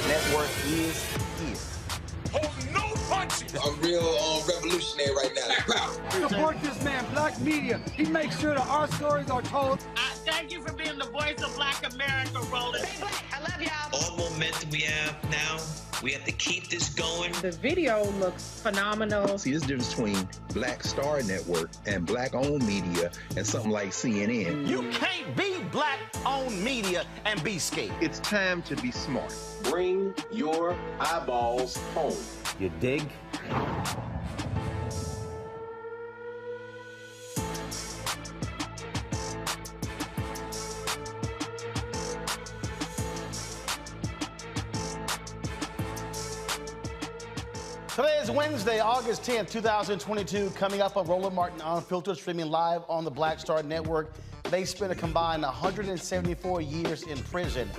Network is here. Oh, no punches! I'm real revolutionary right now. Support this man, Black Media. He makes sure that our stories are told. Thank you for being the voice of Black America, Roland. Stay black. I love y'all. All momentum we have now, we have to keep this going. The video looks phenomenal. See, there's a difference between Black Star Network and Black-owned media and something like CNN. You can't be Black-owned media and be scared. It's time to be smart. Bring your eyeballs home. You dig? Today's Wednesday, August 10th, 2022, coming up on Roland Martin Unfiltered, streaming live on the Black Star Network. They spent a combined 174 years in prison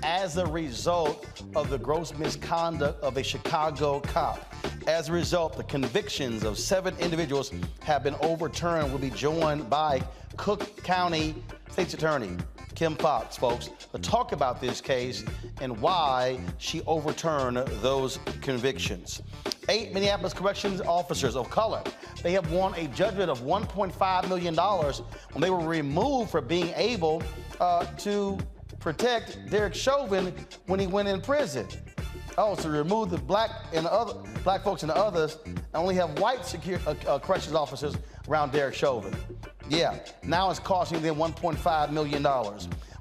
as a result of the gross misconduct of a Chicago cop. As a result, the convictions of 7 individuals have been overturned. We'll be joined by Cook County State's Attorney Kim Foxx, folks, to talk about this case and why she overturned those convictions. 8 Minneapolis corrections officers of color, they have won a judgment of $1.5 million when they were removed for being able to protect Derek Chauvin when he went in prison. Oh, so remove the black folks and the others, and only have white corrections officers around Derek Chauvin. Yeah, now it's costing them $1.5 million.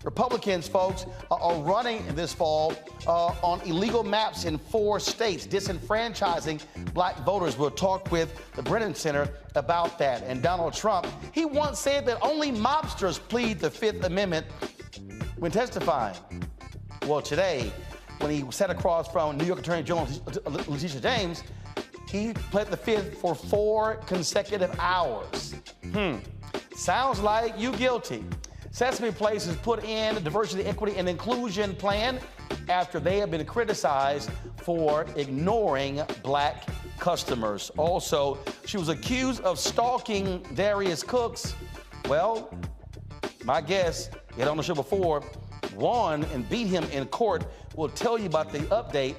Republicans, folks, are running this fall on illegal maps in 4 states, disenfranchising black voters. We'll talk with the Brennan Center about that. And Donald Trump, he once said that only mobsters plead the Fifth Amendment when testifying. Well, today, when he sat across from New York Attorney General Letitia James, he pled the Fifth for 4 consecutive hours. Sounds like you guilty. Sesame Place has put in a diversity, equity, and inclusion plan after they have been criticized for ignoring black customers. Also, she was accused of stalking Darius Cooks. Well, my guest, you had on the show before, won and beat him in court. We'll tell you about the update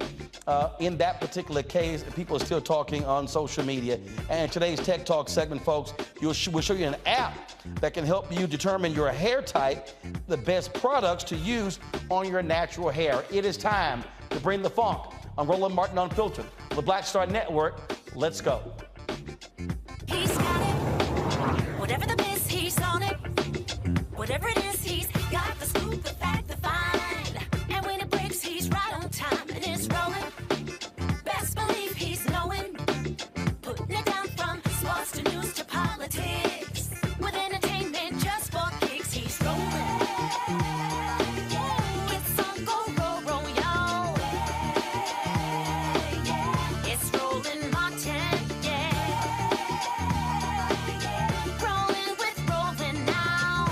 in that particular case. People are still talking on social media. And today's Tech Talk segment, folks, we'll show you an app that can help you determine your hair type, the best products to use on your natural hair. It is time to bring the funk on Roland Martin Unfiltered, the Black Star Network. Let's go. He's got it. Whatever the miss, he's on it. Whatever it is, he's got the scoop, the fact, the find. And when it breaks, he's right on time and it's rolling. Best believe he's knowing. Putting it down from sports to news to politics. With entertainment just for kicks, he's rolling. It's on go, y'all. It's Roland Martin, rolling with Roland now.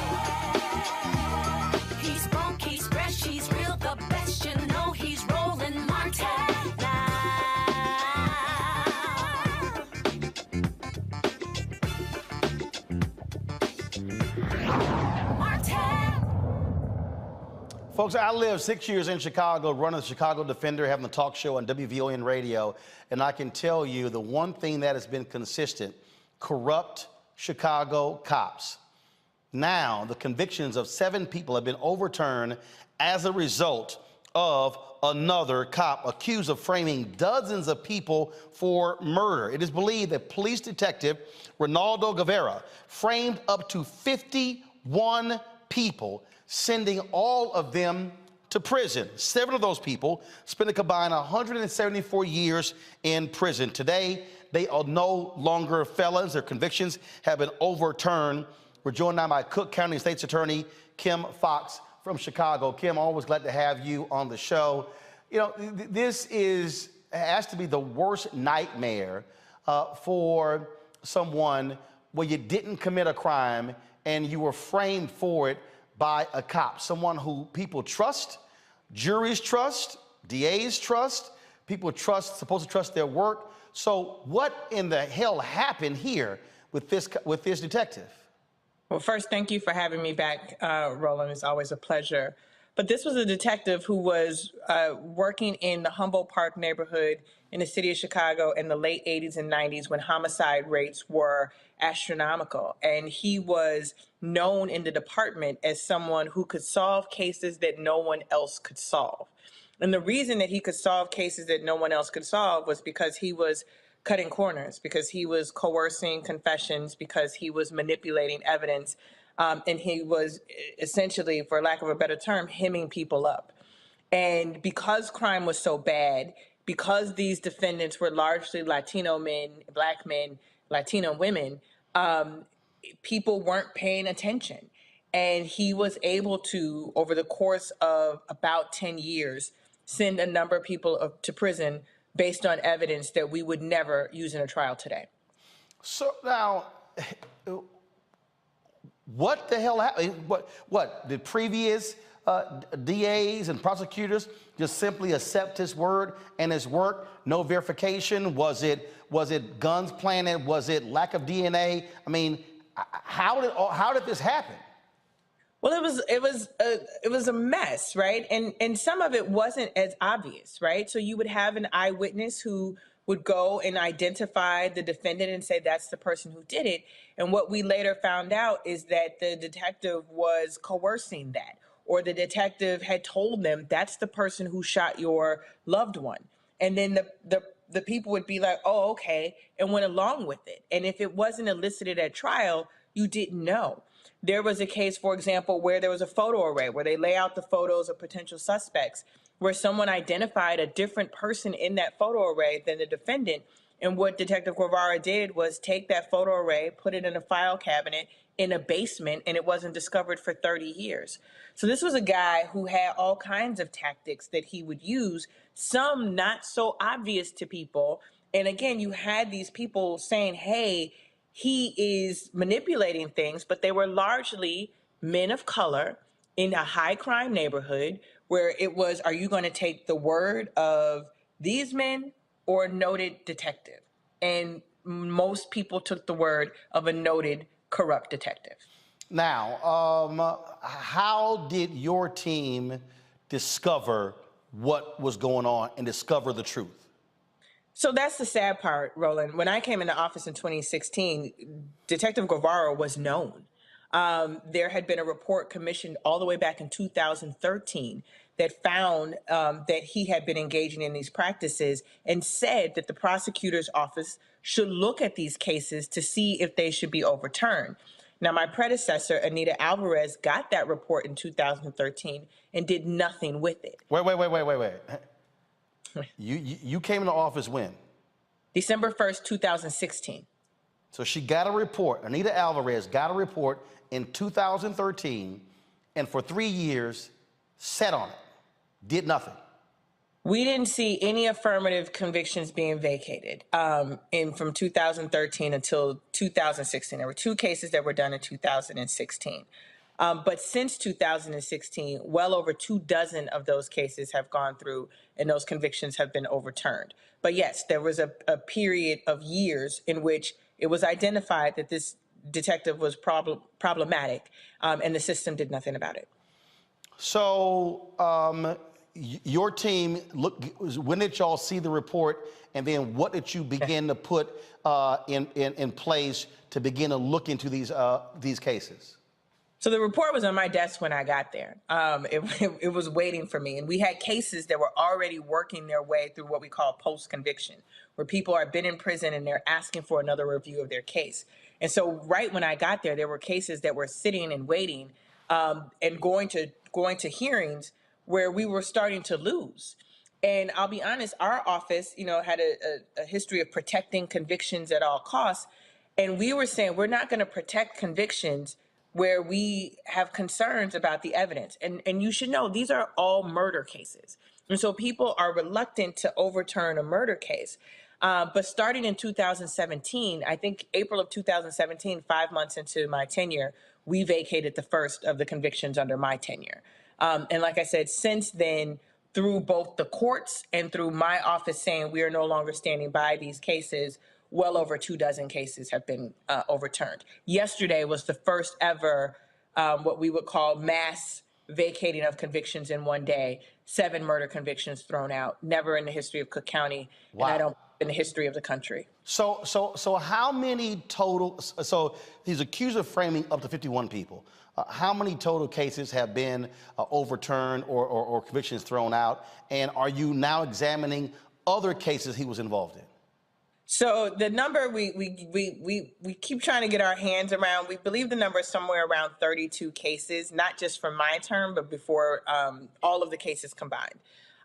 He's funk, he's fresh, he's real, the best, you know he's Roland Martin now. Folks, I lived 6 years in Chicago, running the Chicago Defender, having the talk show on WVON radio, and I can tell you the one thing that has been consistent: corrupt Chicago cops. Now, the convictions of 7 people have been overturned as a result of another cop accused of framing dozens of people for murder. It is believed that police detective Ronaldo Guevara framed up to 51 people, sending all of them to prison. 7 of those people spent a combined 174 years in prison. Today, they are no longer felons. Their convictions have been overturned. We're joined now by Cook County State's Attorney Kim Foxx from Chicago. Kim, always glad to have you on the show. You know, this has to be the worst nightmare for someone where you didn't commit a crime and you were framed for it by a cop, someone who people trust, juries trust, DAs trust, people supposed to trust their work. So what in the hell happened here with this detective? Well, first, thank you for having me back, Roland. It's always a pleasure. But this was a detective who was working in the Humboldt Park neighborhood in the city of Chicago in the late 80s and 90s when homicide rates were astronomical. And he was known in the department as someone who could solve cases that no one else could solve. And the reason that he could solve cases that no one else could solve was because he was cutting corners, because he was coercing confessions, because he was manipulating evidence, and he was essentially, for lack of a better term, hemming people up. And because crime was so bad, because these defendants were largely Latino men, Black men, Latino women, people weren't paying attention. And he was able to, over the course of about 10 years, send a number of people to prison, based on evidence that we would never use in a trial today. So now, what the hell happened? What the previous DAs and prosecutors just simply accept his word and his work? No verification? Was it guns planted? Was it lack of DNA? I mean, how did this happen? Well, it was a mess, right? And some of it wasn't as obvious, right? So you would have an eyewitness who would go and identify the defendant and say that's the person who did it. And what we later found out is that the detective was coercing that, or the detective had told them that's the person who shot your loved one. And then the people would be like, oh, okay, and went along with it. And if it wasn't elicited at trial, you didn't know. There was a case, for example, where there was a photo array where they lay out the photos of potential suspects, where someone identified a different person in that photo array than the defendant. And what Detective Guevara did was take that photo array, put it in a file cabinet in a basement, and it wasn't discovered for 30 years. So this was a guy who had all kinds of tactics that he would use, some not so obvious to people. And again, you had these people saying, hey, he is manipulating things, but they were largely men of color in a high crime neighborhood where it was, are you going to take the word of these men or a noted detective? And most people took the word of a noted corrupt detective. Now, how did your team discover what was going on and discover the truth? So that's the sad part, Roland. When I came into office in 2016, Detective Guevara was known. There had been a report commissioned all the way back in 2013 that found that he had been engaging in these practices and said that the prosecutor's office should look at these cases to see if they should be overturned. Now, my predecessor, Anita Alvarez, got that report in 2013 and did nothing with it. Wait. You came into office when? December 1st, 2016. So she got a report, Anita Alvarez got a report in 2013, and for 3 years, sat on it, did nothing. We didn't see any affirmative convictions being vacated from 2013 until 2016. There were 2 cases that were done in 2016. But since 2016, well over 24 of those cases have gone through and those convictions have been overturned. But yes, there was a period of years in which it was identified that this detective was problematic and the system did nothing about it. So your team, when did y'all see the report, and then what did you begin to put in place to begin to look into these cases? So the report was on my desk when I got there. It was waiting for me. And we had cases that were already working their way through what we call post-conviction, where people have been in prison and they're asking for another review of their case. And so right when I got there were cases that were sitting and waiting and going to hearings where we were starting to lose. And I'll be honest, our office, had a history of protecting convictions at all costs. And we were saying we're not going to protect convictions where we have concerns about the evidence. And you should know, these are all murder cases. And so people are reluctant to overturn a murder case. But starting in 2017, I think April of 2017, 5 months into my tenure, we vacated the first of the convictions under my tenure. And like I said, since then, through both the courts and through my office saying we are no longer standing by these cases, well over 24 cases have been overturned. Yesterday was the first ever what we would call mass vacating of convictions in one day. 7 murder convictions thrown out, never in the history of Cook County, wow. And I don't in the history of the country. So how many total, so he's accused of framing up to 51 people. How many total cases have been overturned or convictions thrown out? And are you now examining other cases he was involved in? So the number we keep trying to get our hands around, we believe the number is somewhere around 32 cases, not just from my term, but before all of the cases combined.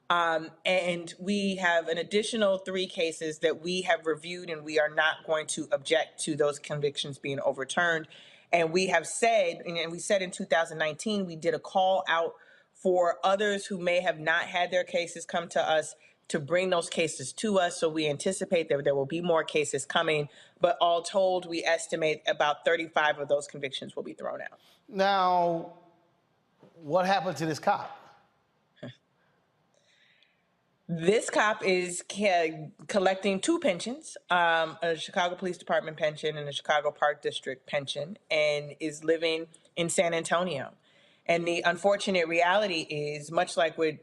And we have an additional 3 cases that we have reviewed, and we are not going to object to those convictions being overturned. And we have said, and we said in 2019, we did a call out for others who may have not had their cases come to us to bring those cases to us. So we anticipate that there will be more cases coming. But all told, we estimate about 35 of those convictions will be thrown out. Now, what happened to this cop? This cop is collecting two pensions, a Chicago Police Department pension and a Chicago Park District pension, and is living in San Antonio. And the unfortunate reality is, much like with,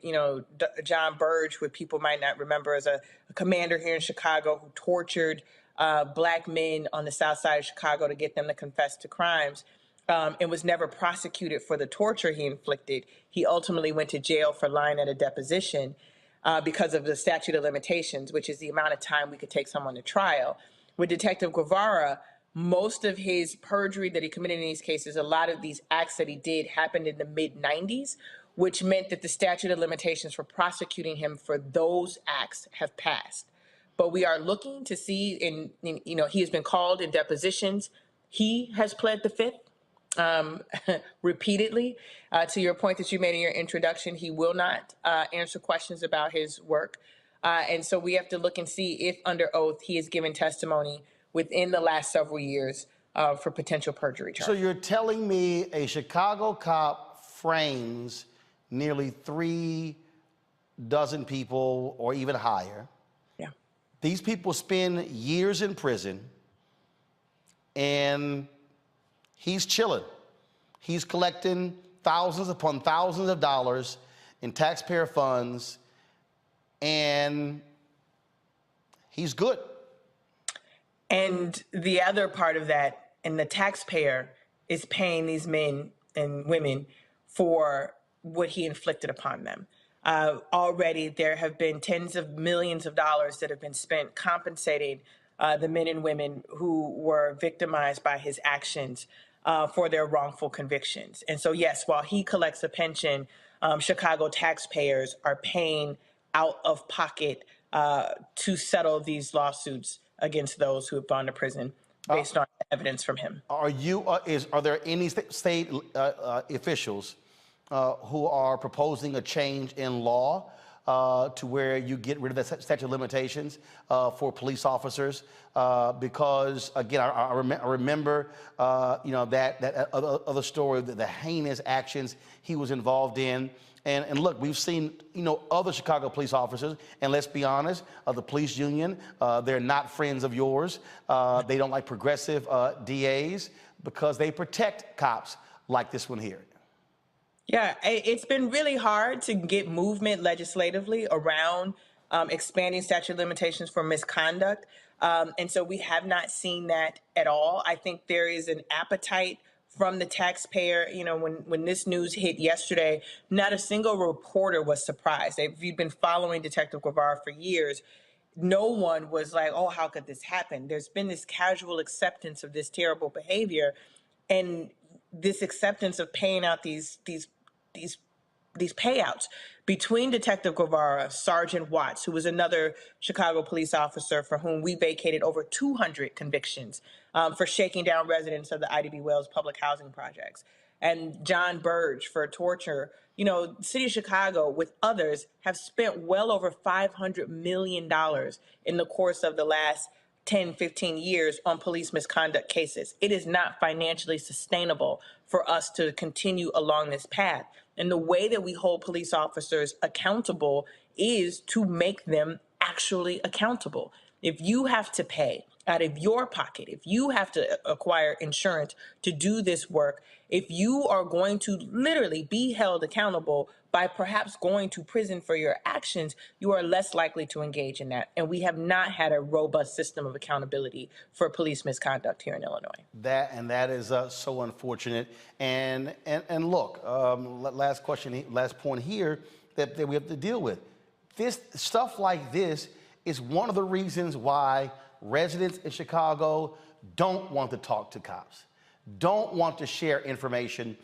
John Burge, who people might not remember as a commander here in Chicago who tortured black men on the south side of Chicago to get them to confess to crimes, and was never prosecuted for the torture he inflicted. He ultimately went to jail for lying at a deposition because of the statute of limitations, which is the amount of time we could take someone to trial. With Detective Guevara, most of his perjury that he committed in these cases, a lot of these acts that he did happened in the mid-90s, which meant that the statute of limitations for prosecuting him for those acts have passed. But we are looking to see, he has been called in depositions. He has pled the fifth. Repeatedly. To your point that you made in your introduction, he will not answer questions about his work. And so we have to look and see if under oath he has given testimony within the last several years for potential perjury charges. So you're telling me a Chicago cop frames nearly 3 dozen people or even higher. Yeah. These people spend years in prison and he's chilling. He's collecting thousands upon thousands of dollars in taxpayer funds, and he's good. And the other part of that, and the taxpayer is paying these men and women for what he inflicted upon them. Already there have been tens of millions of dollars that have been spent compensating the men and women who were victimized by his actions for their wrongful convictions. And so, yes, while he collects a pension, Chicago taxpayers are paying out of pocket to settle these lawsuits against those who have gone to prison based on evidence from him. Are there any state officials who are proposing a change in law to where you get rid of the statute of limitations for police officers? Because again, I remember, that other story, the heinous actions he was involved in. And look, we've seen, other Chicago police officers, and let's be honest, the police union, they're not friends of yours. They don't like progressive DAs because they protect cops like this one here. Yeah, it's been really hard to get movement legislatively around expanding statute of limitations for misconduct. And so we have not seen that at all. I think there is an appetite from the taxpayer. When this news hit yesterday, not a single reporter was surprised. If you've been following Detective Guevara for years, no one was like, oh, how could this happen? There's been this casual acceptance of this terrible behavior and this acceptance of paying out these payouts between Detective Guevara, Sergeant Watts, who was another Chicago police officer for whom we vacated over 200 convictions for shaking down residents of the IDB Wells public housing projects, and John Burge for torture. The city of Chicago, with others, have spent well over $500 million in the course of the last 10, 15 years on police misconduct cases. It is not financially sustainable for us to continue along this path. And the way that we hold police officers accountable is to make them actually accountable. If you have to pay out of your pocket, if you have to acquire insurance to do this work, if you are going to literally be held accountable by perhaps going to prison for your actions, you are less likely to engage in that. And we have not had a robust system of accountability for police misconduct here in Illinois. That is so unfortunate. And look, last point here that we have to deal with. This stuff like this is one of the reasons why residents in Chicago don't want to talk to cops, don't want to share information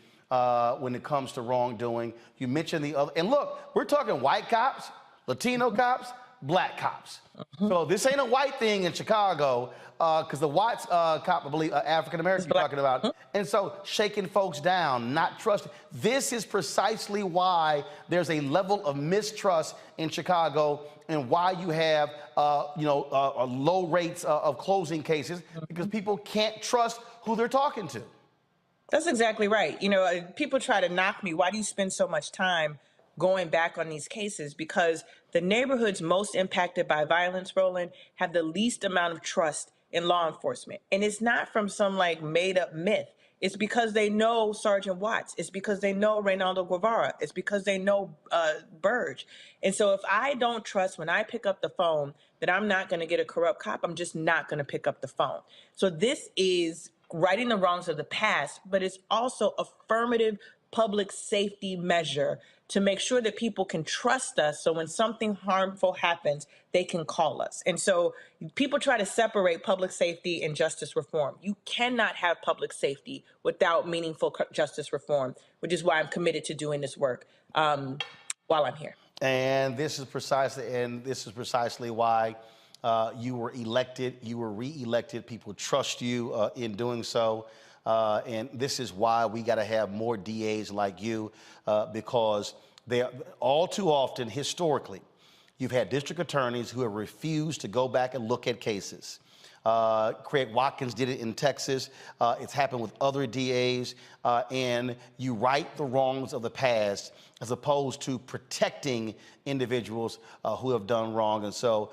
when it comes to wrongdoing. You mentioned the other, and look, we're talking white cops, Latino cops, black cops. So this ain't a white thing in Chicago, because the white cop, I believe, African-American you're talking about. And so shaking folks down, not trusting. This is precisely why there's a level of mistrust in Chicago and why you have, low rates of closing cases, because people can't trust who they're talking to. That's exactly right. You know, people try to knock me. Why do you spend so much time going back on these cases? Because the neighborhoods most impacted by violence, Roland, have the least amount of trust in law enforcement. And it's not from some like made up myth. It's because they know Sergeant Watts. It's because they know Reynaldo Guevara. It's because they know Burge. And so if I don't trust when I pick up the phone that I'm not going to get a corrupt cop, I'm just not going to pick up the phone. So this is righting the wrongs of the past, but it's also affirmative public safety measure to make sure that people can trust us, so when something harmful happens, they can call us. And so people try to separate public safety and justice reform. You cannot have public safety without meaningful justice reform, which is why I'm committed to doing this work while I'm here. And this is precisely why you were elected, you were re-elected. People trust you in doing so. And this is why we got to have more DAs like you, because they are, all too often, historically, you've had district attorneys who have refused to go back and look at cases. Craig Watkins did it in Texas. It's happened with other DAs. And you right the wrongs of the past as opposed to protecting individuals who have done wrong. And so,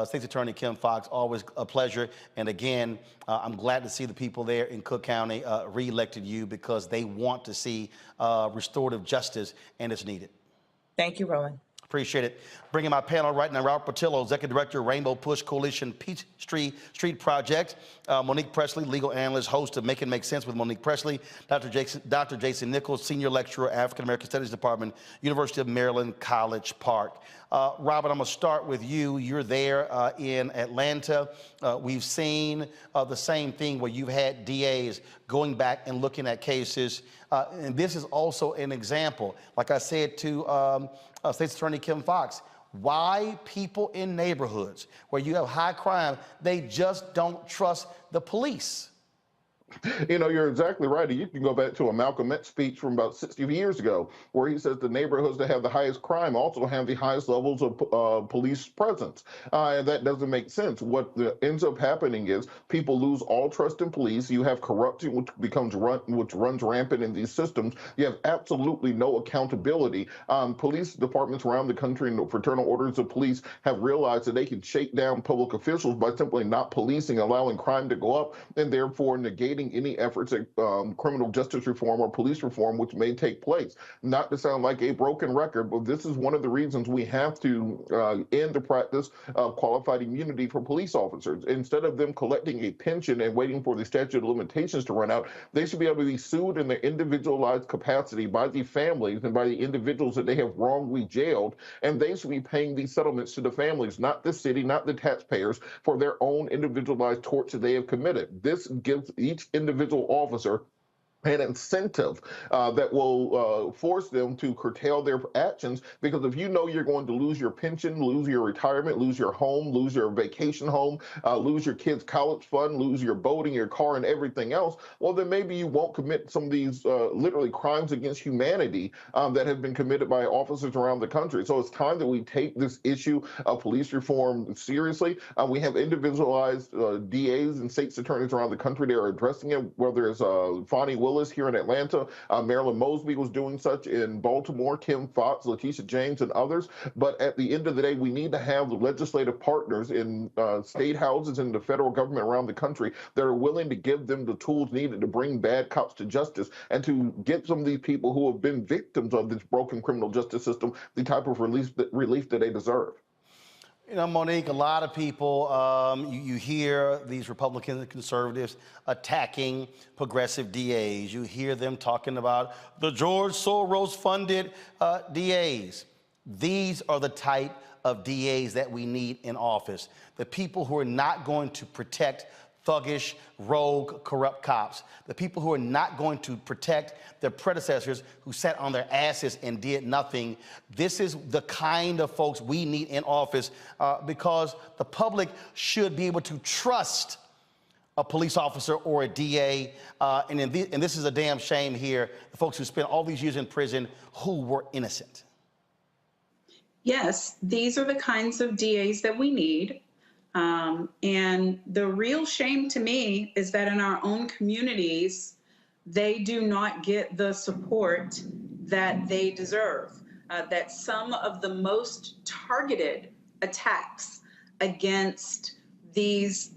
State's Attorney Kim Foxx, always a pleasure. And again, I'm glad to see the people there in Cook County re-elected you, because they want to see restorative justice, and it's needed. Thank you, Roland. Appreciate it. Bringing my panel right now, Robert Patillo, Executive Director, Rainbow Push Coalition Peachtree Street Project. Monique Presley, legal analyst, host of Make It Make Sense with Monique Presley. Dr. Jason Nichols, Senior Lecturer, African American Studies Department, University of Maryland, College Park. Robert, I'm going to start with you. You're there in Atlanta. We've seen the same thing where you've had DAs going back and looking at cases. And this is also an example, like I said to State's Attorney Kim Foxx, why people in neighborhoods where you have high crime, they just don't trust the police. You know, you're exactly right. You can go back to a Malcolm X speech from about 60 years ago, where he says the neighborhoods that have the highest crime also have the highest levels of police presence. And that doesn't make sense. What ends up happening is people lose all trust in police. You have corruption, which runs rampant in these systems. You have absolutely no accountability. Police departments around the country and the fraternal orders of police have realized that they can shake down public officials by simply not policing, allowing crime to go up, and therefore negating any efforts at criminal justice reform or police reform, which may take place. Not to sound like a broken record, but this is one of the reasons we have to end the practice of qualified immunity for police officers. Instead of them collecting a pension and waiting for the statute of limitations to run out, they should be able to be sued in their individualized capacity by the families and by the individuals that they have wrongly jailed, and they should be paying these settlements to the families, not the city, not the taxpayers, for their own individualized torts that they have committed. This gives each individual officer an incentive that will force them to curtail their actions, because if you know you're going to lose your pension, lose your retirement, lose your home, lose your vacation home, lose your kids' college fund, lose your boating, your car, and everything else, well, then maybe you won't commit some of these literally crimes against humanity that have been committed by officers around the country. So it's time that we take this issue of police reform seriously. We have individualized DAs and state's attorneys around the country that are addressing it, whether it's Fonnie Willis here in Atlanta, Marilyn Mosby was doing such in Baltimore, Kim Foxx, Letitia James, and others. But at the end of the day, we need to have the legislative partners in state houses and the federal government around the country that are willing to give them the tools needed to bring bad cops to justice and to get some of these people who have been victims of this broken criminal justice system the type of relief that they deserve. You know, Monique, a lot of people, you hear these Republicans and conservatives attacking progressive DAs. You hear them talking about the George Soros-funded DAs. These are the type of DAs that we need in office. The people who are not going to protect thuggish, rogue, corrupt cops, the people who are not going to protect their predecessors who sat on their asses and did nothing. This is the kind of folks we need in office because the public should be able to trust a police officer or a DA. And this is a damn shame here, the folks who spent all these years in prison who were innocent. Yes, these are the kinds of DAs that we need. And the real shame to me is that in our own communities, they do not get the support that they deserve. That some of the most targeted attacks against these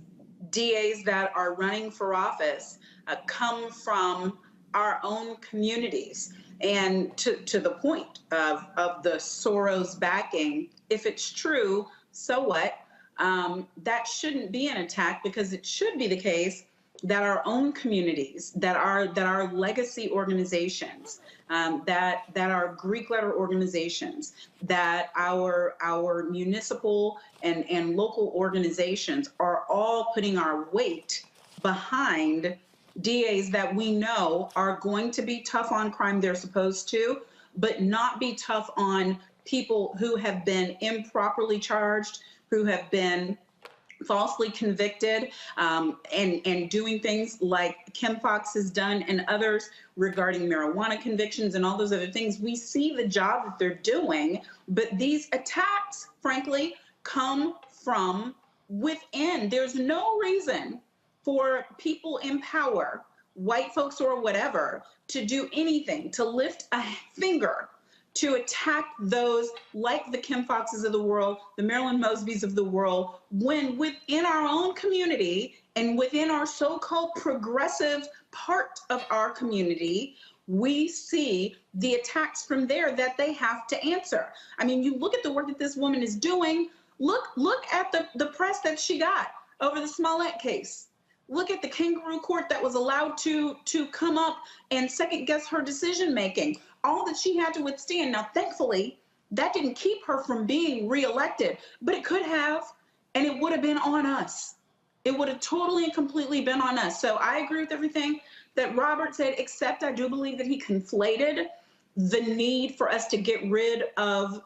DAs that are running for office come from our own communities. And to the point of the Soros backing, if it's true, so what? That shouldn't be an attack, because it should be the case that our own communities, that our legacy organizations, that our Greek letter organizations, that our municipal and local organizations are all putting our weight behind DAs that we know are going to be tough on crime they're supposed to, but not be tough on people who have been improperly charged, who have been falsely convicted, and doing things like Kim Foxx has done and others regarding marijuana convictions and all those other things. We see the job that they're doing, but these attacks, frankly, come from within. There's no reason for people in power, white folks or whatever, to do anything, to lift a finger to attack those like the Kim Foxxes of the world, the Marilyn Mosbys of the world, when within our own community and within our so-called progressive part of our community, we see the attacks from there that they have to answer. I mean, you look at the work that this woman is doing, look at the press that she got over the Smollett case. Look at the kangaroo court that was allowed to come up and second guess her decision making. All that she had to withstand. Now, thankfully, that didn't keep her from being reelected, but it could have, and it would have been on us. It would have totally and completely been on us. So I agree with everything that Robert said, except I do believe that he conflated the need for us to get rid of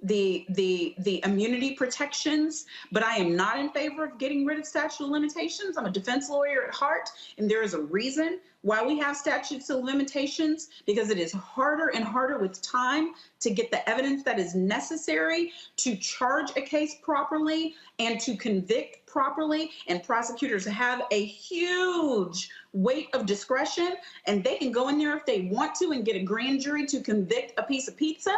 the immunity protections, but I am not in favor of getting rid of statute of limitations. I'm a defense lawyer at heart, and there is a reason why we have statutes of limitations, because it is harder and harder with time to get the evidence that is necessary to charge a case properly and to convict properly, and prosecutors have a huge weight of discretion, and they can go in there if they want to and get a grand jury to convict a piece of pizza.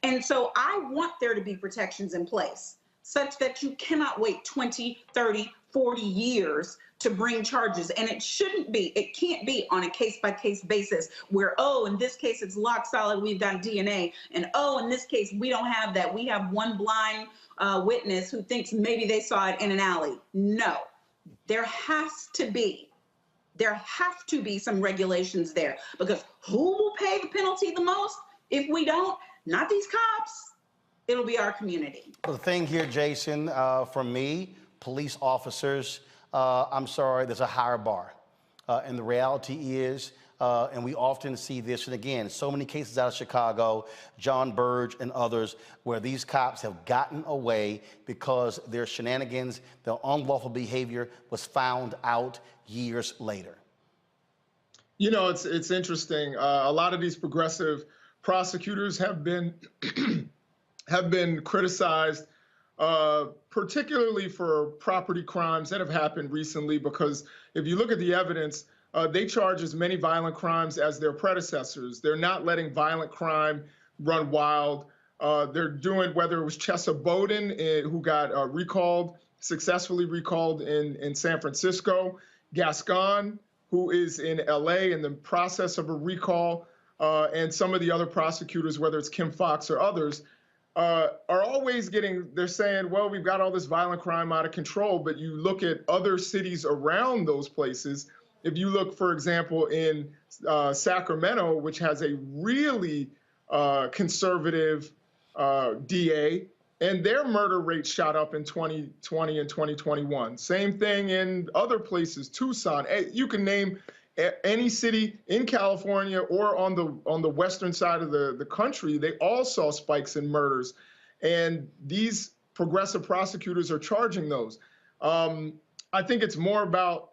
And so I want there to be protections in place such that you cannot wait 20, 30, 40 years to bring charges. And it can't be on a case-by-case basis where, oh, in this case it's lock solid, we've got DNA, and oh, in this case we don't have that. We have one blind witness who thinks maybe they saw it in an alley. No, there have to be some regulations there, because who will pay the penalty the most if we don't? Not these cops. It'll be our community. The thing here, Jason, for me, police officers, I'm sorry, there's a higher bar. And the reality is, and we often see this, and again, so many cases out of Chicago, John Burge and others, where these cops have gotten away because their shenanigans, their unlawful behavior was found out years later. You know, it's interesting. A lot of these progressive prosecutors have been criticized, particularly for property crimes that have happened recently, because if you look at the evidence, they charge as many violent crimes as their predecessors. They're not letting violent crime run wild. They're doing, whether it was Chesa Bowden, who got successfully recalled in San Francisco, Gascon, who is in LA in the process of a recall, and some of the other prosecutors, whether it's Kim Foxx or others, are always they're saying, well, we've got all this violent crime out of control, but you look at other cities around those places. If you look, for example, in Sacramento, which has a really conservative DA, and their murder rate shot up in 2020 and 2021. Same thing in other places, Tucson. You can name any city in California or on the western side of the country. They all saw spikes in murders, and these progressive prosecutors are charging those. I think it's more about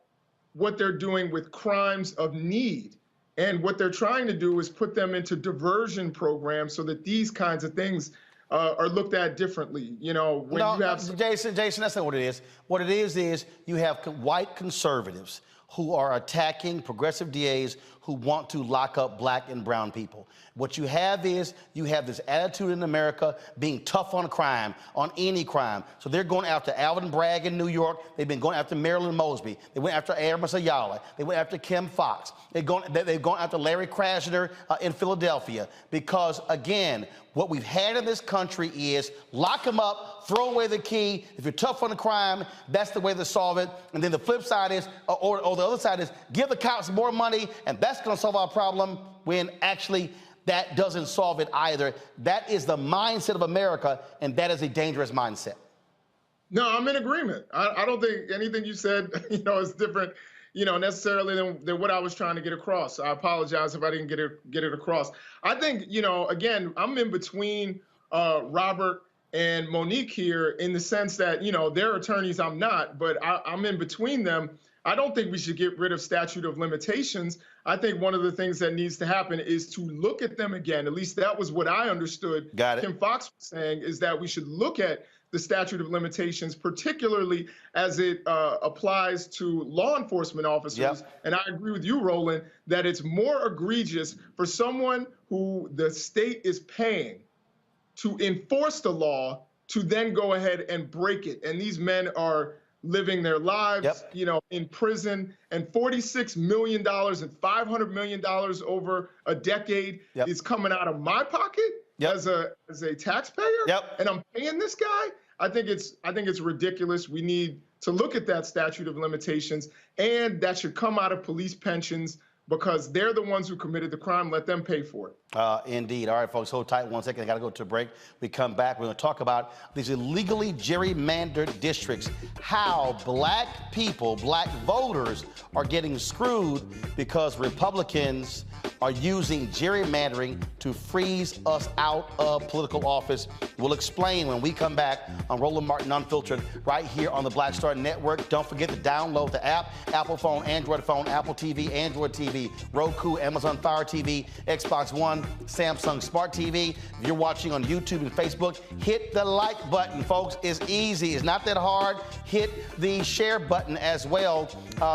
what they're doing with crimes of need. And what they're trying to do is put them into diversion programs so that these kinds of things are looked at differently. You know, when you have Jason, that's not what it is. What it is you have white conservatives who are attacking progressive DAs who want to lock up black and brown people. What you have is you have this attitude in America being tough on crime, on any crime. So they're going after Alvin Bragg in New York. They've been going after Marilyn Mosby. They went after Amos Ayala. They went after Kim Foxx. They've gone after Larry Krasner in Philadelphia because, again, what we've had in this country is lock them up, throw away the key. If you're tough on the crime, that's the way to solve it. And then the flip side is, or the other side is, give the cops more money, and that's going to solve our problem, when actually that doesn't solve it either. That is the mindset of America, and that is a dangerous mindset. No, I'm in agreement. I don't think anything you said, is different, necessarily than what I was trying to get across. I apologize if I didn't get it across. I think, again, I'm in between Robert and Monique here in the sense that, they're attorneys, I'm not, but I'm in between them. I don't think we should get rid of statute of limitations. I think one of the things that needs to happen is to look at them again. At least that was what I understood. Got it. Kim Foxx was saying, is that we should look at the statute of limitations, particularly as it applies to law enforcement officers. Yep. And I agree with you, Roland, that it's more egregious for someone who the state is paying to enforce the law to then go ahead and break it. And these men are living their lives, in prison, and $46 million and $500 million over a decade is coming out of my pocket as a taxpayer. And I'm paying this guy. I think it's ridiculous. We need to look at that statute of limitations, and that should come out of police pensions, because they're the ones who committed the crime. Let them pay for it. Indeed. All right, folks, hold tight 1 second. I got to go to a break. We come back. We're going to talk about these illegally gerrymandered districts, how black people, black voters are getting screwed because Republicans are using gerrymandering to freeze us out of political office. We'll explain when we come back on Roland Martin Unfiltered right here on the Black Star Network. Don't forget to download the app, Apple phone, Android phone, Apple TV, Android TV, Roku, Amazon Fire TV, Xbox One, Samsung Smart TV. If you're watching on YouTube and Facebook, hit the like button, folks. It's easy. It's not that hard. Hit the share button as well,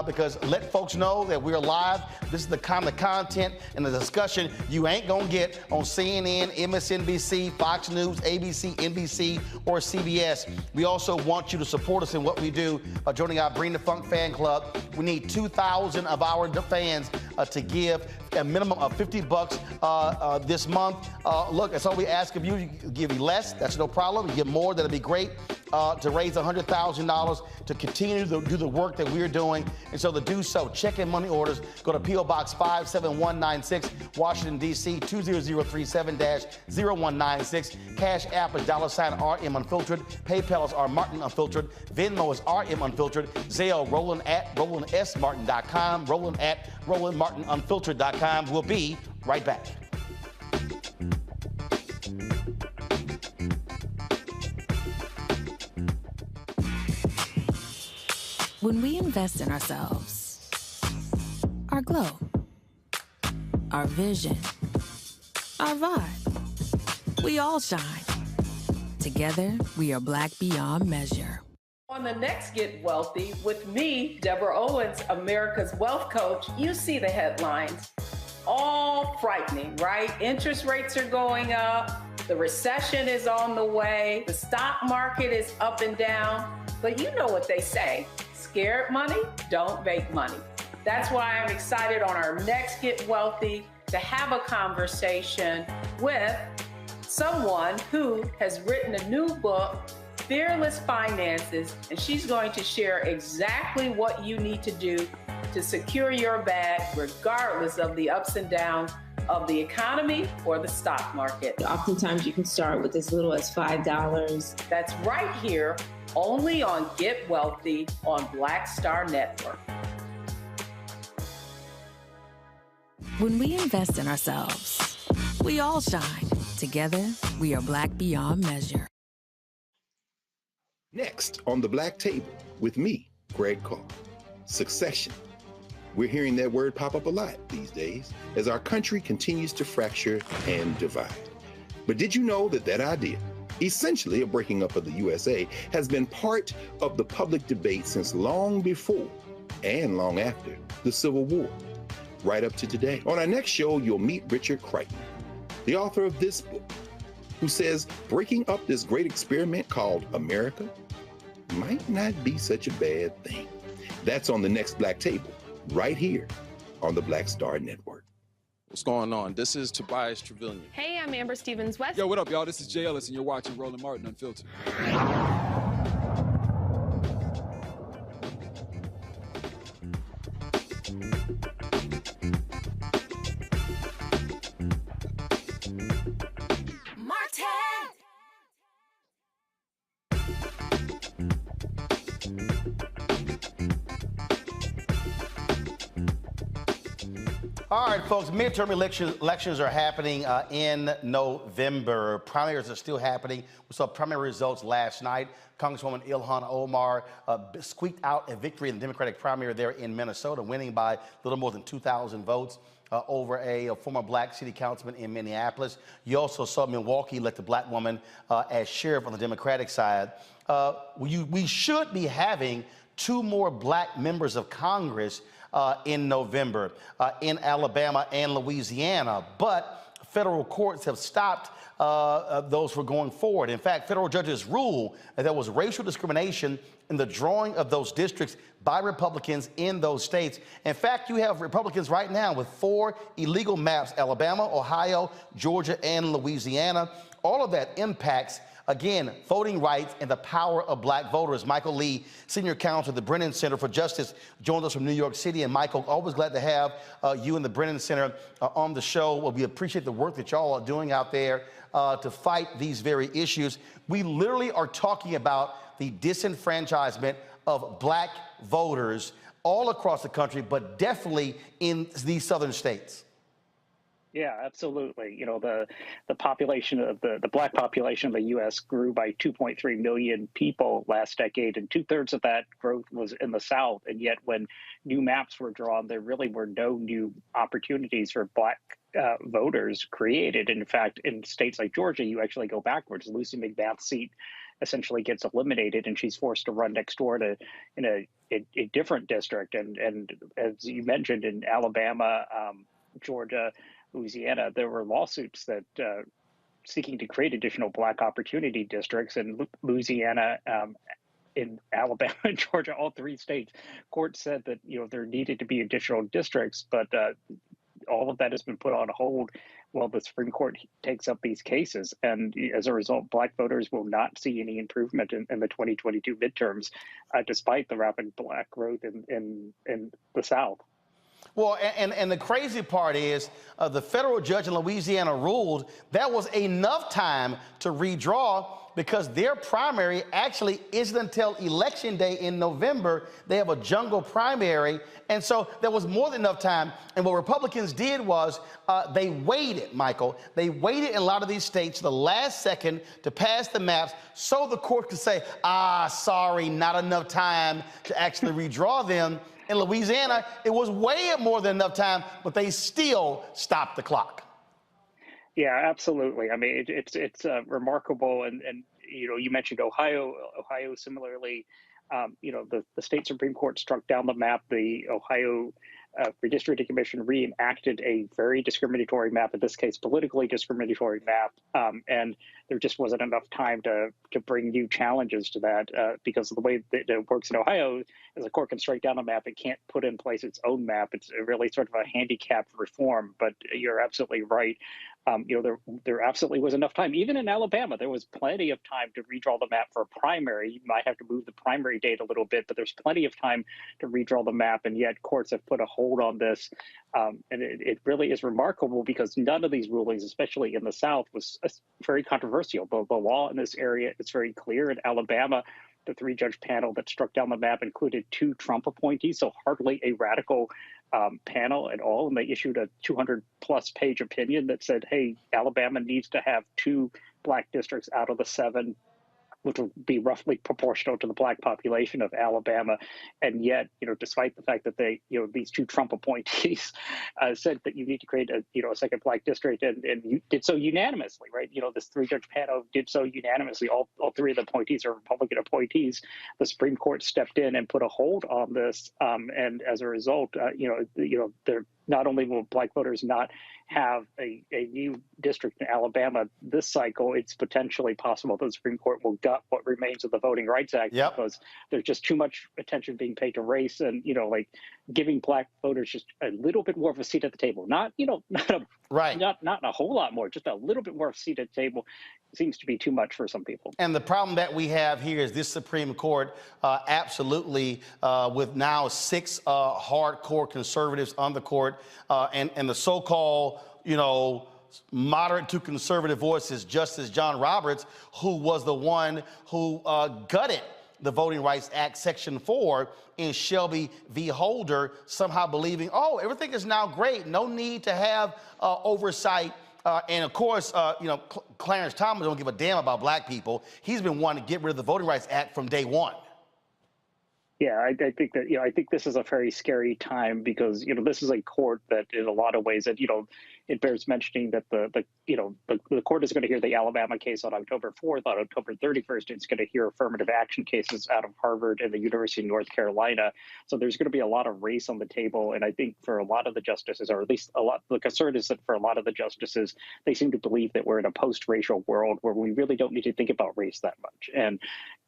because let folks know that we're live. This is the kind of content and the discussion you ain't gonna get on CNN, MSNBC, Fox News, ABC, NBC, or CBS. We also want you to support us in what we do by joining our Bring the Funk fan club. We need 2,000 of our fans to give a minimum of $50 this month. Look, that's all we ask of you. You can give less, that's no problem. You give more, that'd be great. To raise $100,000 to continue to do the work that we're doing. And so to do so, check in money orders. Go to P.O. Box 57196, Washington, D.C. 20037-0196. Cash App is $RM Unfiltered. PayPal is R Martin Unfiltered. Venmo is RM Unfiltered. Zelle, Roland at RolandSMartin.com. Roland at RolandMartinUnfiltered.com. We'll be right back. When we invest in ourselves, our glow, our vision, our vibe, we all shine. Together, we are Black beyond measure. On the next Get Wealthy with me, Deborah Owens, America's Wealth Coach, you see the headlines. All frightening, right? Interest rates are going up. The recession is on the way. The stock market is up and down. But you know what they say. Scared money, don't make money. That's why I'm excited on our next Get Wealthy to have a conversation with someone who has written a new book, Fearless Finances, and she's going to share exactly what you need to do to secure your bag regardless of the ups and downs of the economy or the stock market. Oftentimes you can start with as little as $5. That's right here, only on Get Wealthy on Black Star Network. When we invest in ourselves, we all shine. Together, we are Black beyond measure. Next on the Black Table with me, Greg Carr. Succession. We're hearing that word pop up a lot these days as our country continues to fracture and divide. But did you know that that idea, essentially a breaking up of the USA, has been part of the public debate since long before and long after the Civil War, right up to today? On our next show, you'll meet Richard Crichton, the author of this book, who says breaking up this great experiment called America might not be such a bad thing. That's on the next Black Table, right here on the Black Star Network. What's going on? This is Tobias Trevelyan. Hey, I'm Amber Stevens-West. Yo, what up, y'all? This is Jay Ellis, and you're watching Roland Martin Unfiltered. All right, folks, midterm elections are happening in November. Primaries are still happening. We saw primary results last night. Congresswoman Ilhan Omar squeaked out a victory in the Democratic primary there in Minnesota, winning by a little more than 2,000 votes over a former black city councilman in Minneapolis. You also saw Milwaukee elect a black woman as sheriff on the Democratic side. We should be having 2 more black members of Congress in November in Alabama and Louisiana, but federal courts have stopped those from going forward. In fact, federal judges ruled that there was racial discrimination in the drawing of those districts by Republicans in those states. In fact, you have Republicans right now with 4 illegal maps: Alabama, Ohio, Georgia, and Louisiana. All of that impacts, again, voting rights and the power of black voters. Michael Lee, Senior Counsel at the Brennan Center for Justice, joins us from New York City. And Michael, always glad to have you and the Brennan Center on the show. Well, we appreciate the work that y'all are doing out there to fight these very issues. We literally are talking about the disenfranchisement of black voters all across the country, but definitely in these southern states. Yeah, absolutely. You know, the population of the black population of the U.S. grew by 2.3 million people last decade, and 2/3 of that growth was in the South. And yet, when new maps were drawn, there really were no new opportunities for black voters created. And in fact, in states like Georgia, you actually go backwards. Lucy McBath's seat essentially gets eliminated, and she's forced to run next door to in a different district. And as you mentioned, in Alabama, Georgia, Louisiana, there were lawsuits that seeking to create additional black opportunity districts. In Louisiana, in Alabama and Georgia, all 3 states, courts said that, you know, there needed to be additional districts, but all of that has been put on hold while the Supreme Court takes up these cases. And as a result, black voters will not see any improvement in the 2022 midterms, despite the rapid black growth in the South. Well, and the crazy part is the federal judge in Louisiana ruled that was enough time to redraw because their primary actually isn't until Election Day in November. They have a jungle primary. And so there was more than enough time. And what Republicans did was they waited, Michael. They waited in a lot of these states to the last second to pass the maps so the court could say, sorry, not enough time to actually redraw them. In Louisiana, it was way more than enough time, but they still stopped the clock. Yeah, absolutely. I mean, it's remarkable. And you know, you mentioned Ohio. Ohio similarly, you know, the state Supreme Court struck down the map. The Ohio Redistricting Commission reenacted a very discriminatory map, in this case, politically discriminatory map. And there just wasn't enough time to bring new challenges to that because of the way that it works in Ohio. As a court can strike down a map, it can't put in place its own map. It's really sort of a handicapped reform, but you're absolutely right. there absolutely was enough time. Even in Alabama, there was plenty of time to redraw the map for a primary. You might have to move the primary date a little bit, but there's plenty of time to redraw the map, and yet courts have put a hold on this. And it really is remarkable because none of these rulings, especially in the South, was very controversial. The law in this area is very clear. In Alabama, the 3-judge panel that struck down the map included 2 Trump appointees, so hardly a radical panel at all. And they issued a 200-plus page opinion that said, hey, Alabama needs to have 2 black districts out of the 7, which will be roughly proportional to the black population of Alabama. And yet, despite the fact that they, these 2 Trump appointees said that you need to create a second black district, and you did so unanimously, right? This 3-judge panel did so unanimously. All 3 of the appointees are Republican appointees. The Supreme Court stepped in and put a hold on this. And as a result, they're not only will black voters not have a new district in Alabama this cycle, it's potentially possible that the Supreme Court will gut what remains of the Voting Rights Act because there's just too much attention being paid to race and, giving black voters just a little bit more of a seat at the table. Not a whole lot more, just a little bit more of a seat at the table seems to be too much for some people. And the problem that we have here is this Supreme Court absolutely, with now 6 hardcore conservatives on the court and the so-called, moderate to conservative voices, Justice John Roberts, who was the one who gutted the Voting Rights Act, Section 4 in Shelby v. Holder, somehow believing, oh, everything is now great, no need to have oversight. And of course, Clarence Thomas don't give a damn about black people. He's been wanting to get rid of the Voting Rights Act from day one. Yeah, I think that, I think this is a very scary time because, this is a court that in a lot of ways that, it bears mentioning that the court is going to hear the Alabama case on October 4th. On October 31st, it's going to hear affirmative action cases out of Harvard and the University of North Carolina. So there's going to be a lot of race on the table. And I think for a lot of the justices, or at least the concern is that for a lot of the justices, they seem to believe that we're in a post-racial world where we really don't need to think about race that much.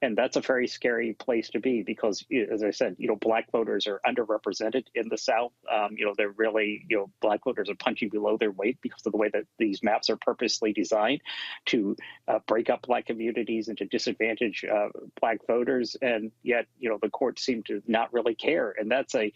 And that's a very scary place to be because, as I said, black voters are underrepresented in the South. They're really, black voters are punching below their weight because of the way that these maps are purposely designed to break up black communities and to disadvantage black voters. And yet, the courts seem to not really care. And that's a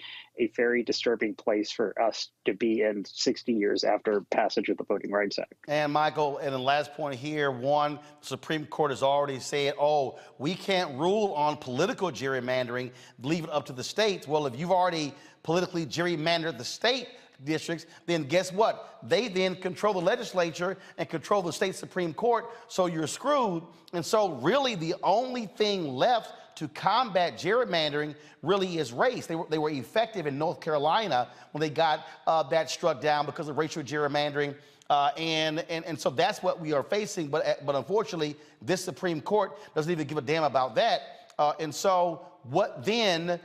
very disturbing place for us to be in 60 years after passage of the Voting Rights Act. And Michael, and the last point here, one, the Supreme Court has already said, oh, we can't rule on political gerrymandering, leave it up to the states. Well, if you've already politically gerrymandered the state districts, then guess what? They then control the legislature and control the state Supreme Court, so you're screwed. And so really the only thing left to combat gerrymandering really is race. They were effective in North Carolina when they got that struck down because of racial gerrymandering. And so that's what we are facing. But unfortunately, this Supreme Court doesn't even give a damn about that. And so what then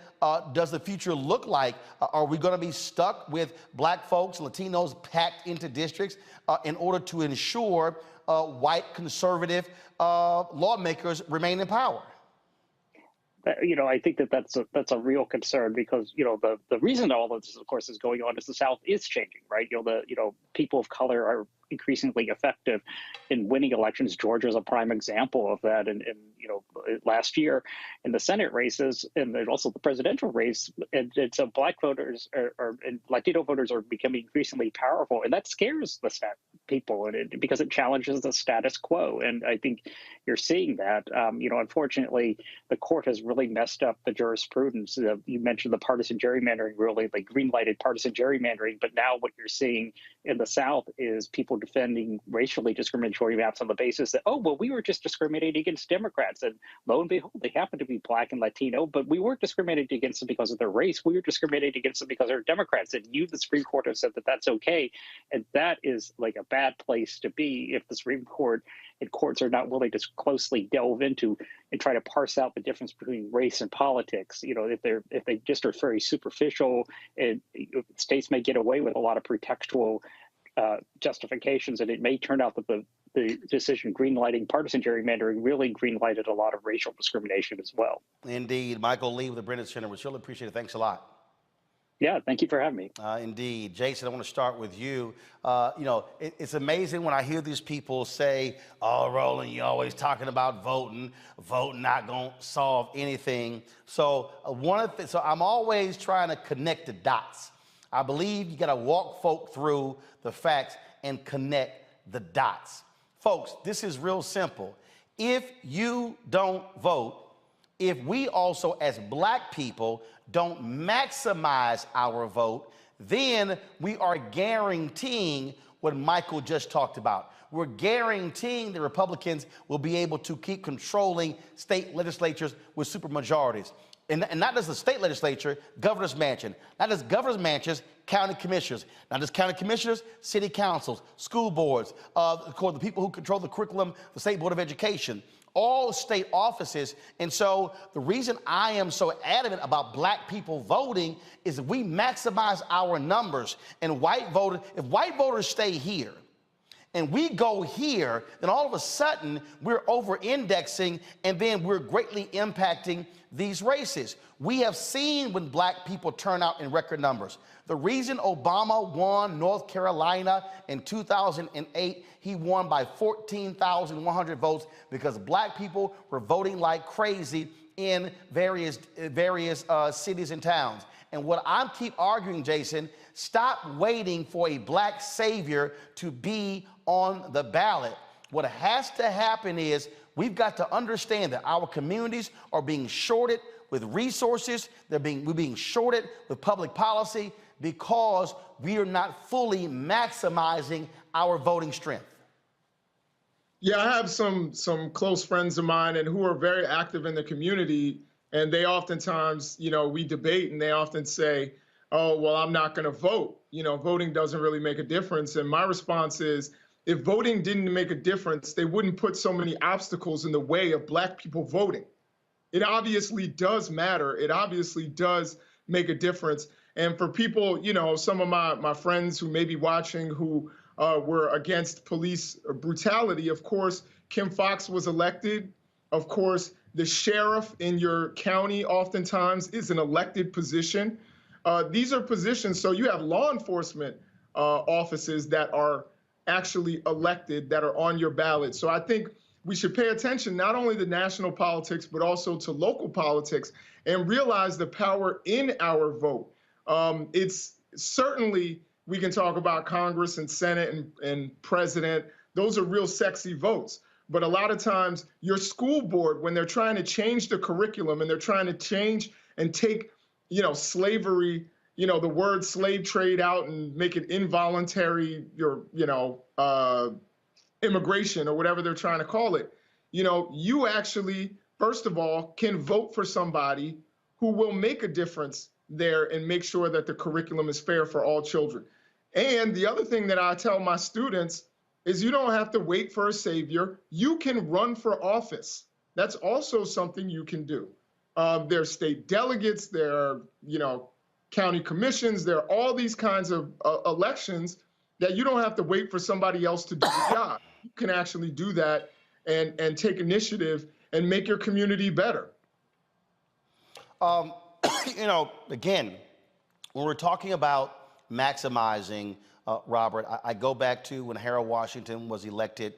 does the future look like? Are we going to be stuck with black folks, Latinos packed into districts in order to ensure white conservative lawmakers remain in power? I think that's a real concern because, the reason all of this, of course, is going on is the South is changing, right? People of color are increasingly effective in winning elections. Georgia is a prime example of that. And last year in the Senate races and also the presidential race, and so black voters and Latino voters are becoming increasingly powerful, and that scares the people, because it challenges the status quo. And I think you're seeing that. Unfortunately, the court has really messed up the jurisprudence. You mentioned the partisan gerrymandering, really like green-lighted partisan gerrymandering, but now what you're seeing in the South is people defending racially discriminatory maps on the basis that, oh, well, we were just discriminating against Democrats. And lo and behold, they happen to be black and Latino, but we weren't discriminating against them because of their race. We were discriminating against them because they're Democrats. And you, the Supreme Court, have said that that's okay. And that is like a bad place to be if the Supreme Court and courts are not willing to closely delve into and try to parse out the difference between race and politics. If they just are very superficial, and states may get away with a lot of pretextual justifications, and it may turn out that the decision greenlighting partisan gerrymandering really greenlighted a lot of racial discrimination as well. Indeed. Michael Lee with the Brennan Center. We surely appreciate it. Thanks a lot. Yeah, thank you for having me. Indeed. Jason, I want to start with you. It's amazing when I hear these people say, oh, Roland, you're always talking about voting. Voting not going to solve anything. So I'm always trying to connect the dots. I believe you got to walk folk through the facts and connect the dots. Folks, this is real simple. If you don't vote, if we also as black people don't maximize our vote, then we are guaranteeing what Michael just talked about. We're guaranteeing the Republicans will be able to keep controlling state legislatures with supermajorities. And not just the state legislature, governor's mansion. Not just governor's mansions, county commissioners. Not just county commissioners, city councils, school boards, the people who control the curriculum, the State Board of Education, all state offices. And so the reason I am so adamant about black people voting is we maximize our numbers. And if white voters stay here, and we go here, then all of a sudden we're over-indexing, and then we're greatly impacting these races. We have seen when black people turn out in record numbers. The reason Obama won North Carolina in 2008, he won by 14,100 votes because black people were voting like crazy in various cities and towns. And what I keep arguing, Jason, stop waiting for a black savior to be on the ballot. What has to happen is we've got to understand that our communities are being shorted with resources. We're being shorted with public policy because we are not fully maximizing our voting strength. Yeah, I have some close friends of mine and who are very active in the community, and they oftentimes, we debate, and they often say, oh, well, I'm not going to vote. Voting doesn't really make a difference. And my response is, if voting didn't make a difference, they wouldn't put so many obstacles in the way of black people voting. It obviously does matter. It obviously does make a difference. And for people, some of my friends who may be watching who were against police brutality, of course, Kim Foxx was elected. Of course, the sheriff in your county oftentimes is an elected position. These are positions, so you have law enforcement offices that are actually elected, that are on your ballot. So I think we should pay attention not only to national politics, but also to local politics and realize the power in our vote. It's certainly, we can talk about Congress and Senate and president. Those are real sexy votes. But a lot of times your school board, when they're trying to change the curriculum and they're trying to change and take, slavery, the word slave trade out and make it involuntary, immigration or whatever they're trying to call it. You actually, first of all, can vote for somebody who will make a difference there and make sure that the curriculum is fair for all children. And the other thing that I tell my students is you don't have to wait for a savior. You can run for office. That's also something you can do. There are state delegates, there are, county commissions, there are all these kinds of elections that you don't have to wait for somebody else to do the job. You can actually do that and take initiative and make your community better. Again, when we're talking about maximizing, Robert, I go back to when Harold Washington was elected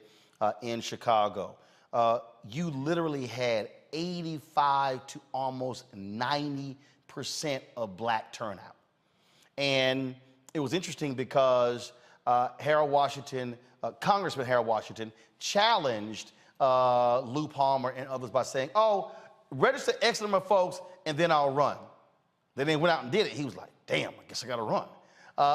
in Chicago. You literally had 85 to almost 90% of black turnout. And it was interesting because Harold Washington, Congressman Harold Washington, challenged Lou Palmer and others by saying, oh, register X number of folks and then I'll run. Then they went out and did it. He was like, damn, I guess I got to run.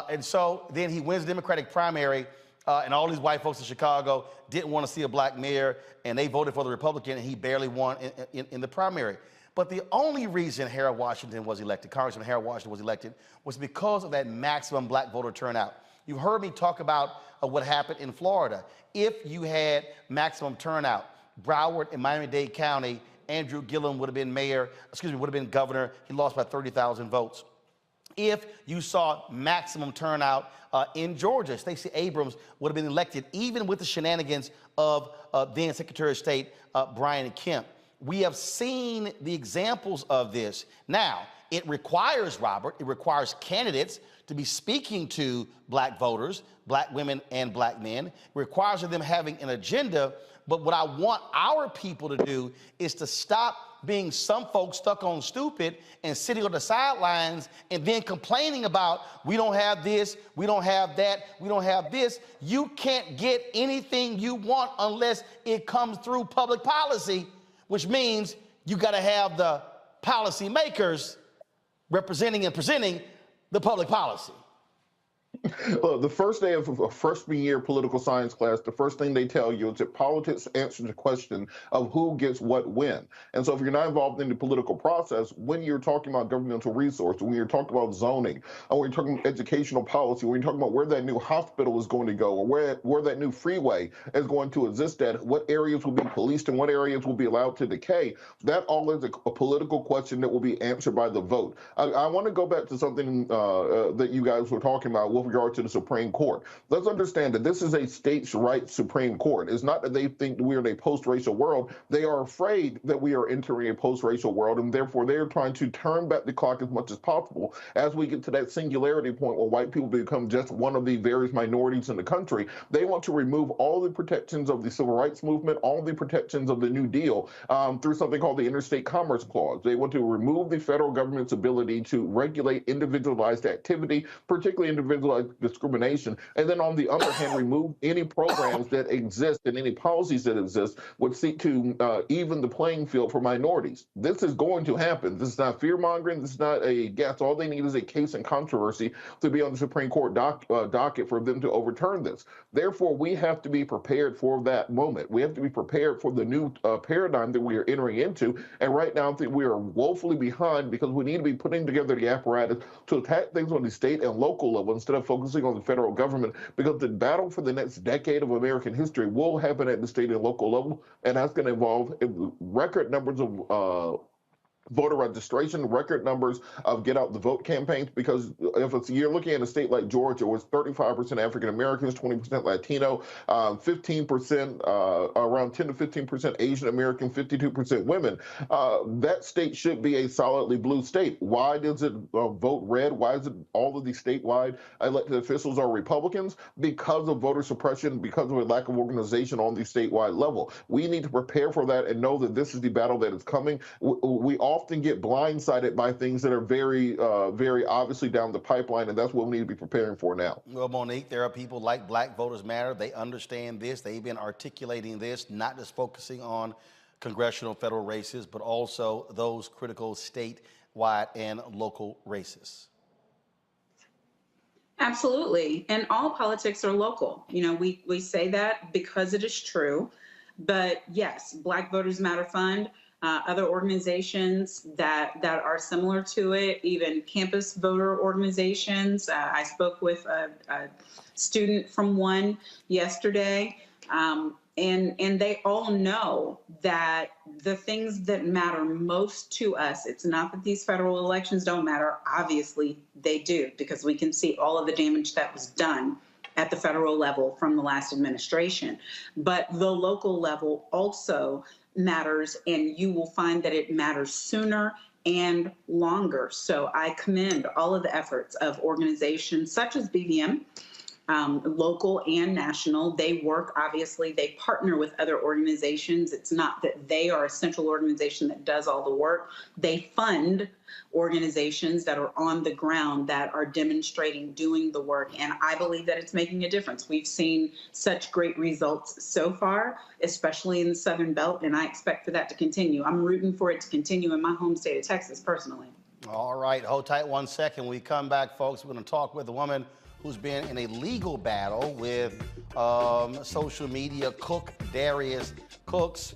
And so then he wins the Democratic primary, and all these white folks in Chicago didn't want to see a black mayor, and they voted for the Republican, and he barely won in the primary. But the only reason Harold Washington was elected, Congressman Harold Washington was elected, was because of that maximum black voter turnout. You heard me talk about what happened in Florida. If you had maximum turnout, Broward and Miami-Dade County, Andrew Gillum would have been would have been governor. He lost by 30,000 votes. If you saw maximum turnout in Georgia, Stacey Abrams would have been elected, even with the shenanigans of then Secretary of State Brian Kemp. We have seen the examples of this. Now, it requires, Robert, it requires candidates to be speaking to black voters, black women and black men. It requires them having an agenda. But what I want our people to do is to stop being some folks stuck on stupid and sitting on the sidelines and then complaining about, we don't have this, we don't have that, we don't have this. You can't get anything you want unless it comes through public policy, which means you got to have the policy makers representing and presenting the public policy. Well, the first day of a freshman year political science class, the first thing they tell you is that politics answers the question of who gets what when. And so if you're not involved in the political process, when you're talking about governmental resources, when you're talking about zoning, or when you're talking about educational policy, when you're talking about where that new hospital is going to go, or where that new freeway is going to exist at, what areas will be policed and what areas will be allowed to decay, that all is a political question that will be answered by the vote. I want to go back to something that you guys were talking about with regard to the Supreme Court. Let's understand that this is a states' rights Supreme Court. It's not that they think we're in a post-racial world. They are afraid that we are entering a post-racial world, and therefore they're trying to turn back the clock as much as possible as we get to that singularity point where white people become just one of the various minorities in the country. They want to remove all the protections of the Civil Rights Movement, all the protections of the New Deal through something called the Interstate Commerce Clause. They want to remove the federal government's ability to regulate individualized activity, particularly individualized discrimination, and then on the other hand, remove any programs that exist and any policies that exist would seek to even the playing field for minorities. This is going to happen. This is not fear-mongering. This is not a guess. All they need is a case in controversy to be on the Supreme Court docket for them to overturn this. Therefore, we have to be prepared for that moment. We have to be prepared for the new paradigm that we are entering into. And right now, I think we are woefully behind because we need to be putting together the apparatus to attack things on the state and local level instead of focusing on the federal government, because the battle for the next decade of American history will happen at the state and local level, and that's going to involve record numbers of voter registration, record numbers of get out the vote campaigns, because if you're looking at a state like Georgia, where it's 35% African Americans, 20% Latino, 15%, around 10 to 15% Asian American, 52% women, that state should be a solidly blue state. Why does it vote red? Why is it all of these statewide elected officials are Republicans? Because of voter suppression, because of a lack of organization on the statewide level. We need to prepare for that and know that this is the battle that is coming. We often get blindsided by things that are very, very obviously down the pipeline, and that's what we need to be preparing for now. Well, Monique, there are people like Black Voters Matter. They understand this. They've been articulating this, not just focusing on congressional federal races, but also those critical statewide and local races. Absolutely. And all politics are local. You know, we say that because it is true. But yes, Black Voters Matter Fund, other organizations that are similar to it, even campus voter organizations. I spoke with a student from one yesterday, and they all know that the things that matter most to us, it's not that these federal elections don't matter. Obviously, they do, because we can see all of the damage that was done at the federal level from the last administration. But the local level also matters, and you will find that it matters sooner and longer. So I commend all of the efforts of organizations such as BVM, local and national. They work, obviously, they partner with other organizations. It's not that they are a central organization that does all the work. They fund organizations that are on the ground that are demonstrating, doing the work. And I believe that it's making a difference. We've seen such great results so far, especially in the Southern Belt, and I expect for that to continue. I'm rooting for it to continue in my home state of Texas, personally. All right, hold tight 1 second. When we come back, folks, we're going to talk with a woman who's been in a legal battle with social media cook Darius Cooks.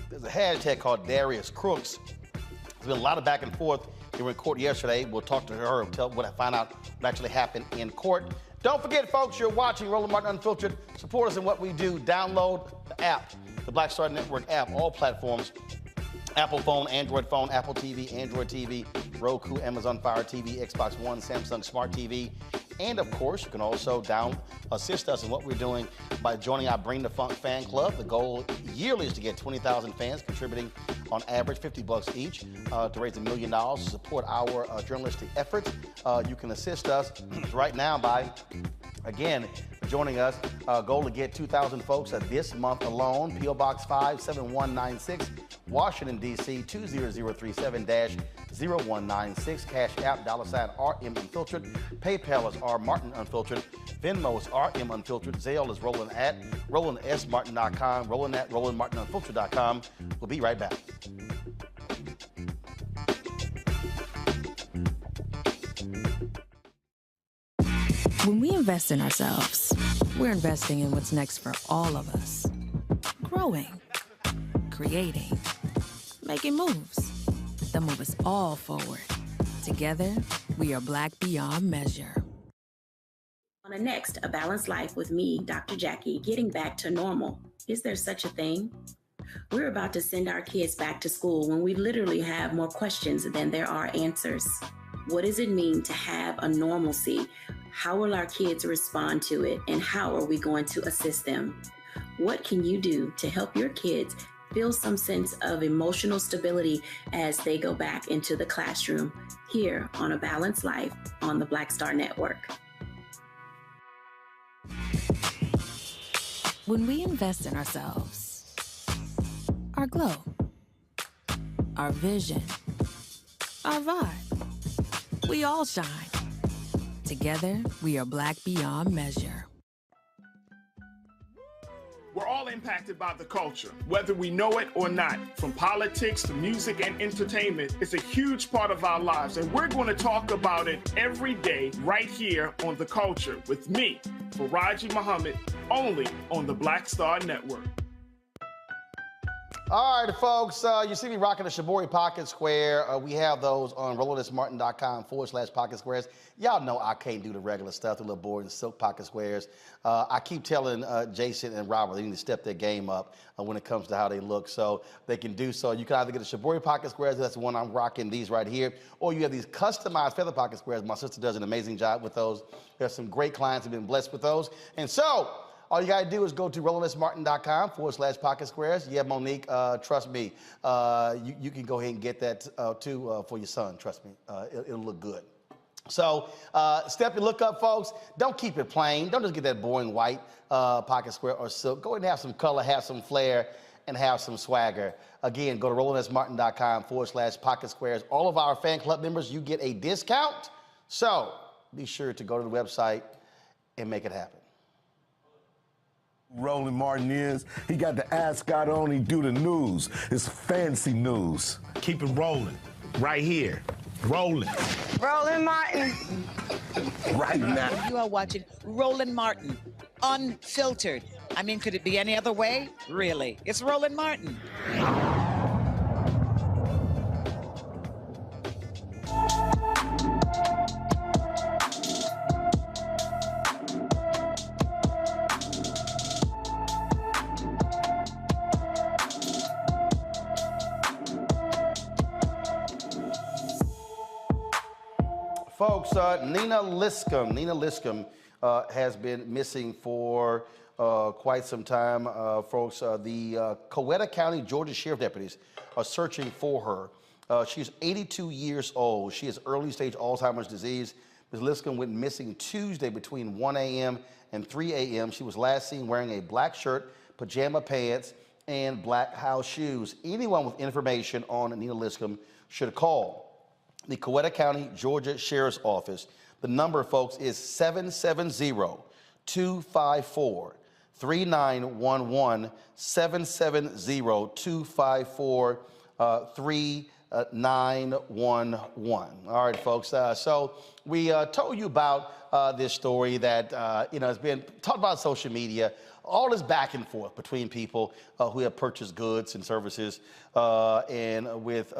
There's a hashtag called Darius Crooks. There's been a lot of back and forth here in court yesterday. We'll talk to her and find out what actually happened in court. Don't forget, folks, you're watching Roland Martin Unfiltered. Support us in what we do. Download the app, the Black Star Network app, all platforms. Apple phone, Android phone, Apple TV, Android TV, Roku, Amazon Fire TV, Xbox One, Samsung Smart TV. And of course, you can also assist us in what we're doing by joining our Bring the Funk fan club. The goal yearly is to get 20,000 fans contributing on average $50 each to raise $1 million to support our journalistic efforts. You can assist us right now by, again, joining us. Goal to get 2,000 folks this month alone. P.O. Box 57196, Washington, D.C. 20037-0196. Cash App, $RM Unfiltered. PayPal is R Martin Unfiltered. Venmo is RM Unfiltered. Zelle is Roland at RolandSMartin.com. Roland at RolandMartinUnfiltered.com. We'll be right back. When we invest in ourselves, we're investing in what's next for all of us. Growing, creating, making moves that move us all forward. Together, we are Black beyond measure. On the next, A Balanced Life with me, Dr. Jackie, getting back to normal. Is there such a thing? We're about to send our kids back to school when we literally have more questions than there are answers. What does it mean to have a normalcy? How will our kids respond to it? And how are we going to assist them? What can you do to help your kids feel some sense of emotional stability as they go back into the classroom? Here on A Balanced Life on the Black Star Network. When we invest in ourselves, our glow, our vision, our vibe, we all shine. Together, we are Black beyond measure. We're all impacted by the culture, whether we know it or not. From politics to music and entertainment, it's a huge part of our lives, and we're going to talk about it every day right here on The Culture with me, Faraji Muhammad, only on the Black Star Network. All right, folks, you see me rocking the Shibori Pocket Square. We have those on RolandSMartin.com/pocket squares. Y'all know I can't do the regular stuff, the little board and silk pocket squares. I keep telling Jason and Robert they need to step their game up when it comes to how they look, so they can do so. You can either get the Shibori Pocket Squares, that's the one I'm rocking, these right here, or you have these customized feather pocket squares. My sister does an amazing job with those. There's some great clients who have been blessed with those. And so, all you gotta do is go to RolandSMartin.com/pocket squares. Yeah, Monique, trust me, you can go ahead and get that too for your son, trust me. It'll look good. So step your look up, folks. Don't keep it plain. Don't just get that boring white pocket square or silk. Go ahead and have some color, have some flair, and have some swagger. Again, go to RolandSMartin.com/pocket squares. All of our fan club members, you get a discount. So be sure to go to the website and make it happen. Roland Martin is. He got the ascot on, he do the news. It's fancy news. Keep it rolling. Right here. Rolling. Roland Martin. Right now. You are watching Roland Martin, unfiltered. I mean, could it be any other way? Really? It's Roland Martin. Folks, Nina Liscum has been missing for quite some time. Folks, the Coweta County, Georgia Sheriff deputies are searching for her. She's 82 years old. She has early stage Alzheimer's disease. Ms. Liscum went missing Tuesday between 1 a.m. and 3 a.m. She was last seen wearing a black shirt, pajama pants, and black house shoes. Anyone with information on Nina Liscum should call the Coweta County, Georgia Sheriff's Office. The number, folks, is 770-254-3911, 770-254-3911. All right, folks. So we told you about this story that has been talked about on social media. All this back and forth between people who have purchased goods and services and with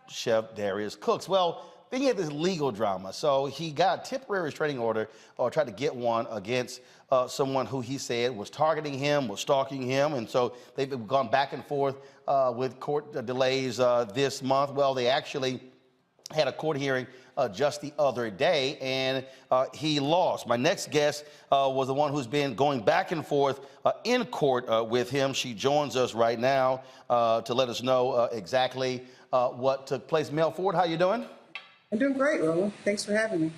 Chef Darius Cooks. Well, then he had this legal drama. So he got a temporary restraining order, or tried to get one against someone who he said was targeting him, was stalking him. And so they've gone back and forth with court delays this month. Well, they actually had a court hearing just the other day, and he lost. My next guest was the one who's been going back and forth in court with him. She joins us right now to let us know exactly what took place. Mel Ford, how you doing? I'm doing great, Roland. Thanks for having me.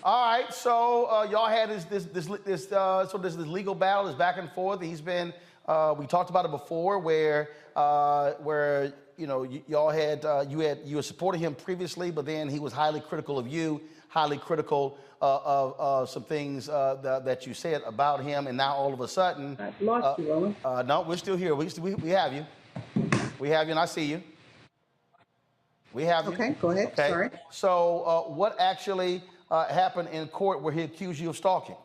This legal battle, this back and forth. He's been, we talked about it before, where you know, y'all had you were supporting him previously, but then he was highly critical of you, highly critical of some things that you said about him, and now all of a sudden, I've lost you, Roland. No, we're still here. We have you. We have you, and I see you. We have you. Okay, go ahead. Okay. Sorry. So, what actually happened in court where he accused you of stalking?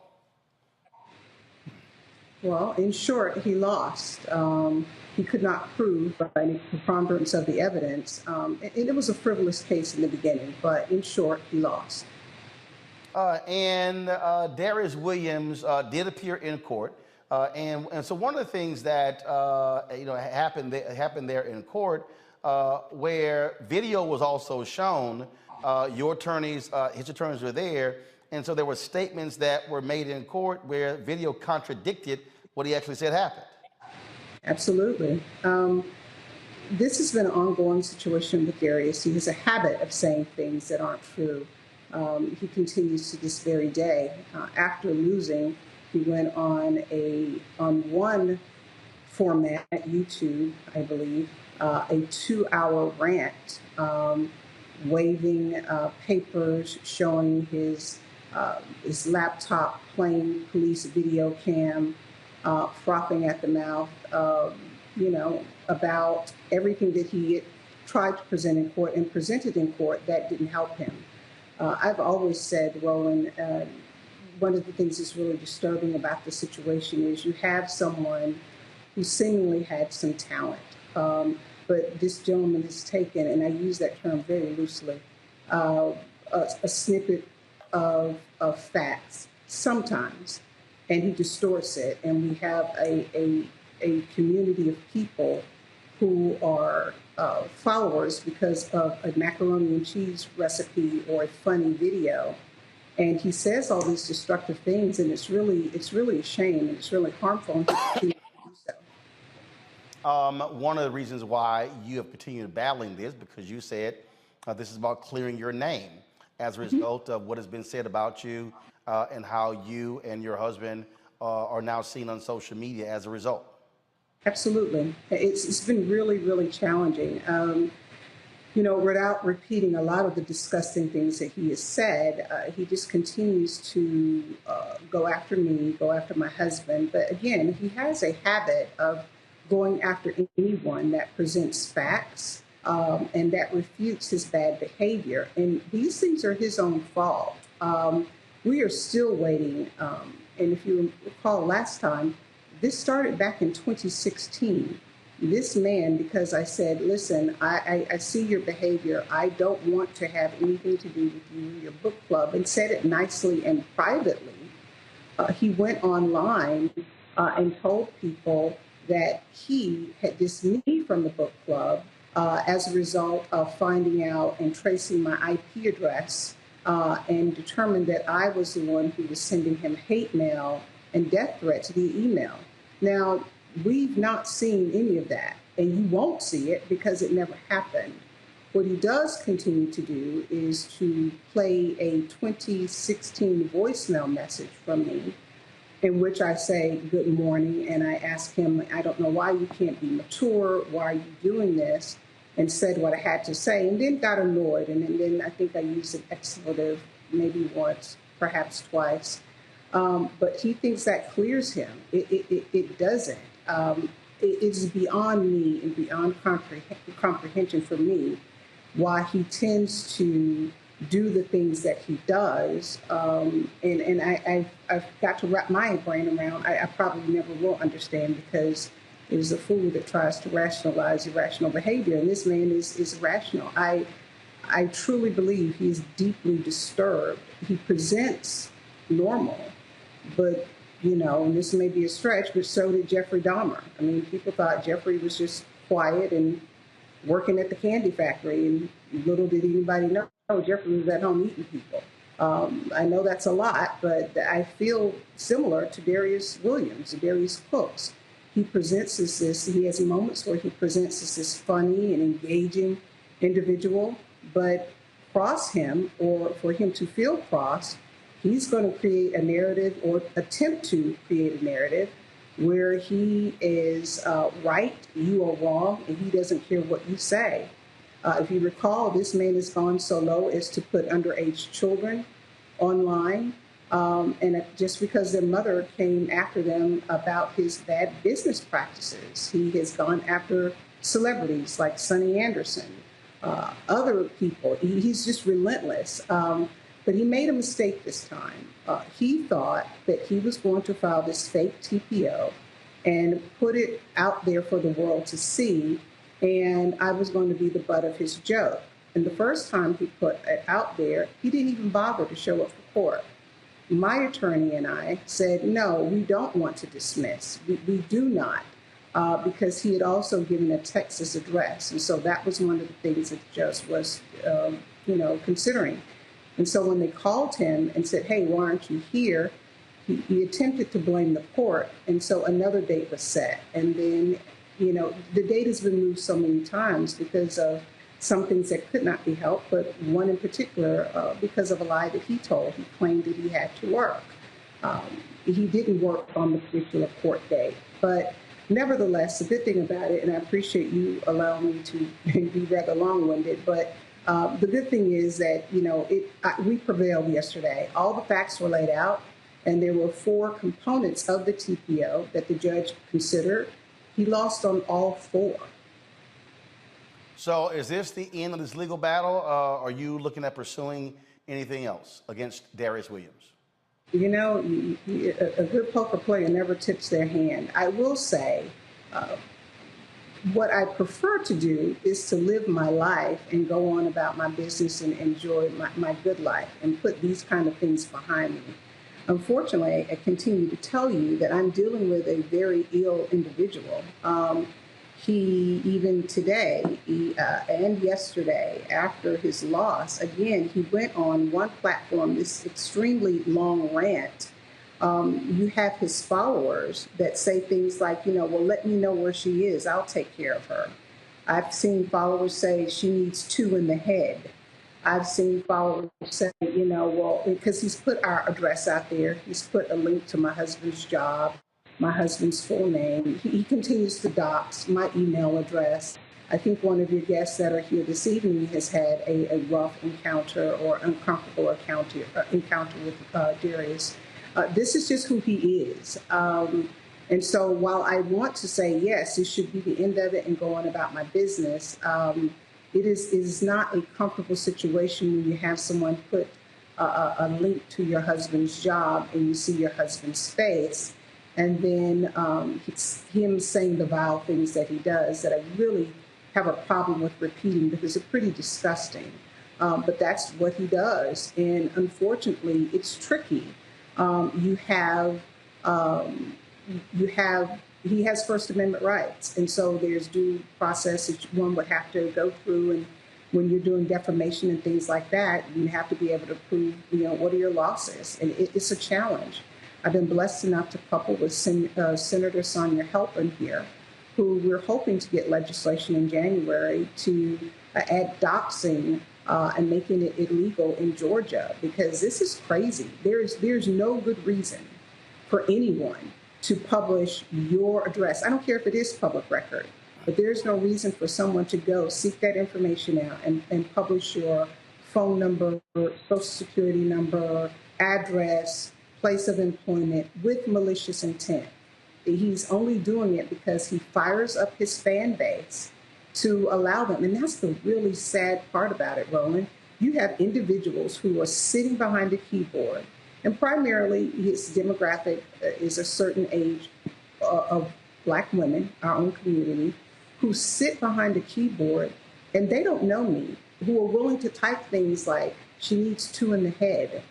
Well, in short, he lost. He could not prove by any preponderance of the evidence. And it was a frivolous case in the beginning, but in short, he lost. Darius Williams did appear in court. And so one of the things that happened there in court, where video was also shown, your attorneys, his attorneys were there, and so there were statements that were made in court where video contradicted what he actually said happened. Absolutely. This has been an ongoing situation with Darius. He has a habit of saying things that aren't true. He continues to this very day. After losing, he went on one format, YouTube, I believe, a 2-hour rant, waving papers, showing his laptop playing police video cam, frothing at the mouth, about everything that he had tried to present in court and presented in court that didn't help him. I've always said, Roland, one of the things that's really disturbing about the situation is you have someone who seemingly had some talent, but this gentleman has taken, and I use that term very loosely, a snippet of facts sometimes, and he distorts it, and we have a community of people who are followers because of a macaroni and cheese recipe or a funny video, and he says all these destructive things, and it's really a shame, and it's really harmful, and he continues to do so. One of the reasons why you have continued battling this, because you said this is about clearing your name as a result of what has been said about you and how you and your husband are now seen on social media as a result. Absolutely. It's been really, really challenging. Without repeating a lot of the disgusting things that he has said, he just continues to go after me, go after my husband. But again, he has a habit of going after anyone that presents facts and that refutes his bad behavior. And these things are his own fault. We are still waiting. And if you recall last time, this started back in 2016. This man, because I said, listen, I see your behavior. I don't want to have anything to do with you and your book club, and said it nicely and privately. He went online and told people that he had dismissed from the book club as a result of finding out and tracing my IP address and determined that I was the one who was sending him hate mail and death threats via email. Now, we've not seen any of that, and you won't see it because it never happened. What he does continue to do is to play a 2016 voicemail message from me in which I say good morning, and I ask him, I don't know why you can't be mature, why are you doing this, and said what I had to say, and then got annoyed, and then I think I used an expletive maybe once, perhaps twice. But he thinks that clears him. It doesn't. It's beyond me and beyond comprehension for me why he tends to do the things that he does. And I've got to wrap my brain around. I probably never will understand, because it is a fool that tries to rationalize irrational behavior. And this man is irrational. I truly believe he is deeply disturbed. He presents normal. But, and this may be a stretch, but so did Jeffrey Dahmer. I mean, people thought Jeffrey was just quiet and working at the candy factory, and little did anybody know Jeffrey was at home eating people. I know that's a lot, but I feel similar to Darius Cooks. He presents as this, he has moments where he presents as this funny and engaging individual, but cross him, or for him to feel crossed, he's going to create a narrative or attempt to create a narrative where he is right, you are wrong, and he doesn't care what you say. If you recall, this man has gone so low as to put underage children online, and just because their mother came after them about his bad business practices. He has gone after celebrities like Sonny Anderson, other people. He's just relentless. But he made a mistake this time. He thought that he was going to file this fake TPO and put it out there for the world to see, and I was going to be the butt of his joke. And the first time he put it out there, he didn't even bother to show up for court. My attorney and I said, no, we don't want to dismiss. We do not, because he had also given a Texas address. And so that was one of the things that the judge was, considering. And so when they called him and said, hey, why aren't you here? He attempted to blame the court. And so another date was set. And then, the date has been moved so many times because of some things that could not be helped, but one in particular, because of a lie that he told. He claimed that he had to work. He didn't work on the particular court date. But nevertheless, the good thing about it, and I appreciate you allowing me to be rather long-winded, but the good thing is that, we prevailed yesterday. All the facts were laid out, and there were 4 components of the TPO that the judge considered. He lost on all 4. So is this the end of this legal battle? Are you looking at pursuing anything else against Darius Williams? A good poker player never tips their hand. I will say, what I prefer to do is to live my life and go on about my business and enjoy my good life and put these kind of things behind me. Unfortunately, I continue to tell you that I'm dealing with a very ill individual. He, even today and yesterday, after his loss, again, he went on one platform, this extremely long rant. You have his followers that say things like, well, let me know where she is. I'll take care of her. I've seen followers say she needs 2 in the head. I've seen followers say, well, because he's put our address out there. He's put a link to my husband's job, my husband's full name. He continues to dox my email address. I think one of your guests that are here this evening has had a rough encounter or uncomfortable encounter with Darius. This is just who he is. And so while I want to say, yes, this should be the end of it and go on about my business, it is not a comfortable situation when you have someone put a link to your husband's job and you see your husband's face, and then it's him saying the vile things that he does that I really have a problem with repeating because they're pretty disgusting. But that's what he does. And unfortunately, it's tricky. He has First Amendment rights. And so there's due process that one would have to go through. And when you're doing defamation and things like that, you have to be able to prove, what are your losses? And it's a challenge. I've been blessed enough to couple with Senator Sonia Halpern here, who we're hoping to get legislation in January to add doxing and making it illegal in Georgia, because this is crazy. There's no good reason for anyone to publish your address. I don't care if it is public record, but there's no reason for someone to go seek that information out and publish your phone number, social security number, address, place of employment with malicious intent. He's only doing it because he fires up his fan base to allow them. And that's the really sad part about it, Roland. You have individuals who are sitting behind a keyboard, and primarily his demographic is a certain age of Black women, our own community, who sit behind a keyboard and they don't know me, who are willing to type things like, she needs 2 in the head.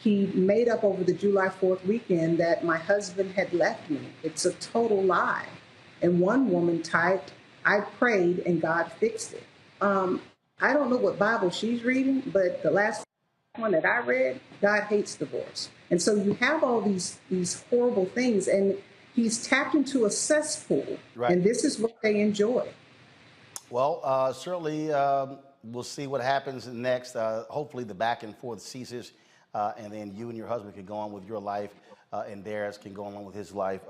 He made up over the July 4th weekend that my husband had left me. It's a total lie. And one woman typed, I prayed and God fixed it. I don't know what Bible she's reading, but the last one that I read, God hates divorce. And so you have all these horrible things, and he's tapped into a cesspool, and this is what they enjoy. Well, certainly we'll see what happens next. Hopefully the back and forth ceases, and then you and your husband can go on with your life, and Darius can go on with his life.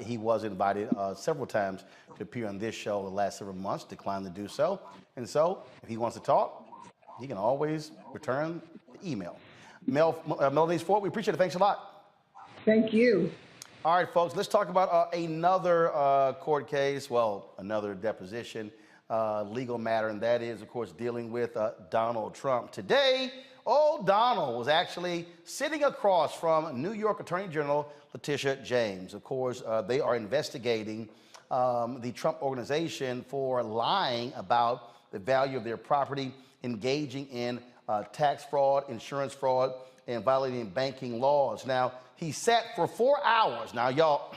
He was invited several times to appear on this show the last several months, declined to do so. And so if he wants to talk, he can always return the email. Melody's Ford, we appreciate it. Thanks a lot. Thank you. All right, folks, let's talk about another court case, well, another deposition, legal matter, and that is, of course, dealing with Donald Trump. Today, old Donald was actually sitting across from New York Attorney General Letitia James. Of course, they are investigating the Trump organization for lying about the value of their property, engaging in tax fraud, insurance fraud, and violating banking laws. Now, he sat for 4 hours. Now, y'all,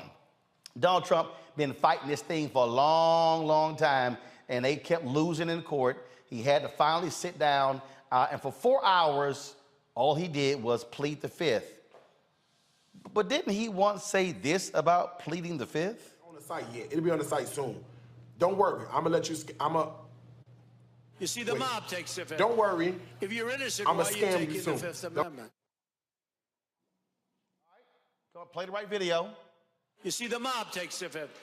Donald Trump been fighting this thing for a long, long time, and they kept losing in court. He had to finally sit down, and for 4 hours, all he did was plead the fifth. But didn't he once say this about pleading the fifth? On the site yet. It'll be on the site soon. Don't worry. I'm gonna let you. You see, the mob takes the fifth. Don't worry. If you're innocent, I'm why gonna are you scam taking you the soon. Fifth Amendment? Go on, play the right video. You see, the mob takes the fifth.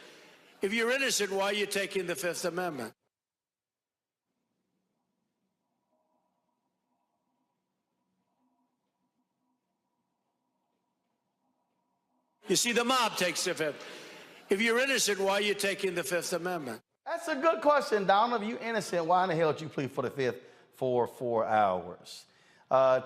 If you're innocent, why are you taking the Fifth Amendment? You see, the mob takes the fifth. If you're innocent, why are you taking the Fifth Amendment? That's a good question, Donald. If you're innocent, why in the hell did you plead for the fifth for 4 hours?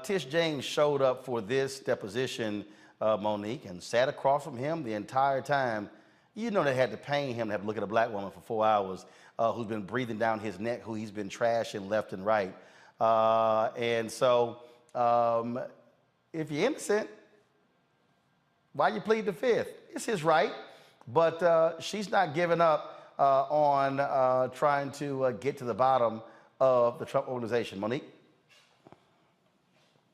Tish James showed up for this deposition, Monique, and sat across from him the entire time. You know they had to pain him to have to look at a black woman for 4 hours who's been breathing down his neck, who he's been trashing left and right. And so if you're innocent, why you plead the fifth? It's his right, but she's not giving up on trying to get to the bottom of the Trump organization. Monique?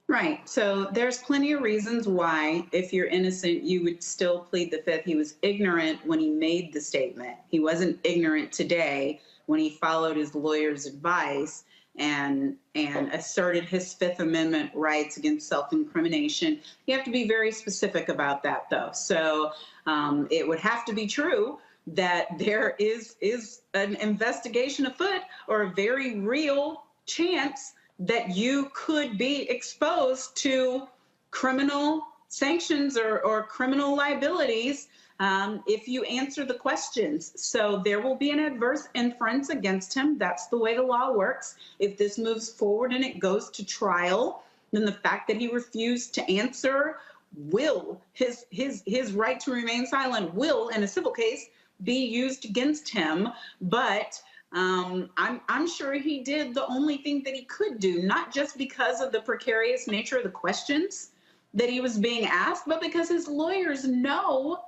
Right. So there's plenty of reasons why, if you're innocent, you would still plead the fifth. He was ignorant when he made the statement. He wasn't ignorant today when he followed his lawyer's advice and asserted his Fifth Amendment rights against self-incrimination. You have to be very specific about that, though. So it would have to be true that there is an investigation afoot, or a very real chance that you could be exposed to criminal sanctions or criminal liabilities if you answer the questions. So there will be an adverse inference against him. That's the way the law works. If this moves forward and it goes to trial, then the fact that he refused to answer will, his right to remain silent will, in a civil case, be used against him. But I'm sure he did the only thing that he could do, not just because of the precarious nature of the questions that he was being asked, but because his lawyers know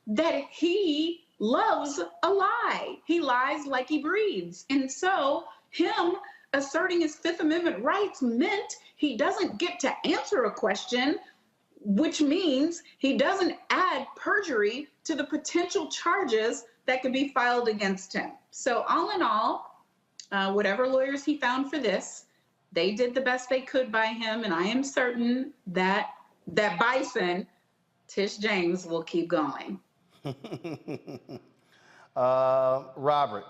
that he loves a lie. He lies like he breathes. And so him asserting his Fifth Amendment rights meant he doesn't get to answer a question, which means he doesn't add perjury to the potential charges that could be filed against him. So all in all, whatever lawyers he found for this, they did the best they could by him, and I am certain that that bison, Tish James, will keep going. Robert.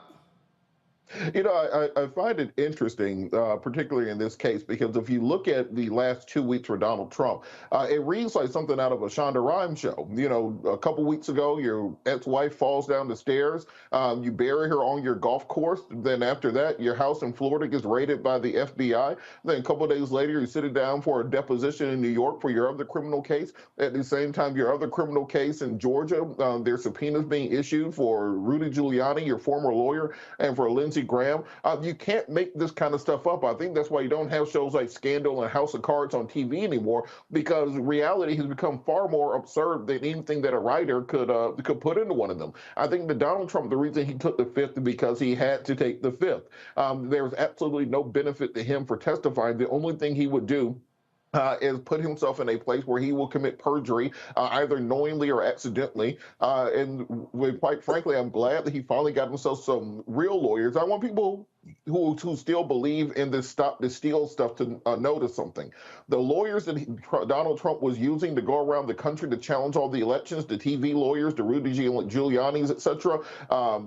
You know, I find it interesting, particularly in this case, because if you look at the last 2 weeks for Donald Trump, it reads like something out of a Shonda Rhimes show. You know, a couple weeks ago, your ex-wife falls down the stairs, you bury her on your golf course. Then after that, your house in Florida gets raided by the FBI. Then a couple of days later, you're sitting down for a deposition in New York for your other criminal case. At the same time, your other criminal case in Georgia, there's subpoenas being issued for Rudy Giuliani, your former lawyer, and for Lindsey Lindsey Graham. You can't make this kind of stuff up. I think that's why you don't have shows like Scandal and House of Cards on TV anymore, because reality has become far more absurd than anything that a writer could put into one of them. I think that Donald Trump, the reason he took the fifth is because he had to take the fifth. There was absolutely no benefit to him for testifying. The only thing he would do is put himself in a place where he will commit perjury, either knowingly or accidentally. And quite frankly, I'm glad that he finally got himself some real lawyers. I want people who still believe in this stop the steal stuff to notice something. The lawyers that Donald Trump was using to go around the country to challenge all the elections, the TV lawyers, the Rudy Giuliani's, etc.,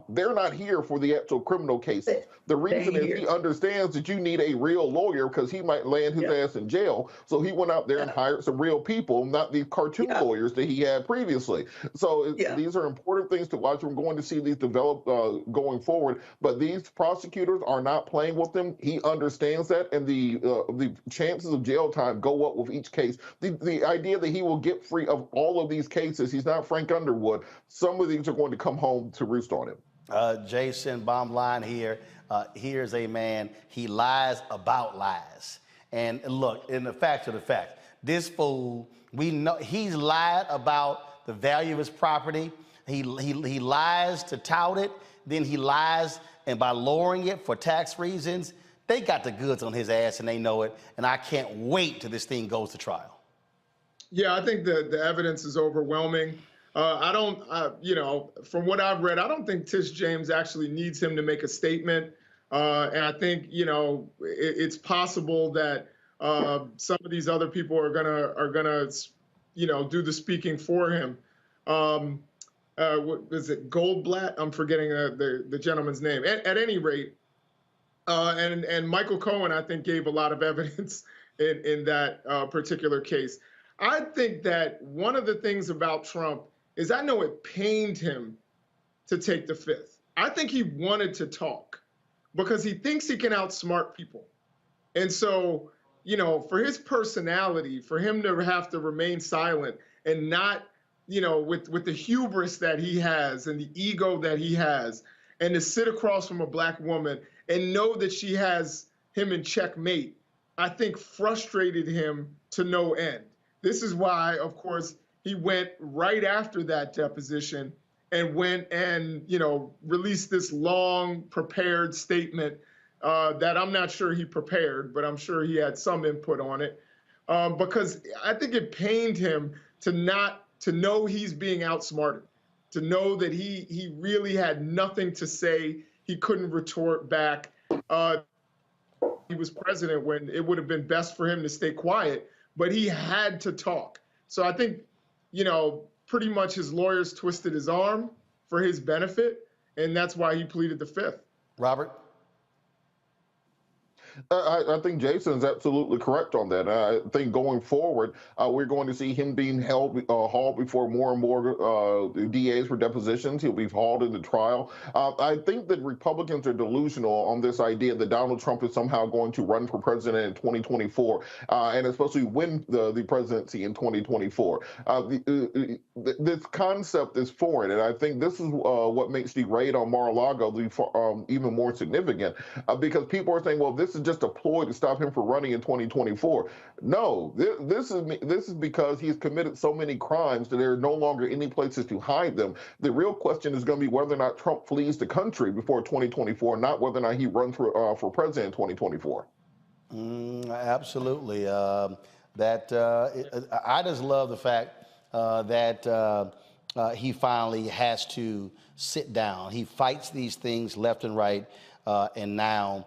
they're not here for the actual criminal cases. The reason is he understands that you need a real lawyer because he might land his ass in jail. So he went out there and hired some real people, not these cartoon lawyers that he had previously. So these are important things to watch. We're going to see these develop going forward. But these prosecutors are not playing with them. He understands that, and the chances of jail time go up with each case. The idea that he will get free of all of these cases, he's not Frank Underwood. Some of these are going to come home to roost on him. Jason, bottom line here, here's a man, he lies about lies. And look, in the facts of the fact, this fool, we know he's lied about the value of his property. He lies to tout it, then he lies, and by lowering it for tax reasons, they got the goods on his ass and they know it. And I can't wait till this thing goes to trial. Yeah, I think the evidence is overwhelming. You know, from what I've read, I don't think Tish James actually needs him to make a statement. And I think, you know, it's possible that some of these other people are gonna, you know, do the speaking for him. What is it, Goldblatt? I'm forgetting the gentleman's name. At any rate, and Michael Cohen, I think, gave a lot of evidence in that particular case. I think that one of the things about Trump is I know it pained him to take the fifth. I think he wanted to talk because he thinks he can outsmart people. And so, you know, for his personality, for him to have to remain silent and not, you know, with the hubris that he has and the ego that he has, and to sit across from a black woman and know that she has him in checkmate, I think frustrated him to no end. This is why, of course, he went right after that deposition and went and, you know, released this long prepared statement that I'm not sure he prepared, but I'm sure he had some input on it, because I think it pained him to know he's being outsmarted, to know that he really had nothing to say. He couldn't retort back. He was president when it would have been best for him to stay quiet, but he had to talk. So I think, you know, pretty much his lawyers twisted his arm for his benefit, and that's why he pleaded the fifth. Robert? I think Jason is absolutely correct on that. I think going forward, we're going to see him being hauled before more and more DAs for depositions. He'll be hauled into trial. I think that Republicans are delusional on this idea that Donald Trump is somehow going to run for president in 2024, and especially win the presidency in 2024. This concept is foreign, and I think this is what makes the raid on Mar-a-Lago even more significant, because people are saying, well, this is just a ploy to stop him from running in 2024. No, this is because he's committed so many crimes that there are no longer any places to hide them. The real question is going to be whether or not Trump flees the country before 2024, not whether or not he runs for president in 2024. Absolutely. I just love the fact that he finally has to sit down. He fights these things left and right, and now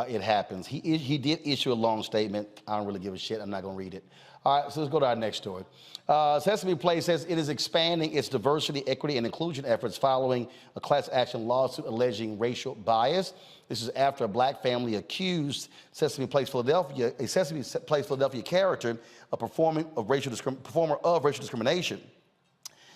it happens. He did issue a long statement. I don't really give a shit. I'm not going to read it. All right, so let's go to our next story. Sesame Place says it is expanding its diversity, equity, and inclusion efforts following a class action lawsuit alleging racial bias. This is after a black family accused Sesame Place Philadelphia, a Sesame Place Philadelphia character, of performer of racial discrimination.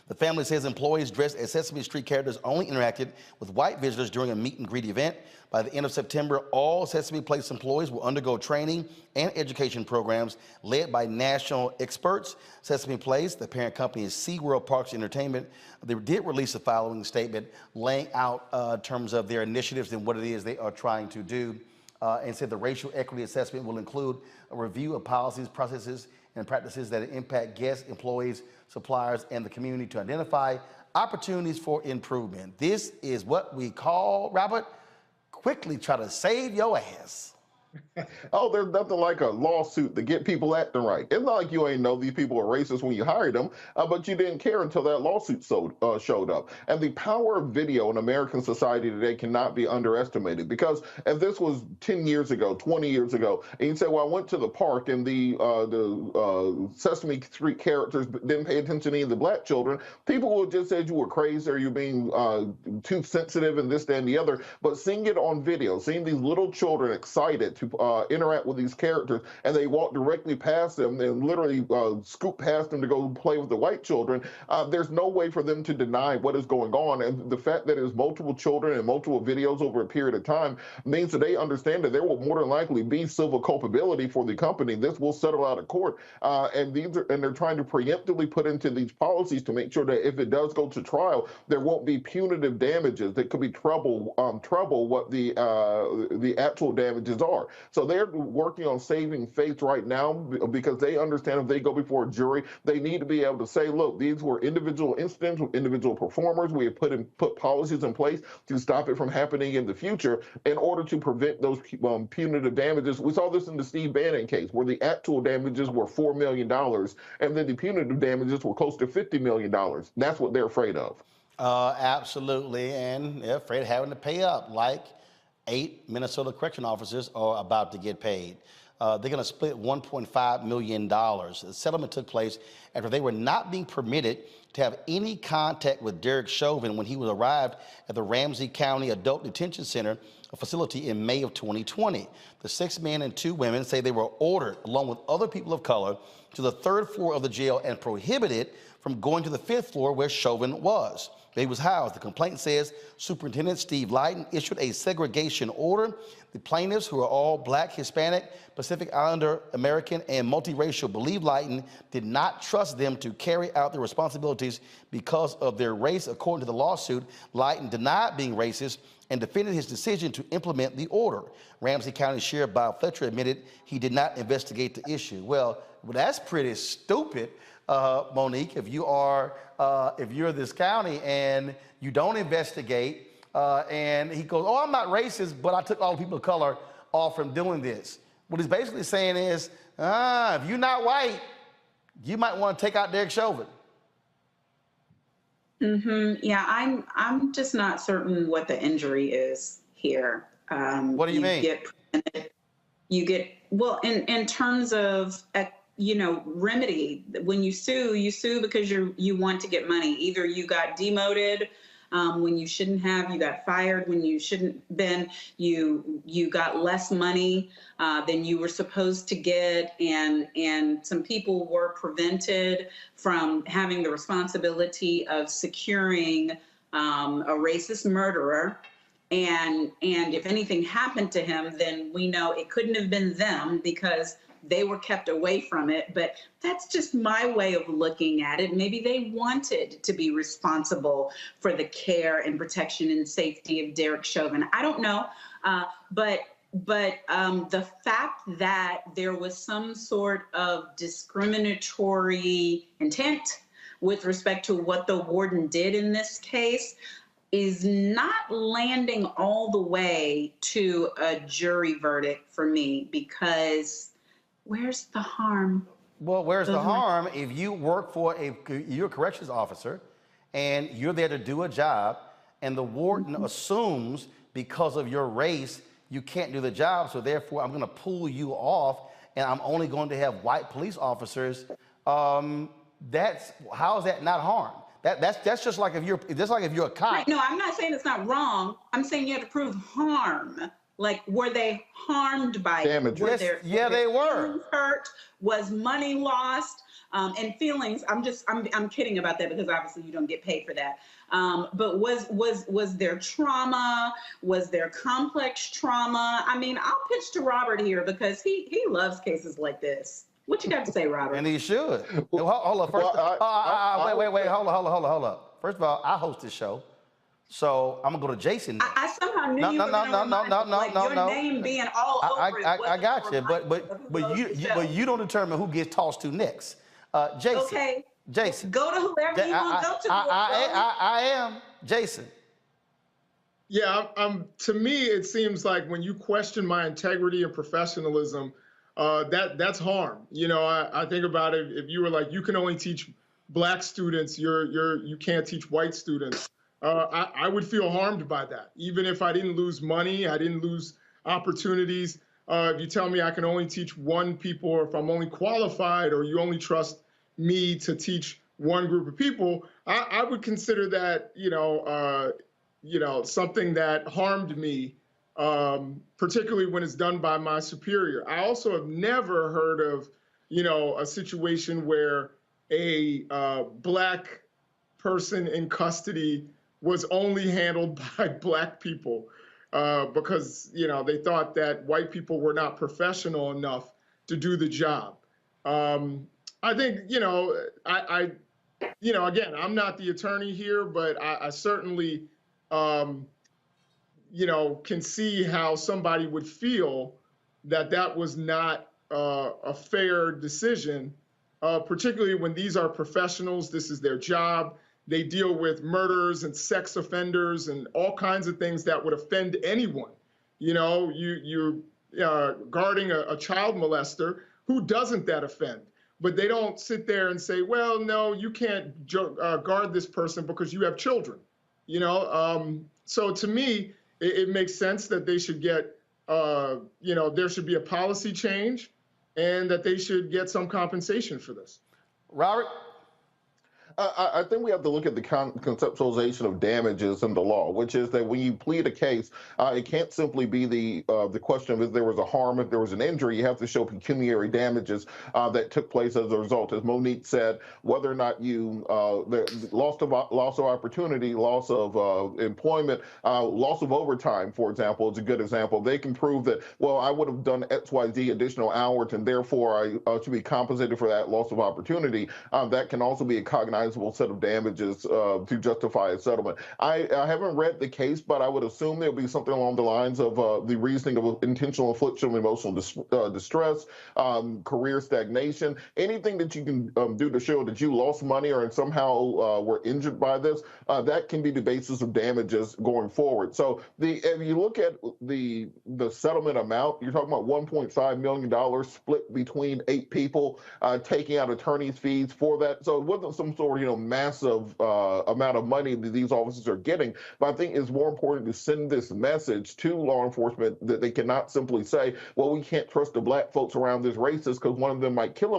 The family says employees dressed as Sesame Street characters only interacted with white visitors during a meet and greet event. By the end of September, all Sesame Place employees will undergo training and education programs led by national experts. Sesame Place, the parent company, is SeaWorld Parks and Entertainment. They did release a following statement laying out terms of their initiatives and what it is they are trying to do, and said the racial equity assessment will include a review of policies, processes, and practices that impact guests, employees, suppliers, and the community to identify opportunities for improvement. This is what we call, Robert, quickly try to save your ass. Oh, there's nothing like a lawsuit to get people acting right. It's not like you ain't know these people are racist when you hired them, but you didn't care until that lawsuit showed up. And the power of video in American society today cannot be underestimated, because if this was 10 years ago, 20 years ago, and you say, well, I went to the park and the Sesame Street characters didn't pay attention to any of the black children, people would just say you were crazy or you're being too sensitive and this, that, and the other. But seeing it on video, seeing these little children excited to interact with these characters, and they walk directly past them and literally scoop past them to go play with the white children, there's no way for them to deny what is going on. And the fact that there's multiple children and multiple videos over a period of time means that they understand that there will more than likely be civil culpability for the company. This will settle out of court, and they're trying to preemptively put into these policies to make sure that if it does go to trial, there won't be punitive damages that could be trouble what the actual damages are. So they're working on saving face right now, because they understand if they go before a jury, they need to be able to say, look, these were individual incidents with individual performers. We have put policies in place to stop it from happening in the future in order to prevent those punitive damages. We saw this in the Steve Bannon case, where the actual damages were $4 million, and then the punitive damages were close to $50 million. That's what they're afraid of. Absolutely, and they're afraid of having to pay up, like 8 Minnesota correction officers are about to get paid. They're going to split $1.5 million. The settlement took place after they were not being permitted to have any contact with Derek Chauvin when he was arrived at the Ramsey County Adult Detention Center, a facility, in May of 2020. The 6 men and 2 women say they were ordered, along with other people of color, to the 3rd floor of the jail and prohibited from going to the 5th floor where Chauvin was. He was housed. The complaint says Superintendent Steve Lighten issued a segregation order. The plaintiffs, who are all Black, Hispanic, Pacific Islander, American, and multiracial, believe Lighten did not trust them to carry out their responsibilities because of their race. According to the lawsuit, Lighten denied being racist and defended his decision to implement the order. Ramsey County Sheriff Bob Fletcher admitted he did not investigate the issue. Well, that's pretty stupid, Monique. If you're this county and you don't investigate, and he goes, oh, I'm not racist, but I took all the people of color off from doing this. What he's basically saying is, if you're not white, you might want to take out Derek Chauvin. Yeah, I'm just not certain what the injury is here. What do you mean? You get well in terms of remedy. When you sue because you want to get money. Either you got demoted when you shouldn't have, you got fired when you shouldn't been, you got less money than you were supposed to get, and some people were prevented from having the responsibility of securing a racist murderer. And if anything happened to him, then we know it couldn't have been them because they were kept away from it. But that's just my way of looking at it. Maybe they wanted to be responsible for the care and protection and safety of Derek Chauvin. I don't know. But the fact that there was some sort of discriminatory intent with respect to what the warden did in this case is not landing all the way to a jury verdict for me, because where's the harm? Well, where's the harm if you work for you're a corrections officer and you're there to do a job, and the warden assumes because of your race you can't do the job, so therefore I'm going to pull you off and I'm only going to have white police officers. How is that not harm? That's just like if you're a cop. Right. No, I'm not saying it's not wrong. I'm saying you have to prove harm. Like, were they harmed by damage? It? Yes, they were. Hurt? Was money lost? And feelings, I'm kidding about that because obviously you don't get paid for that. But was there trauma? Was there complex trauma? I mean, I'll pitch to Robert here because he loves cases like this. What you got to say, Robert? And he should. Hold up. First, wait. Hold up. First of all, I host this show, so I'm gonna go to Jason. I somehow knew you were gonna your name being all over it. I got you, but you don't determine who gets tossed to next. Jason. Okay. Jason. Go to whoever you want to go to. I am Jason. Yeah, to me, it seems like when you question my integrity and professionalism, that's harm. You know, I think about it. If you were like, you can only teach black students, you can't teach white students. I would feel harmed by that. Even if I didn't lose money, I didn't lose opportunities. If you tell me I can only teach one people, or if I'm only qualified, or you only trust me to teach one group of people, I would consider that, something that harmed me, particularly when it's done by my superior. I also have never heard of, a situation where a black person in custody was only handled by black people because, they thought that white people were not professional enough to do the job. I think, again, I'm not the attorney here, but I certainly, can see how somebody would feel that was not a fair decision, particularly when these are professionals. This is their job. They deal with murders and sex offenders and all kinds of things that would offend anyone. You're guarding a child molester. Who doesn't that offend? But they don't sit there and say, well, no, you can't guard this person because you have children. So to me, it makes sense that they should get, there should be a policy change and that they should get some compensation for this. Robert? I think we have to look at the conceptualization of damages in the law, which is that when you plead a case, it can't simply be the question of if there was a harm, if there was an injury. You have to show pecuniary damages that took place as a result. As Monique said, whether or not you the loss of opportunity, loss of employment, loss of overtime, for example, is a good example. They can prove that, well, I would have done XYZ additional hours, and therefore I should be compensated for that loss of opportunity. That can also be a cognizable set of damages to justify a settlement. I haven't read the case, but I would assume there'll be something along the lines of the reasoning of intentional infliction of emotional distress, career stagnation, anything that you can do to show that you lost money or somehow were injured by this, that can be the basis of damages going forward. So if you look at the settlement amount, you're talking about $1.5 million split between 8 people, taking out attorney's fees for that. So it wasn't some sort of massive amount of money that these officers are getting. But I think it's more important to send this message to law enforcement that they cannot simply say, well, we can't trust the black folks around this racist because one of them might kill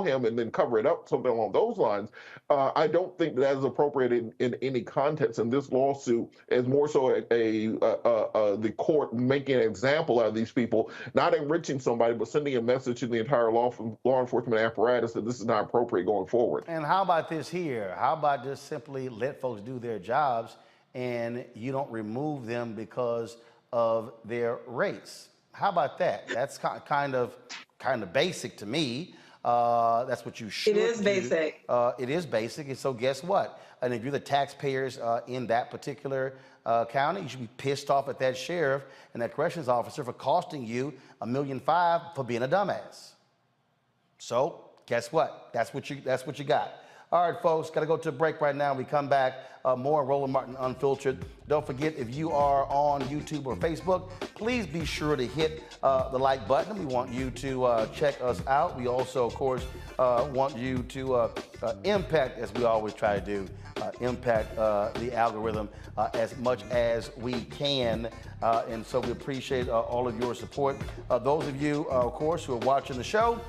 him and then cover it up, something along those lines. I don't think that is appropriate in any context. And this lawsuit is more so the court making an example out of these people, not enriching somebody, but sending a message to the entire law enforcement apparatus that this is not appropriate going forward. And how about this here? How about just simply let folks do their jobs and you don't remove them because of their race? How about that? That's kind of basic to me. That's what you should do. It is basic. It is basic. And so guess what? And if you're the taxpayers in that particular county, you should be pissed off at that sheriff and that corrections officer for costing you $1.5 million for being a dumbass. So guess what? That's what you got. All right, folks, got to go to a break right now. We come back, more Roland Martin Unfiltered. Don't forget, if you are on YouTube or Facebook, please be sure to hit the like button. We want you to check us out. We also, of course, want you to impact, as we always try to do, impact the algorithm as much as we can. And so we appreciate all of your support. Those of you, of course, who are watching the show,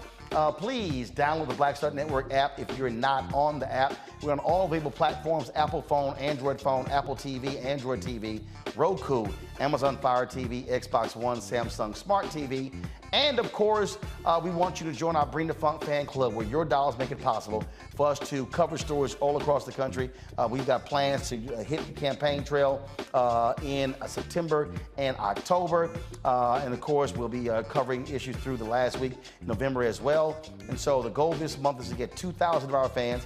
please download the Black Star Network app if you're not on the app. We're on all available platforms: Apple phone, Android phone, Apple TV, Android TV, Roku, Amazon Fire TV, Xbox One, Samsung Smart TV, And of course, we want you to join our Bring the Funk fan club, where your dollars make it possible for us to cover stories all across the country. We've got plans to hit the campaign trail in September and October. And of course, we'll be covering issues through the last week, November as well. And so the goal this month is to get 2,000 of our fans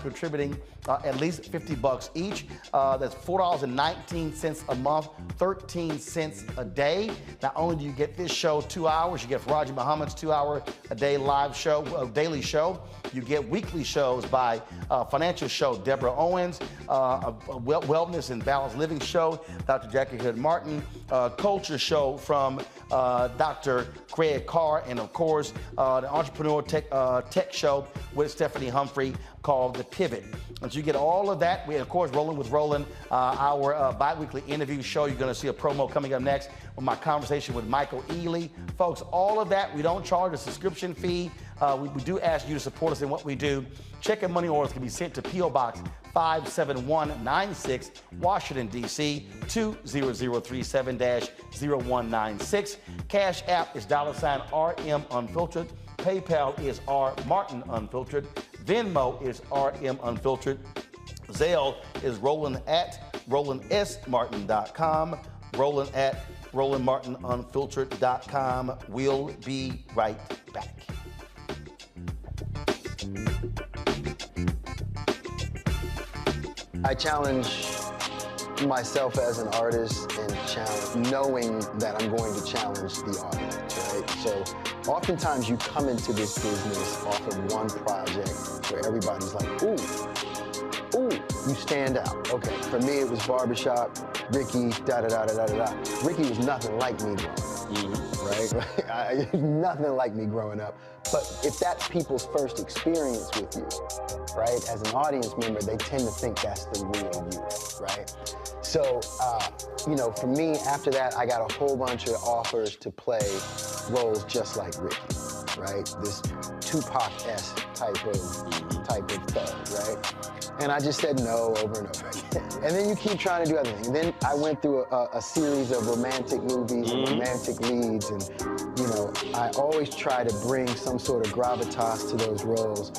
contributing at least $50 each. That's $4.19 a month, 13 cents a day. Not only do you get this show 2 hours, you get Faraji Muhammad's 2-hour-a-day live show, daily show. You get weekly shows by financial show Deborah Owens, a wellness and balanced living show, Dr. Jackie Hood Martin, culture show from Dr. Craig Carr, and of course, the entrepreneur tech show with Stephanie Humphrey called The Pivot. And so you get all of that. We, of course, Rolling with Roland, our bi-weekly interview show. You're going to see a promo coming up next with my conversation with Michael Ealy. Folks, all of that, we don't charge a subscription fee. We do ask you to support us in what we do. Check and money orders can be sent to P.O. Box 57196, Washington, D.C. 20037-0196. Cash App is $RM Unfiltered. PayPal is R Martin Unfiltered. Venmo is RM Unfiltered. Zelle is Roland at RolandSMartin.com. Roland at RolandMartinUnfiltered.com. We'll be right back. I challenge myself as an artist and knowing that I'm going to challenge the audience, right? So oftentimes you come into this business off of one project where everybody's like, ooh, you stand out. Okay, for me it was Barbershop, Ricky, da-da-da-da-da-da. Ricky was nothing like me growing up, right? Nothing like me growing up. But if that's people's first experience with you, right, as an audience member, they tend to think that's the real you, right? So, you know, for me, after that, I got a whole bunch of offers to play roles just like Ricky, right? This Tupac-esque type of thug, right? And I just said no over and over again. And then you keep trying to do other things. And then I went through a series of romantic movies and romantic leads, and, you know, I always try to bring some sort of gravitas to those roles.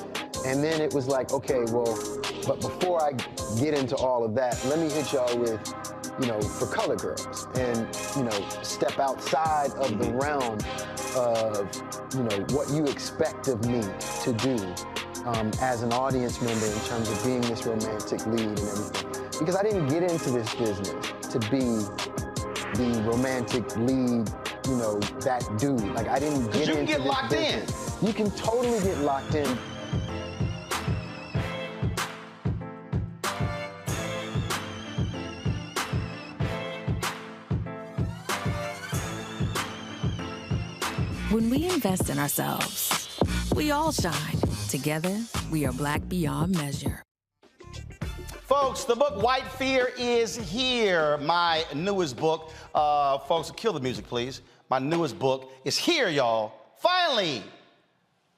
And then it was like, okay, well, but before I get into all of that, let me hit y'all with, you know, For Color Girls, and, you know, step outside of the realm of, you know, what you expect of me to do as an audience member in terms of being this romantic lead and everything. Because I didn't get into this business to be the romantic lead, you know, that dude. Like, I didn't get into this business. You can get locked in. You can totally get locked in. When we invest in ourselves, we all shine. Together, we are Black beyond measure. Folks, the book White Fear is here. My newest book. Folks, kill the music, please. My newest book is here, y'all. Finally!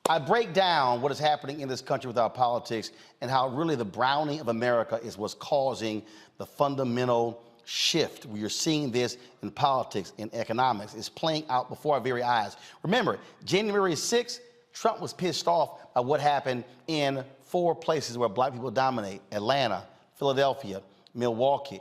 I break down what is happening in this country with our politics and how really the browning of America is what's causing the fundamental shift. We are seeing this in politics, in economics. It's playing out before our very eyes. Remember, January 6th, Trump was pissed off by what happened in 4 places where black people dominate: Atlanta, Philadelphia, Milwaukee,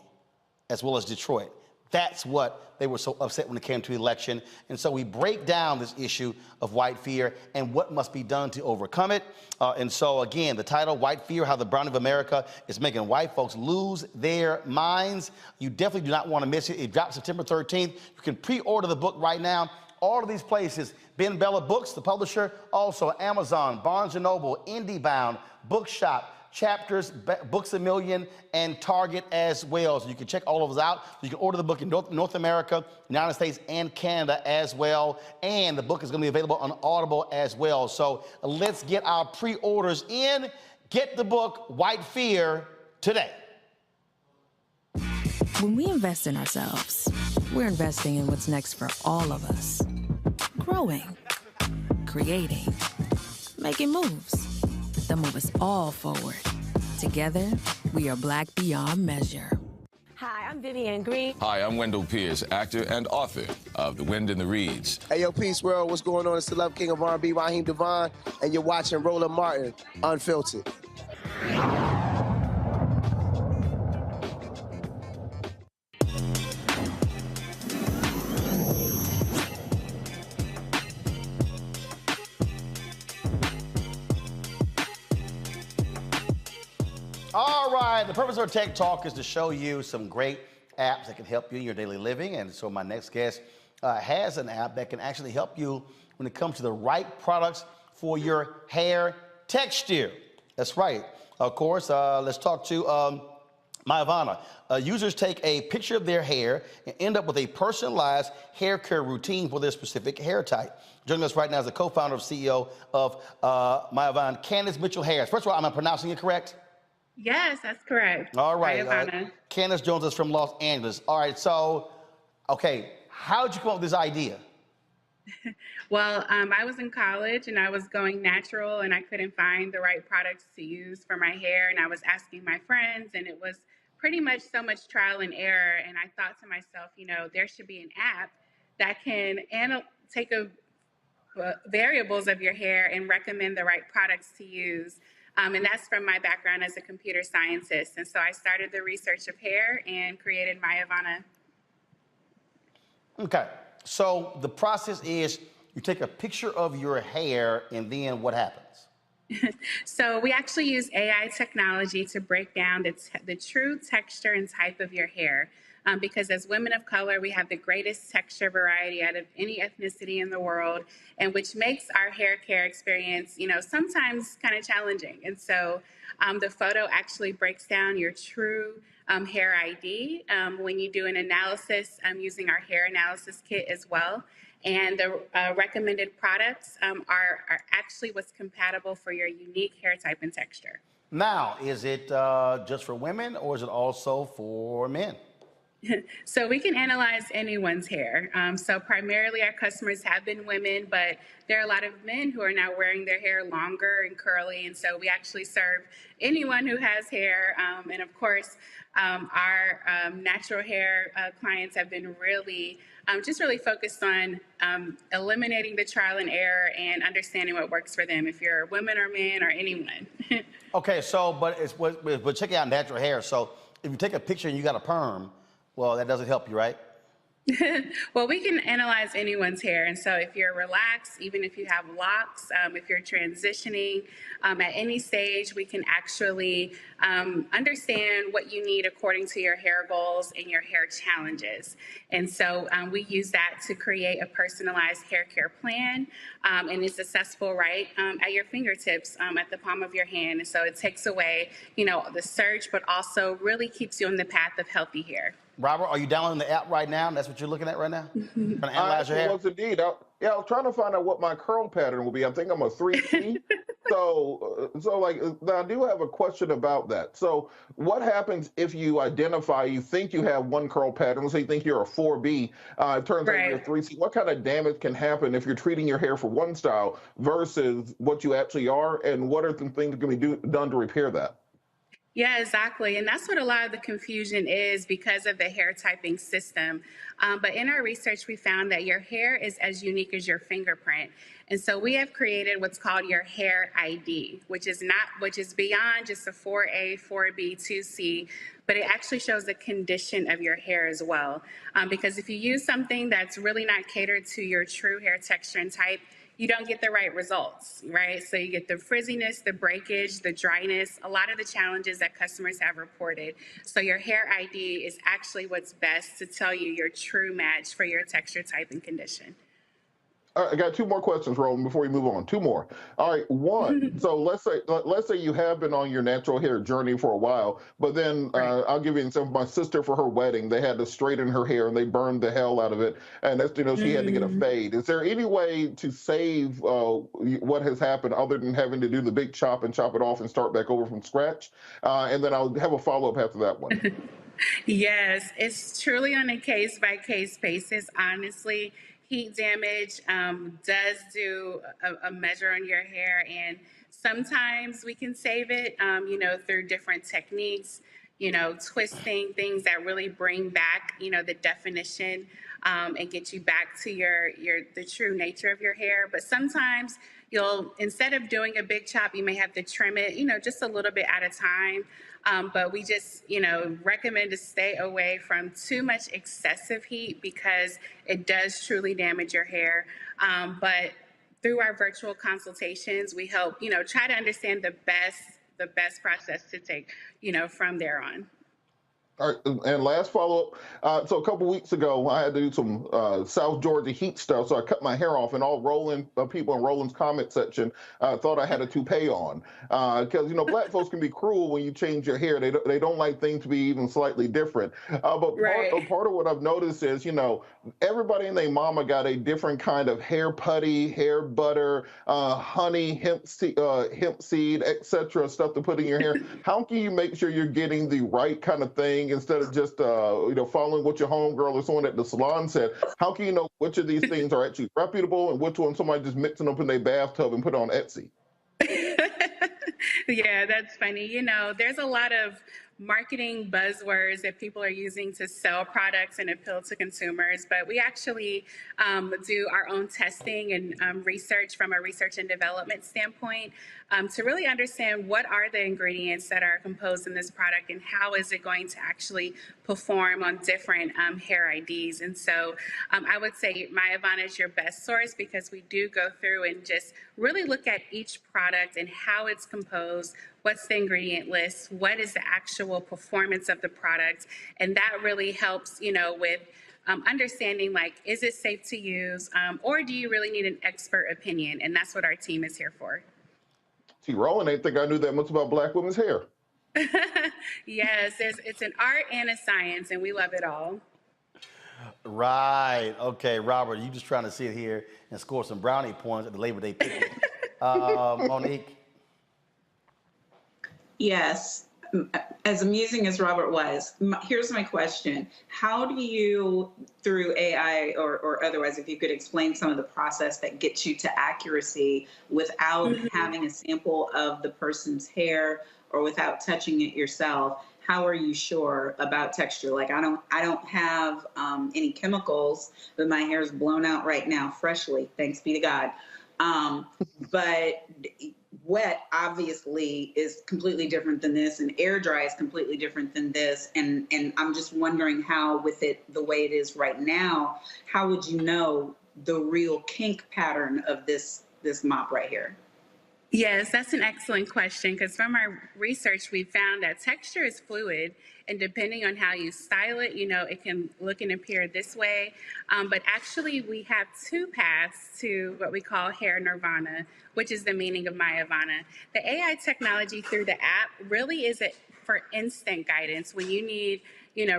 as well as Detroit. That's what they were so upset when it came to the election. And so we break down this issue of white fear and what must be done to overcome it. And so again, the title, White Fear, How the Browning of America is Making White Folks Lose Their Minds. You definitely do not want to miss it. It drops September 13th. You can pre-order the book right now. All of these places, Ben Bella Books, the publisher, also Amazon, Barnes & Noble, IndieBound, Bookshop, Chapters, Books A Million, and Target as well. So you can check all of those out. You can order the book in North America, United States, and Canada as well. And the book is going to be available on Audible as well. So let's get our pre-orders in. Get the book, White Fear, today. When we invest in ourselves, we're investing in what's next for all of us. Growing, creating, making moves that move us all forward. Together, we are Black beyond measure. Hi, I'm Vivian Green. Hi, I'm Wendell Pierce, actor and author. of The Wind in the Reeds. Hey, yo, peace world. What's going on? It's the Love King of R&B, Raheem Devon, and you're watching Roland Martin, Unfiltered. All right, the purpose of our Tech Talk is to show you some great apps that can help you in your daily living. And so my next guest has an app that can actually help you when it comes to the right products for your hair texture. That's right. Of course, let's talk to Mayavana. Users take a picture of their hair and end up with a personalized hair care routine for their specific hair type. Joining us right now is the co-founder and CEO of Mayavana, Candace Mitchell-Harris. First of all, am I pronouncing it correct? Yes, that's correct. All right. Ivana. Candace joins us from Los Angeles. All right. So, okay, how did you come up with this idea? Well, I was in college and I was going natural and I couldn't find the right products to use for my hair. And I was asking my friends and it was pretty much so much trial and error. And I thought to myself, you know, there should be an app that can take variables of your hair and recommend the right products to use. And that's from my background as a computer scientist. And so I started the research of hair and created Mayavana. Okay. So the process is you take a picture of your hair and then what happens? So we actually use AI technology to break down the true texture and type of your hair. Because as women of color, we have the greatest texture variety out of any ethnicity in the world, and which makes our hair care experience, you know, sometimes kind of challenging. And so the photo actually breaks down your true hair ID when you do an analysis using our hair analysis kit as well. And the recommended products are actually what's compatible for your unique hair type and texture. Now, is it just for women or is it also for men? So we can analyze anyone's hair. So primarily our customers have been women, but there are a lot of men who are now wearing their hair longer and curly. And so we actually serve anyone who has hair. And of course, our natural hair clients have been really focused on eliminating the trial and error and understanding what works for them, if you're a woman or man or anyone. Okay, so, but check out natural hair. So if you take a picture and you got a perm, well, that doesn't help you, right? Well, we can analyze anyone's hair. And so if you're relaxed, even if you have locks, if you're transitioning at any stage, we can actually understand what you need according to your hair goals and your hair challenges. And so we use that to create a personalized hair care plan. And it's accessible right at your fingertips, at the palm of your hand. And so it takes away, you know, the search, but also really keeps you on the path of healthy hair. Robert, are you downloading the app right now? That's what you're looking at right now? Trying to analyze your hair? Yes, indeed. I was trying to find out what my curl pattern will be. I think I'm a 3C. so I do have a question about that. So what happens if you think you have one curl pattern, so you think you're a 4B, it turns out you're a 3C. What kind of damage can happen if you're treating your hair for one style versus what you actually are, and what are some things that can be done to repair that? Yeah, exactly. And that's what a lot of the confusion is because of the hair typing system. But in our research, we found that your hair is as unique as your fingerprint. And so we have created what's called your hair ID, which is beyond just a 4A, 4B, 2C, but it actually shows the condition of your hair as well. Because if you use something that's really not catered to your true hair texture and type, you don't get the right results, right? So you get the frizziness, the breakage, the dryness, a lot of the challenges that customers have reported. So your hair ID is actually what's best to tell you your true match for your texture, type, and condition. All right, I got two more questions, Roland, before we move on. Two more. All right, one, so let's say you have been on your natural hair journey for a while, but then I'll give you an example. My sister, for her wedding, they had to straighten her hair and they burned the hell out of it. And that's, you know, she had to get a fade. Is there any way to save what has happened other than having to do the big chop and chop it off and start back over from scratch? And then I'll have a follow-up after that one. Yes, it's truly on a case-by-case basis, honestly. Heat damage does do a measure on your hair, and sometimes we can save it, you know, through different techniques, you know, twisting, things that really bring back, you know, the definition. and get you back to the true nature of your hair. But sometimes instead of doing a big chop, you may have to trim it, just a little bit at a time. But we just, recommend to stay away from too much excessive heat because it does truly damage your hair. But through our virtual consultations, we help, try to understand the best process to take, from there on. All right, and last follow-up. So a couple weeks ago, I had to do some South Georgia heat stuff, so I cut my hair off, and all Roland people in Roland's comment section thought I had a toupee on. Because, black folks can be cruel when you change your hair. They don't like things to be even slightly different. But part of what I've noticed is, everybody and their mama got a different kind of hair putty, hair butter, honey, hemp seed, etc. stuff to put in your hair. How can you make sure you're getting the right kind of thing instead of just following what your homegirl or someone at the salon said? How can you know which of these things are actually reputable and which one somebody just mixing up in their bathtub and put on Etsy? Yeah, that's funny. There's a lot of marketing buzzwords that people are using to sell products and appeal to consumers, but we actually do our own testing and research from a research and development standpoint to really understand what are the ingredients that are composed in this product and how is it going to actually perform on different hair IDs. And so I would say My Ivana is your best source because we do go through and just really look at each product and how it's composed, what's the ingredient list, what is the actual performance of the product, and that really helps, with understanding, is it safe to use, or do you really need an expert opinion? And that's what our team is here for. See, Roland ain't think I knew that much about black women's hair. Yes, it's an art and a science, and we love it all. Right. Okay, Robert, you just trying to sit here and score some brownie points at the Labor Day picnic. Monique. Yes. As amusing as Robert was, here's my question. How do you, through AI or otherwise, if you could explain some of the process that gets you to accuracy without having a sample of the person's hair or without touching it yourself, how are you sure about texture? Like I don't have any chemicals, but my hair is blown out right now freshly, thanks be to God. But wet obviously is completely different than this, and air dry is completely different than this. And I'm just wondering how, with it the way it is right now, how would you know the real kink pattern of this mop right here? Yes, that's an excellent question, because from our research, we found that texture is fluid, and depending on how you style it, it can look and appear this way. But actually, we have two paths to what we call hair nirvana, which is the meaning of My Ivana. The AI technology through the app really is for instant guidance when you need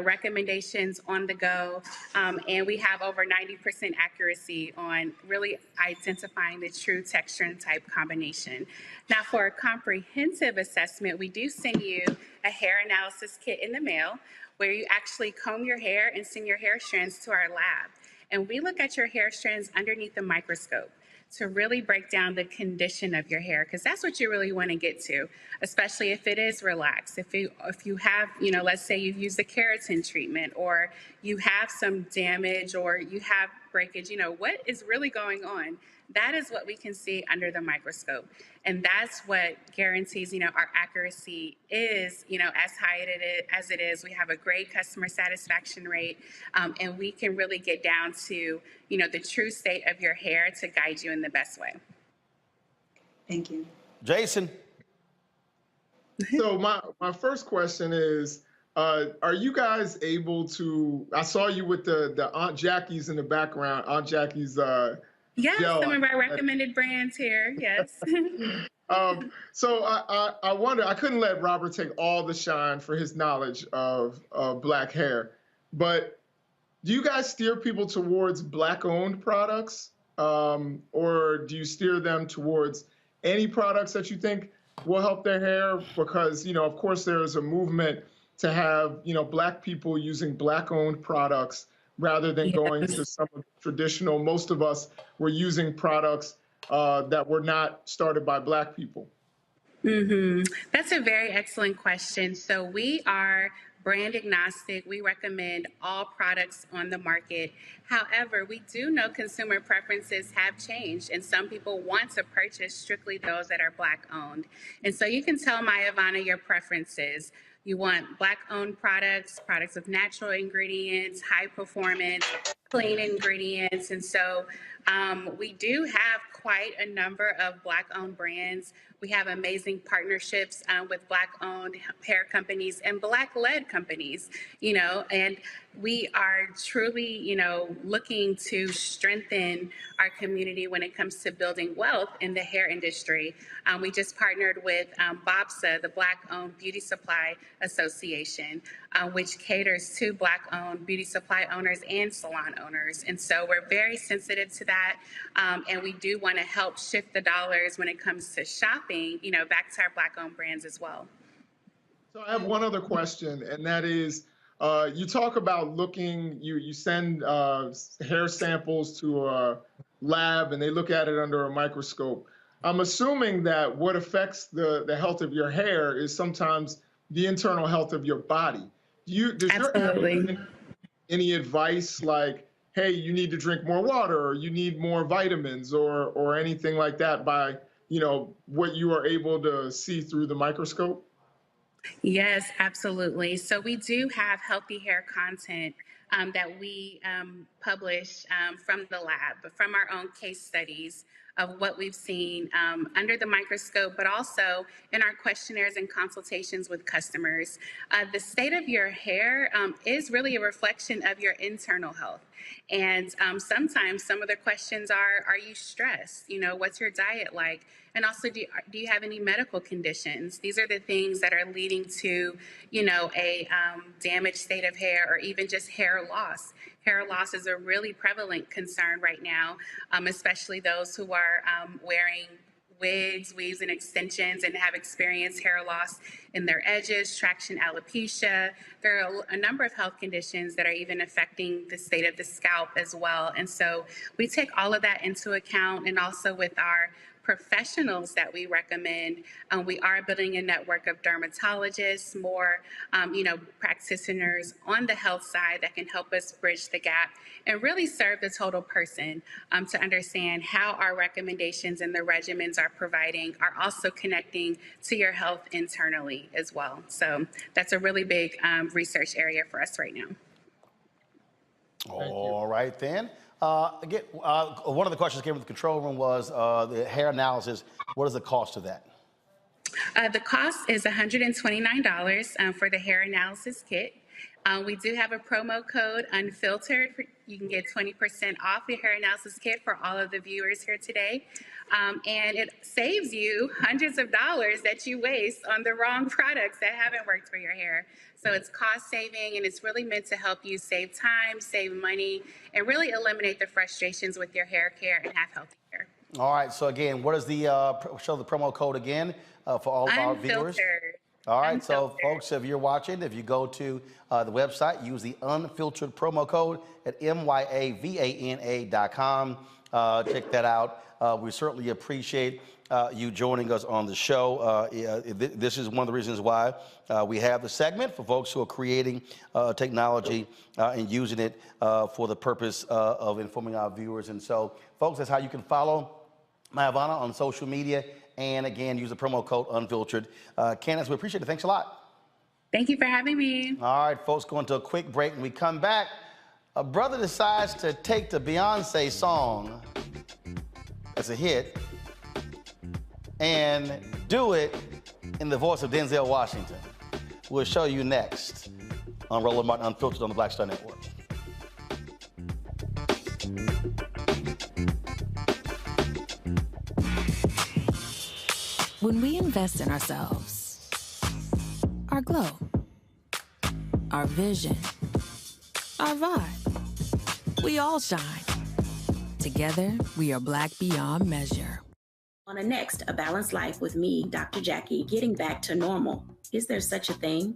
recommendations on the go. And we have over 90% accuracy on really identifying the true texture and type combination. Now, for a comprehensive assessment, we do send you a hair analysis kit in the mail where you actually comb your hair and send your hair strands to our lab. And we look at your hair strands underneath the microscope to really break down the condition of your hair, because that's what you really want to get to, especially if it is relaxed. If you have, let's say you've used a keratin treatment, or you have some damage, or you have breakage, what is really going on? That is what we can see under the microscope. And that's what guarantees, our accuracy is, as high as it is. We have a great customer satisfaction rate, and we can really get down to, the true state of your hair to guide you in the best way. Thank you. Jason. So my first question is, are you guys able to, I saw you with the Aunt Jackie's in the background, Aunt Jackie's Yes, gel. some of our recommended brands here, yes. So I wonder, I couldn't let Robert take all the shine for his knowledge of black hair, but do you guys steer people towards black-owned products, or do you steer them towards any products that you think will help their hair? Because, of course, there is a movement to have, black people using black-owned products rather than going to some of the traditional. Most of us were using products that were not started by black people. That's a very excellent question. So we are brand agnostic. We recommend all products on the market However, we do know consumer preferences have changed, and some people want to purchase strictly those that are Black owned. And so you can tell my Ivana your preferences. You want Black owned products, products with natural ingredients, high performance, clean ingredients. And so we do have quite a number of Black owned brands. We have amazing partnerships with Black owned hair companies and Black led companies, and we are truly, looking to strengthen our community when it comes to building wealth in the hair industry. We just partnered with BOBSA, the Black Owned Beauty Supply Association, which caters to Black owned beauty supply owners and salon owners. And so we're very sensitive to that. And we do want to help shift the dollars when it comes to shopping, back to our Black owned brands as well. So I have one other question, and that is, you talk about you send hair samples to a lab and they look at it under a microscope. I'm assuming that what affects the health of your hair is sometimes the internal health of your body. Does Absolutely. Any advice like, hey, you need to drink more water, or you need more vitamins, or anything like that by, what you are able to see through the microscope? Yes, absolutely. So we do have healthy hair content that we publish from the lab, but from our own case studies of what we've seen under the microscope, but also in our questionnaires and consultations with customers. The state of your hair is really a reflection of your internal health. And sometimes some of the questions are you stressed? What's your diet like? And also, do you have any medical conditions? These are the things that are leading to, a damaged state of hair, or even just hair loss. Hair loss is a really prevalent concern right now, especially those who are wearing wigs, weaves, and extensions and have experienced hair loss in their edges, traction alopecia. There are a number of health conditions that are even affecting the state of the scalp as well. And so we take all of that into account, and also with our professionals that we recommend. We are building a network of dermatologists, more, practitioners on the health side that can help us bridge the gap and really serve the total person to understand how our recommendations and the regimens are providing are also connecting to your health internally as well. So that's a really big research area for us right now. All right, then. Again, one of the questions came from the control room was the hair analysis. What is the cost of that? The cost is $129 for the hair analysis kit. We do have a promo code, Unfiltered. You can get 20% off the hair analysis kit for all of the viewers here today. And it saves you hundreds of dollars that you waste on the wrong products that haven't worked for your hair. So it's cost saving, and it's really meant to help you save time, save money, and really eliminate the frustrations with your hair care and have healthy hair. All right, so again, what is the, show the promo code again for all of our viewers? All right, so folks, if you're watching, if you go to the website, use the Unfiltered promo code at myavana.com. Check that out. We certainly appreciate you joining us on the show. This is one of the reasons why we have the segment for folks who are creating technology and using it for the purpose of informing our viewers. And so, folks, that's how you can follow My Ivana on social media. And again, use the promo code Unfiltered. Candace, we appreciate it. Thanks a lot. Thank you for having me. All right, folks, going to a quick break. When we come back, a brother decides to take the Beyonce song as a hit and do it in the voice of Denzel Washington. We'll show you next on Roland Martin Unfiltered on the Black Star Network. When we invest in ourselves, our glow, our vision, our vibe, we all shine. Together, we are Black beyond measure. On a next, A Balanced Life with me, Dr. Jackie, getting back to normal. Is there such a thing?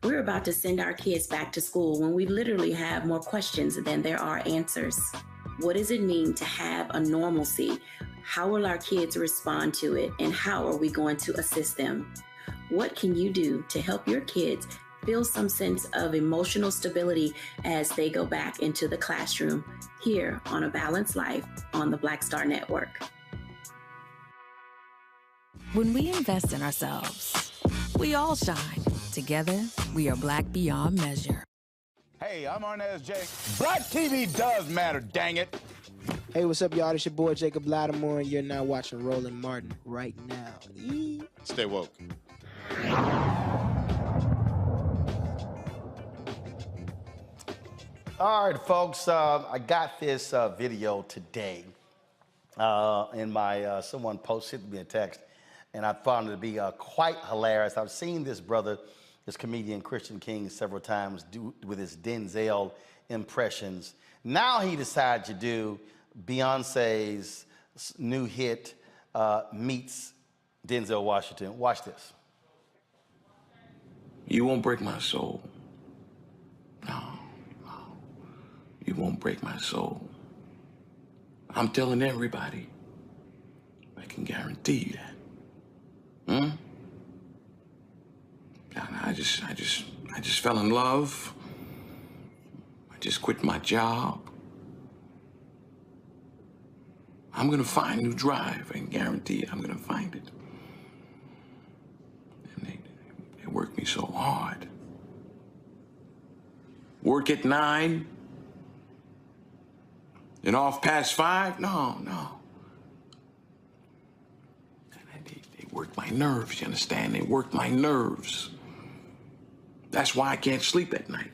We're about to send our kids back to school when we literally have more questions than there are answers. What does it mean to have a normalcy? How will our kids respond to it? And how are we going to assist them? What can you do to help your kids feel some sense of emotional stability as they go back into the classroom here on A Balanced Life on the Black Star Network. When we invest in ourselves, we all shine. Together, we are Black beyond measure. Hey, I'm Arnaz J. Black TV does matter, dang it. Hey, what's up, y'all? It's your boy Jacob Lattimore, and you're now watching Roland Martin right now. Stay woke. All right, folks, I got this video today in my, someone posted me a text, and I found it to be quite hilarious. I've seen this brother, this comedian Christian King, several times do with his Denzel impressions. Now he decided to do Beyonce's new hit meets Denzel Washington. Watch this. You won't break my soul. No. You won't break my soul. I'm telling everybody. I can guarantee you that. I just fell in love. I just quit my job. I'm gonna find a new drive. I can guarantee it. I'm gonna find it. And they work me so hard. Work at 9. And off past 5? No. They work my nerves, you understand? They work my nerves. That's why I can't sleep at night.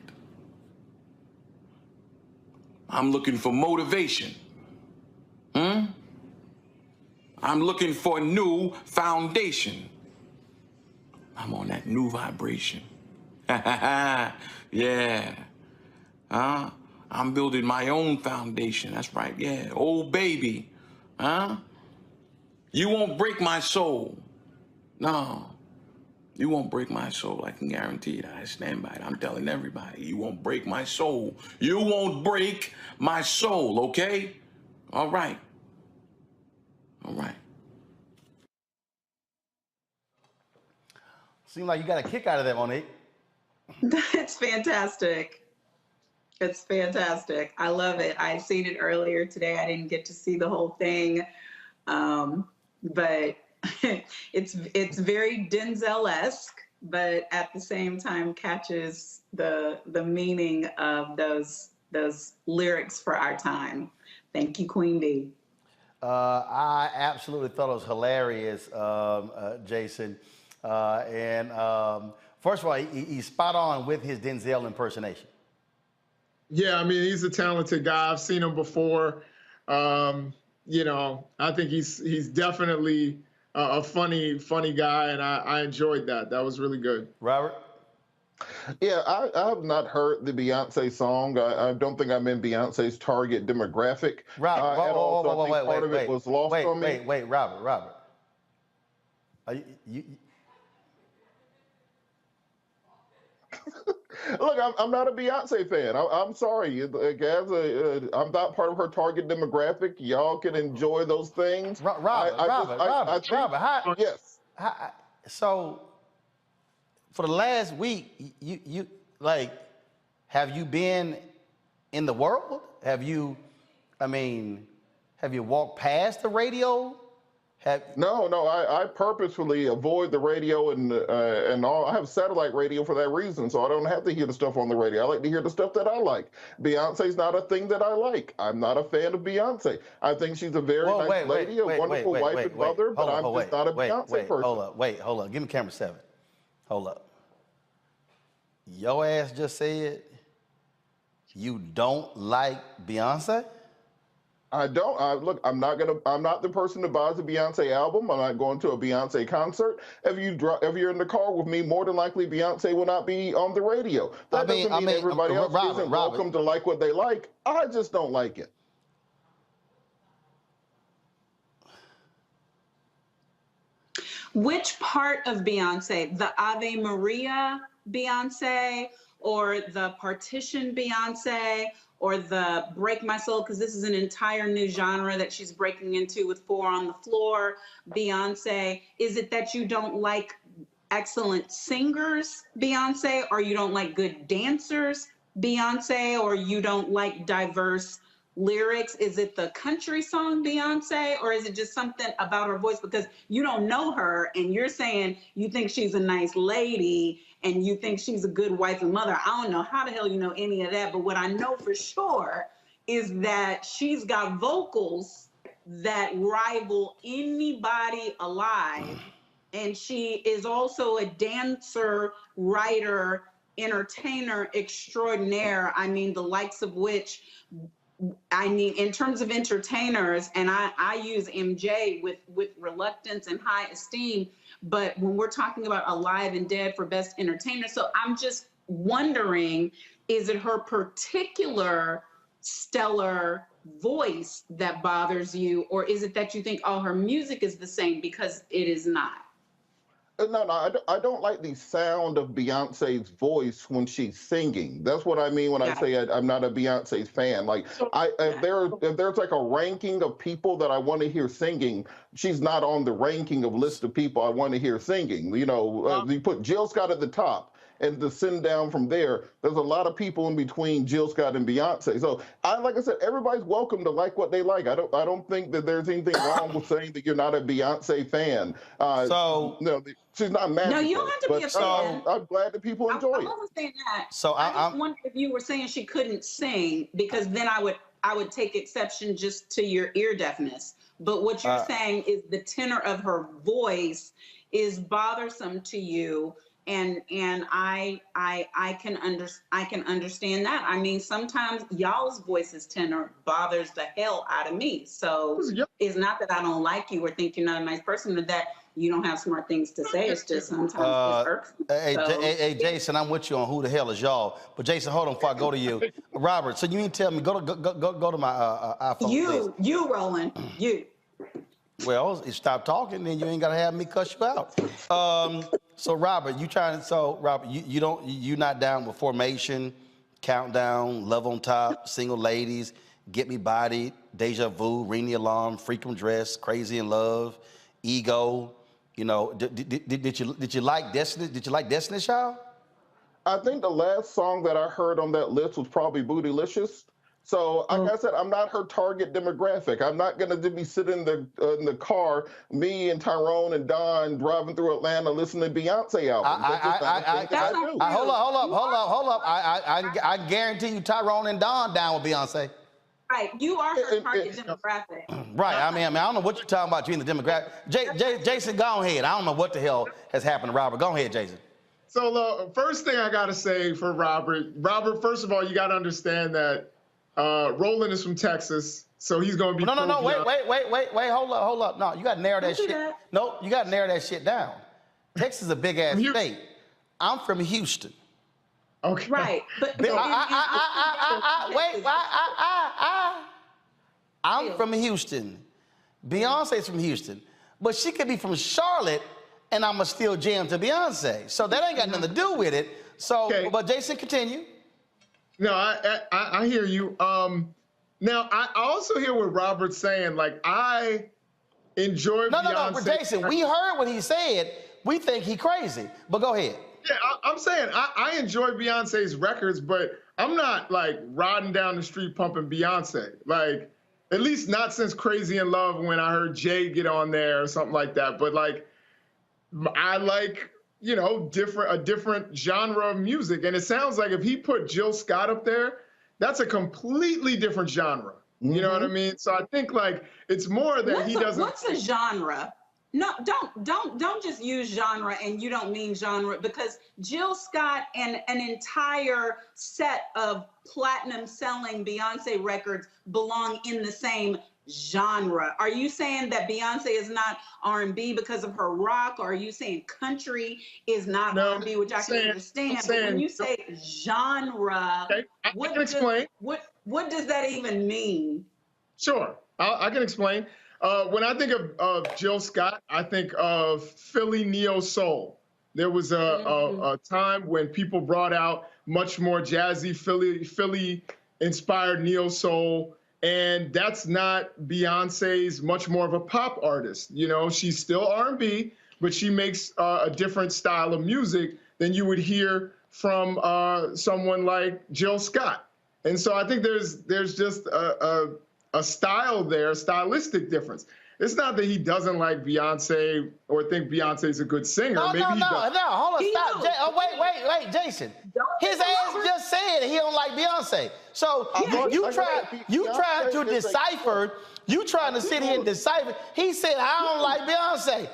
I'm looking for motivation. I'm looking for a new foundation. I'm on that new vibration. Yeah. I'm building my own foundation. That's right, yeah. Old baby, You won't break my soul. No, you won't break my soul. I can guarantee that. I stand by it. I'm telling everybody, you won't break my soul. You won't break my soul, okay? All right. All right. Seems like you got a kick out of that, Monique. That's fantastic. It's fantastic. I love it. I'd seen it earlier today. I didn't get to see the whole thing, but it's very Denzel-esque, but at the same time catches the meaning of those lyrics for our time. Thank you, Queen D. I absolutely thought it was hilarious, Jason. First of all, he's spot on with his Denzel impersonation. Yeah, I mean, he's a talented guy. I've seen him before. You know, I think he's definitely a funny guy, and I enjoyed that. That was really good. Robert? Yeah, I have not heard the Beyonce song. I don't think I'm in Beyonce's target demographic at all. So I think part of it was lost on me. Wait, Robert. Are you Look, I'm not a Beyonce fan. I'm sorry. I'm not part of her target demographic. Y'all can enjoy those things. Robert, yes. So, for the last week, you like, have you been in the world? Have you walked past the radio? No, I purposefully avoid the radio and all. I have satellite radio for that reason, so I don't have to hear the stuff on the radio. I like to hear the stuff that I like. Beyonce's not a thing that I like. I'm not a fan of Beyonce. I think she's a very nice lady, a wonderful wife and mother, but I'm just not a Beyonce person. Hold up. Give me camera 7. Hold up. Your ass just said you don't like Beyonce? I don't. Look, I'm not the person that buys a Beyonce album. I'm not going to a Beyonce concert. If you're in the car with me, more than likely Beyonce will not be on the radio. That doesn't mean everybody else isn't welcome to like what they like. I just don't like it. Which part of Beyonce? The Ave Maria Beyonce, or the Petition Beyonce, or the Break My Soul, because this is an entire new genre that she's breaking into with 4 on the Floor Beyonce? Is it that you don't like excellent singers, Beyonce, or you don't like good dancers, Beyonce, or you don't like diverse lyrics? Is it the country song Beyonce, or is it just something about her voice? Because you don't know her and you're saying you think she's a nice lady and you think she's a good wife and mother. I don't know how the hell you know any of that, but what I know for sure is that she's got vocals that rival anybody alive. And she is also a dancer, writer, entertainer extraordinaire. I mean, the likes of which, I mean, in terms of entertainers, and I use MJ with reluctance and high esteem, but when we're talking about alive and dead for best entertainer, so I'm just wondering, is it her particular stellar voice that bothers you, or is it that you think all her music is the same? Because it is not. No, I don't like the sound of Beyonce's voice when she's singing. That's what I mean when I say I'm not a Beyonce fan. Like, if there's like a ranking of people that I want to hear singing, she's not on the ranking of list of people I want to hear singing. You know, you put Jill Scott at the top, and to send down from there, there's a lot of people in between Jill Scott and Beyonce. So, like I said, everybody's welcome to like what they like. I don't think that there's anything wrong with saying that you're not a Beyonce fan. She's not mad. No, you don't have to be a fan. I'm glad that people enjoy it. I wasn't saying that. So I just wondered if you were saying she couldn't sing, because then I would take exception just to your ear deafness. But what you're saying is the tenor of her voice is bothersome to you. And I can understand that. I mean, sometimes y'all's voice's tenor bothers the hell out of me. So it's not that I don't like you or think you're not a nice person, or that you don't have smart things to say. It's just sometimes it's irksome. Hey, Jason, I'm with you on who the hell is y'all. But Jason, hold on before I go to you. Robert, so you mean tell me, go to my iPhone, please. You, Roland, you. Well, you stop talking, then you ain't gotta have me cuss you out. So Robert, you're not down with Formation, Countdown, Love on Top, Single Ladies, Get Me Bodied, Deja Vu, Ring the Alarm, Freakum Dress, Crazy in Love, Ego. You know, did you like Destiny? Did you like Destiny's Child? I think the last song that I heard on that list was probably Bootylicious. So, like I said, I'm not her target demographic. I'm not going to be sitting in the car, me and Tyrone and Don driving through Atlanta listening to Beyonce albums. Hold up. I guarantee you Tyrone and Don down with Beyonce. Right, you are her target demographic. Right, I mean, I don't know what you're talking about, you in the demographic. Jason, go ahead. I don't know what the hell has happened to Robert. Go ahead, Jason. So, first thing I got to say for Robert, first of all, you got to understand that Roland is from Texas, so he's going to be. No, wait, hold up. No, you got to narrow that shit. No, you got to narrow that shit down. Texas is a big ass state. I'm from Houston. Okay. Right, but I'm from Houston. Beyonce's from Houston, but she could be from Charlotte, and I'ma still jam to Beyonce. So that ain't got nothing to do with it. So, but Jason, continue. No, I hear you. Now I also hear what Robert's saying. Like, I enjoy Beyonce. No, Jason, we heard what he said. We think he crazy, but go ahead. Yeah, I'm saying I enjoy Beyonce's records, but I'm not like riding down the street pumping Beyonce. Like, at least not since Crazy in Love when I heard Jay get on there or something like that. But like, I like, you know, a different genre of music. And it sounds like if he put Jill Scott up there, that's a completely different genre. Mm-hmm. You know what I mean? So I think like it's more that he doesn't. What's a genre? No, don't just use genre and you don't mean genre, because Jill Scott and an entire set of platinum selling Beyonce records belong in the same genre. Are you saying that Beyonce is not R&B because of her rock? Or are you saying country is not R&B, which I can understand? But when you say genre, I can explain. What does that even mean? Sure, I can explain. When I think of Jill Scott, I think of Philly neo soul. There was a time when people brought out much more jazzy Philly inspired neo soul, and that's not Beyonce's. Much more of a pop artist. You know, she's still R&B, but she makes a different style of music than you would hear from someone like Jill Scott. And so I think there's just a style there, stylistic difference. It's not that he doesn't like Beyonce or think Beyonce's a good singer. No, Maybe hold on, stop. Wait, Jason. His ass just said he don't like Beyonce. So you trying to decipher, you trying to sit here and decipher. He said, I don't like Beyonce.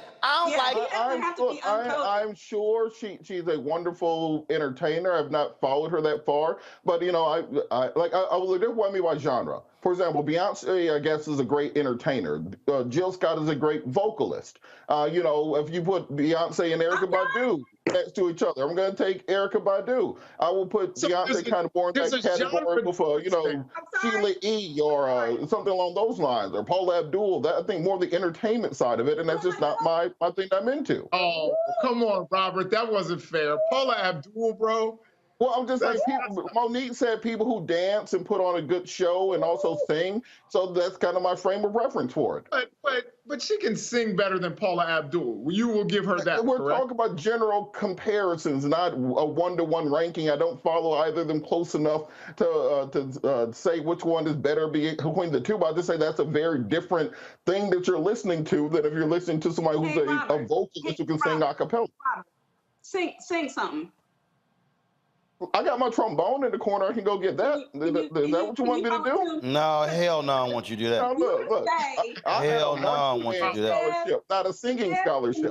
I'm sure she's a wonderful entertainer. I've not followed her that far, but you know, there's what I mean by genre. For example, Beyonce, I guess, is a great entertainer. Jill Scott is a great vocalist. You know, if you put Beyonce and Erykah Badu next to each other, I'm going to take Erykah Badu. I will put Beyonce kind of more in that category for, you know, Sheila E. or something along those lines, or Paula Abdul. That, I think more the entertainment side of it, and that's just not my thing I'm into. Oh, come on, Robert. That wasn't fair. Paula Abdul, bro. Well, I'm just saying, Monique said people who dance and put on a good show and also sing. So that's kind of my frame of reference for it. But she can sing better than Paula Abdul. You will give her that. We're talking about general comparisons, not a one-to-one ranking. I don't follow either of them close enough to say which one is better between the two. But I just say that's a very different thing that you're listening to than if you're listening to somebody who's a vocalist who can sing a cappella. Sing something. I got my trombone in the corner. I can go get that. Is that what you want me to do? No, hell no, I want you to do that. No, look. Hell no, I want you to do that. Not a singing scholarship.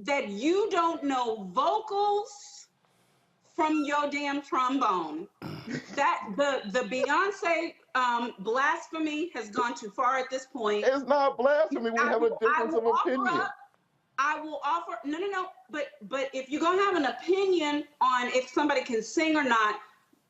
That you don't know vocals from your damn trombone. That the Beyonce blasphemy has gone too far at this point. It's not blasphemy. We have a difference of opinion. I will offer no. But if you're gonna have an opinion on if somebody can sing or not,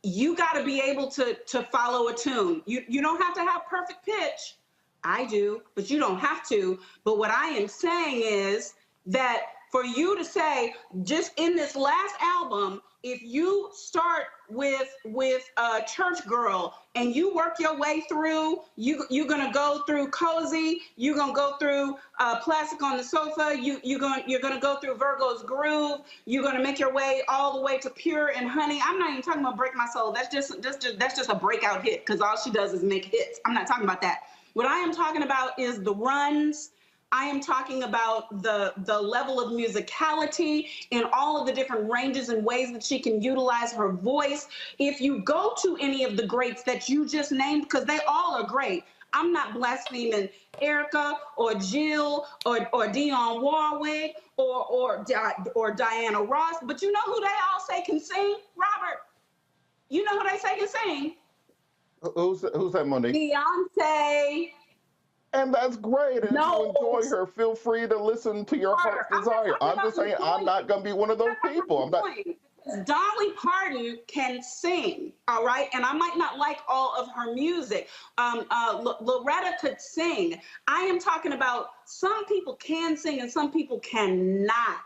you got to be able to follow a tune. You don't have to have perfect pitch. I do, but you don't have to. But what I am saying is that for you to say just in this last album, if you start with Church Girl and you work your way through, you're gonna go through Cozy, you're gonna go through Plastic on the Sofa, you're gonna go through Virgo's Groove, you're gonna make your way all the way to Pure and Honey. I'm not even talking about Break My Soul. That's just a breakout hit because all she does is make hits. I'm not talking about that. What I am talking about is the runs. I am talking about the level of musicality and all of the different ranges and ways that she can utilize her voice. If you go to any of the greats that you just named, because they all are great, I'm not blaspheming Erykah or Jill or Dionne Warwick or Diana Ross, but you know who they all say can sing, Robert? You know who they say can sing? Who's that, Monique? Beyonce. And that's great. And if you enjoy her, feel free to listen to your heart's desire. I'm just saying I'm not going to be one of those people. I'm not. Dolly Parton can sing, all right? And I might not like all of her music. Loretta could sing. I am talking about some people can sing and some people cannot,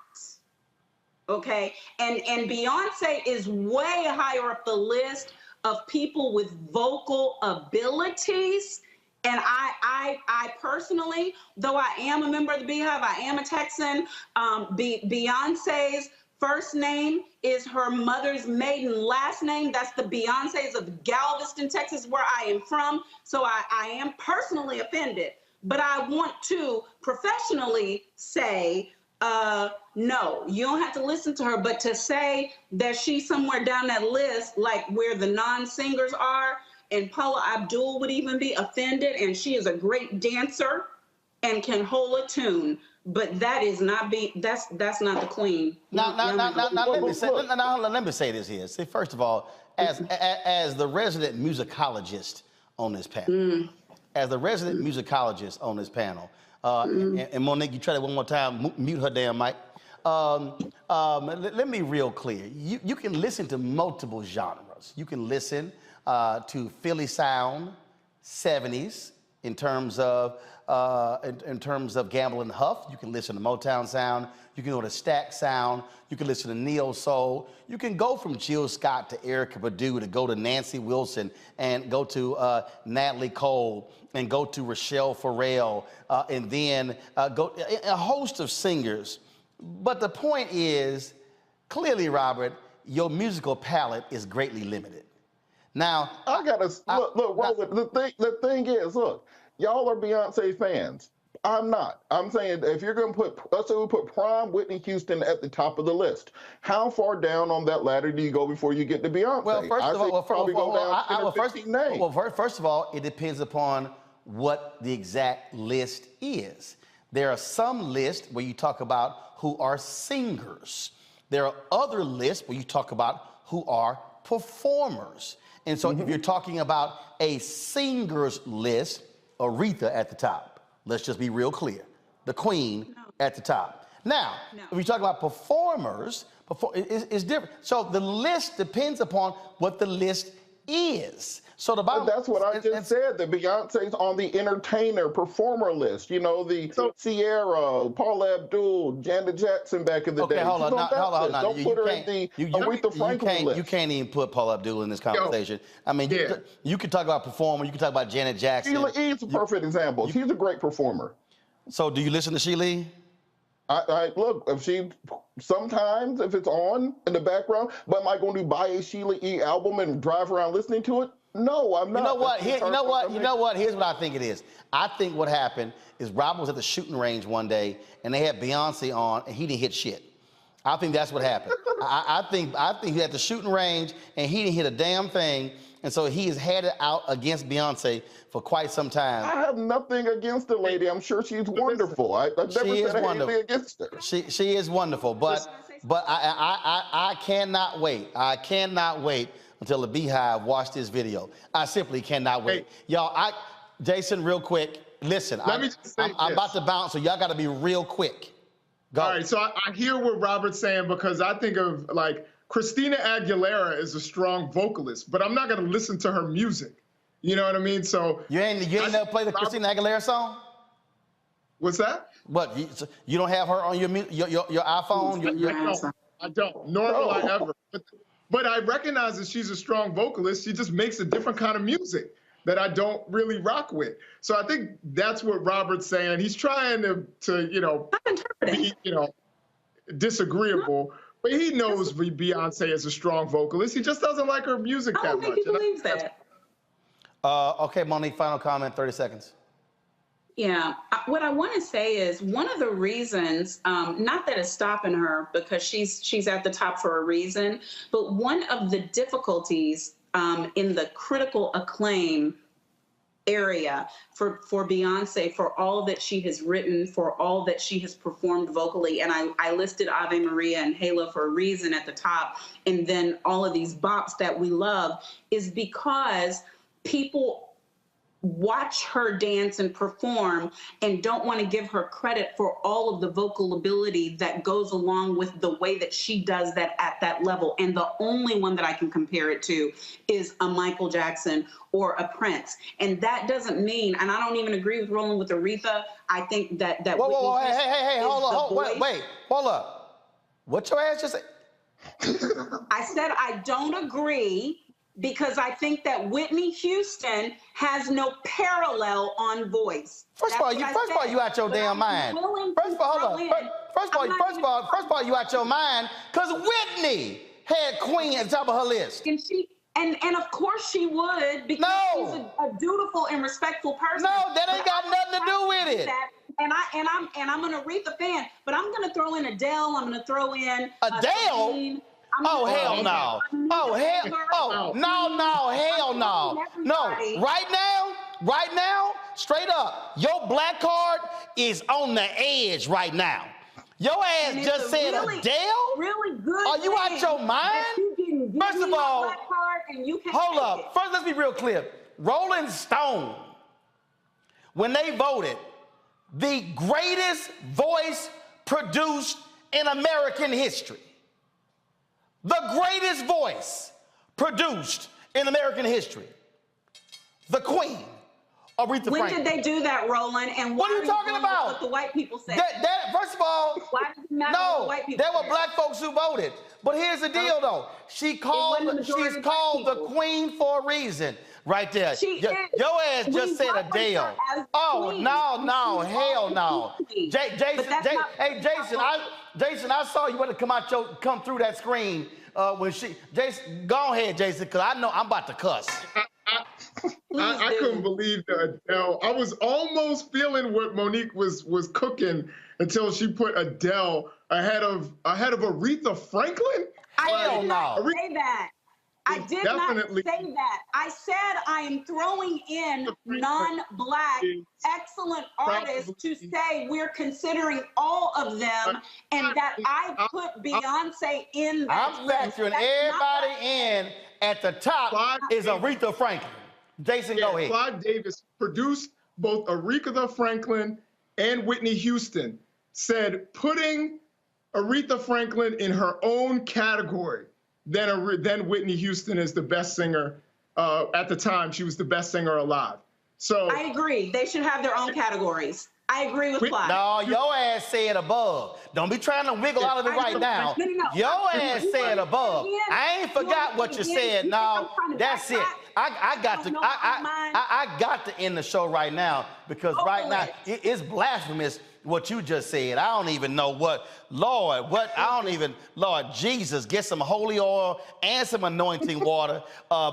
okay? And Beyonce is way higher up the list of people with vocal abilities. And I personally, though I am a member of the Beehive, I am a Texan, Beyonce's first name is her mother's maiden last name. That's the Beyoncés of Galveston, Texas, where I am from. So I am personally offended. But I want to professionally say, no, you don't have to listen to her. But to say that she's somewhere down that list, like where the non-singers are, and Paula Abdul would even be offended, and she is a great dancer and can hold a tune. But that is not that's not the queen. Now let me say this here. See, first of all, as the resident musicologist on this panel, and Monique, you try that one more time, mute her damn mic. Let me be real clear. You can listen to multiple genres. You can listen to Philly sound, 70s, in terms of Gamble and Huff. You can listen to Motown sound. You can go to Stack sound. You can listen to neo soul. You can go from Jill Scott to Erykah Badu, to go to Nancy Wilson, and go to Natalie Cole, and go to Rochelle Farrell, and then go a host of singers But the point is, clearly, Robert, your musical palette is greatly limited. Now, I gotta look. Roland, the thing is, look, y'all are Beyonce fans. I'm not. I'm saying if you're going to put, let's say we put prime Whitney Houston at the top of the list. How far down on that ladder do you go before you get to Beyonce? Well, first of all, it depends upon what the exact list is. There are some lists where you talk about who are singers. There are other lists where you talk about who are performers. And so if you're talking about a singers list, Aretha at the top. Let's just be real clear. The Queen at the top. Now, if we talk about performers, it's different. So the list depends upon what the list is. So the bottom, that's what I just said. The Beyonce's on the entertainer performer list. You know, the Sierra, Paula Abdul, Janet Jackson back in the day. Okay, hold on. Don't put her in the Aretha Franklin list. You can't even put Paula Abdul in this conversation. I mean, you can talk about performer. You can talk about Janet Jackson. Sheila E's a perfect example. She's a great performer. So do you listen to Sheila E? I look, if sometimes if it's on in the background, but am I going to buy a Sheila E album and drive around listening to it? No, I'm not. You know what? Here's what I think it is. I think what happened is Robin was at the shooting range one day and they had Beyonce on and he didn't hit shit. I think that's what happened. I think he had the shooting range and he didn't hit a damn thing. And so he has had it out against Beyonce for quite some time. I have nothing against the lady. I'm sure she's wonderful. I've never said anything against her. She is wonderful, but I cannot wait. I cannot wait until the Beehive watch this video. I simply cannot wait. Y'all, Jason, real quick, listen. I'm about to bounce, so y'all got to be real quick. Go. All right, so I hear what Robert's saying because I think of like Christina Aguilera is a strong vocalist, but I'm not going to listen to her music. You know what I mean? So you ain't never played the Christina Aguilera song? What's that? What, you don't have her on your iPhone? I don't. Nor will I ever. But I recognize that she's a strong vocalist. She just makes a different kind of music that I don't really rock with. So I think that's what Robert's saying. He's trying to be, disagreeable. But he knows Beyonce is a strong vocalist. He just doesn't like her music that much. I don't think he believes that. Okay, Monique, final comment, 30 seconds. Yeah, what I want to say is one of the reasons, not that it's stopping her because she's at the top for a reason, but one of the difficulties in the critical acclaim area for Beyonce, for all that she has written, for all that she has performed vocally, and I listed Ave Maria and Halo for a reason at the top, and then all of these bops that we love, is because people watch her dance and perform and don't want to give her credit for all of the vocal ability that goes along with the way that she does that at that level. And the only one that I can compare it to is a Michael Jackson or a Prince. And that doesn't mean, and I don't even agree with Roland with Aretha. I think that hey, hold up. What your ass just said? I said I don't agree, because I think that Whitney Houston has no parallel on voice. First of all, you out your damn mind. First of all, you out your mind because Whitney had Queen at the top of her list. And of course she would, because she's a dutiful and respectful person. No, that ain't got nothing to do with it. And I'm an Aretha fan, but I'm gonna throw in Adele. I'm gonna throw in Adele. Oh, hell no. Oh, hell. No, hell no. No, right now, straight up, your black card is on the edge right now. Your ass just said Adele? Really good. Are you out your mind? First of all, hold up. First, let's be real clear. Rolling Stone, when they voted, the greatest voice produced in American history. The greatest voice produced in American history. The Queen, Aretha When Franklin. did they do that, Roland? And What why are you talking going with about? What the white people said. First of all, why does it matter what the no, white people there were said? black folks who voted. But here's the deal, though. She's called the queen for a reason, right there. Your ass just said Adele. Oh, no, hell no. Jason, I saw you want to come through that screen when Jason, go ahead, Jason, because I know I'm about to cuss. I couldn't believe that Adele. I was almost feeling what Monique was cooking until she put Adele ahead of Aretha Franklin. I did not say that. I did not say that. I said I am throwing in non-black excellent artists to say we're considering all of them, and that I put Beyonce in that I'm factoring everybody in. At the top is Aretha Franklin. Jason, go ahead. Clive Davis produced both Aretha Franklin and Whitney Houston, said putting Aretha Franklin in her own category, then Whitney Houston is the best singer. At the time, she was the best singer alive. So I agree. They should have their own categories. I agree with Clive. No, your ass said above. Don't be trying to wiggle out of it right now. No. Your ass said above. I ain't forgot what you said. No, that's it. I got to end the show right now because right now it's blasphemous what you just said. I don't even know Lord Jesus, get some holy oil and some anointing water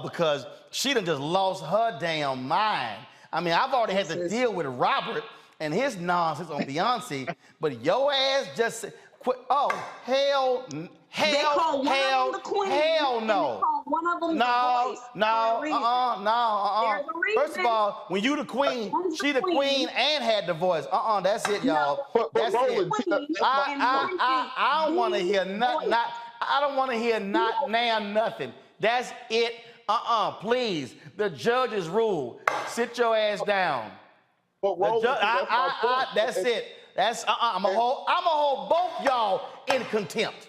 because she done just lost her damn mind. I mean, I've already had to deal with Robert and his nonsense on Beyonce, but your ass just quit. Oh, hell no. They call one of them the queen, hell no. And they call one of them the voice. No. First of all, when you the queen, she the queen and had the voice. That's it, y'all. That's it. I don't want to hear nothing. I don't want to hear nothing. That's it. Please. The judges rule. Sit your ass down. That's it. I'm gonna hold both y'all in contempt.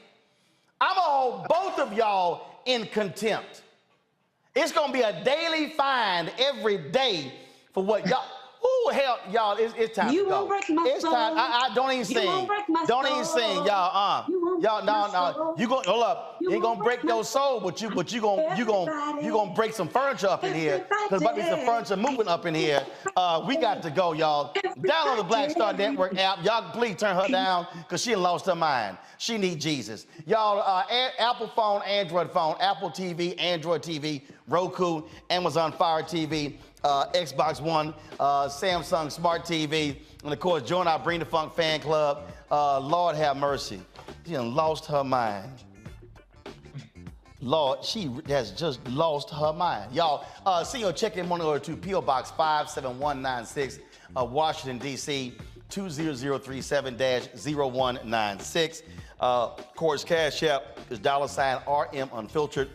I'm gonna hold both of y'all in contempt. It's gonna be a daily fine every day for what y'all. Ooh, hell, y'all, it's time to go. It's time. I don't even sing. Don't even sing, y'all. Y'all, no. You gonna hold up. You ain't gonna break your soul, but you gonna break some furniture up in here. Cause about to be some furniture moving up in here. We got to go, y'all. Download the Black Star Network app. Y'all please turn her down, cause she lost her mind. She need Jesus. Y'all, Apple phone, Android phone, Apple TV, Android TV, Roku, Amazon Fire TV. Xbox One, Samsung Smart TV, and of course, join our Bring the Funk fan club. Lord have mercy. She done lost her mind. Lord, she has just lost her mind. Y'all, send your check-in money order to P.O. Box 57196, Washington, D.C., 20037-0196. Course Cash App is $RM Unfiltered.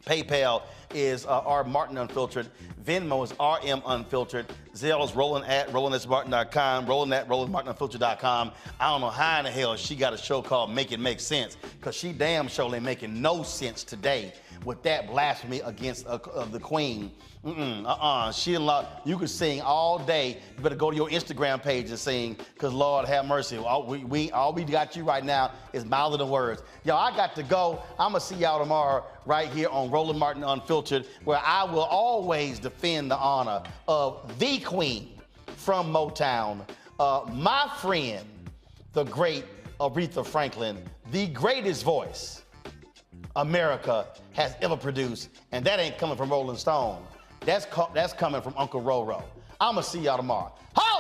PayPal is R Martin Unfiltered. Venmo is RM Unfiltered. Zelle is Roland at RolandSMartin.com. Roland at RolandMartinUnfiltered.com. I don't know how in the hell she got a show called Make It Make Sense, because she damn sure ain't making no sense today with that blasphemy against the Queen. She you can sing all day. You better go to your Instagram page and sing, because Lord have mercy. All we got you right now is mouthing the words. Y'all, I got to go. I'm going to see y'all tomorrow right here on Roland Martin Unfiltered, where I will always defend the honor of the Queen from Motown, my friend, the great Aretha Franklin, the greatest voice America has ever produced, and that ain't coming from Rolling Stone. That's coming from Uncle Roro. I'm gonna see y'all tomorrow. Hi!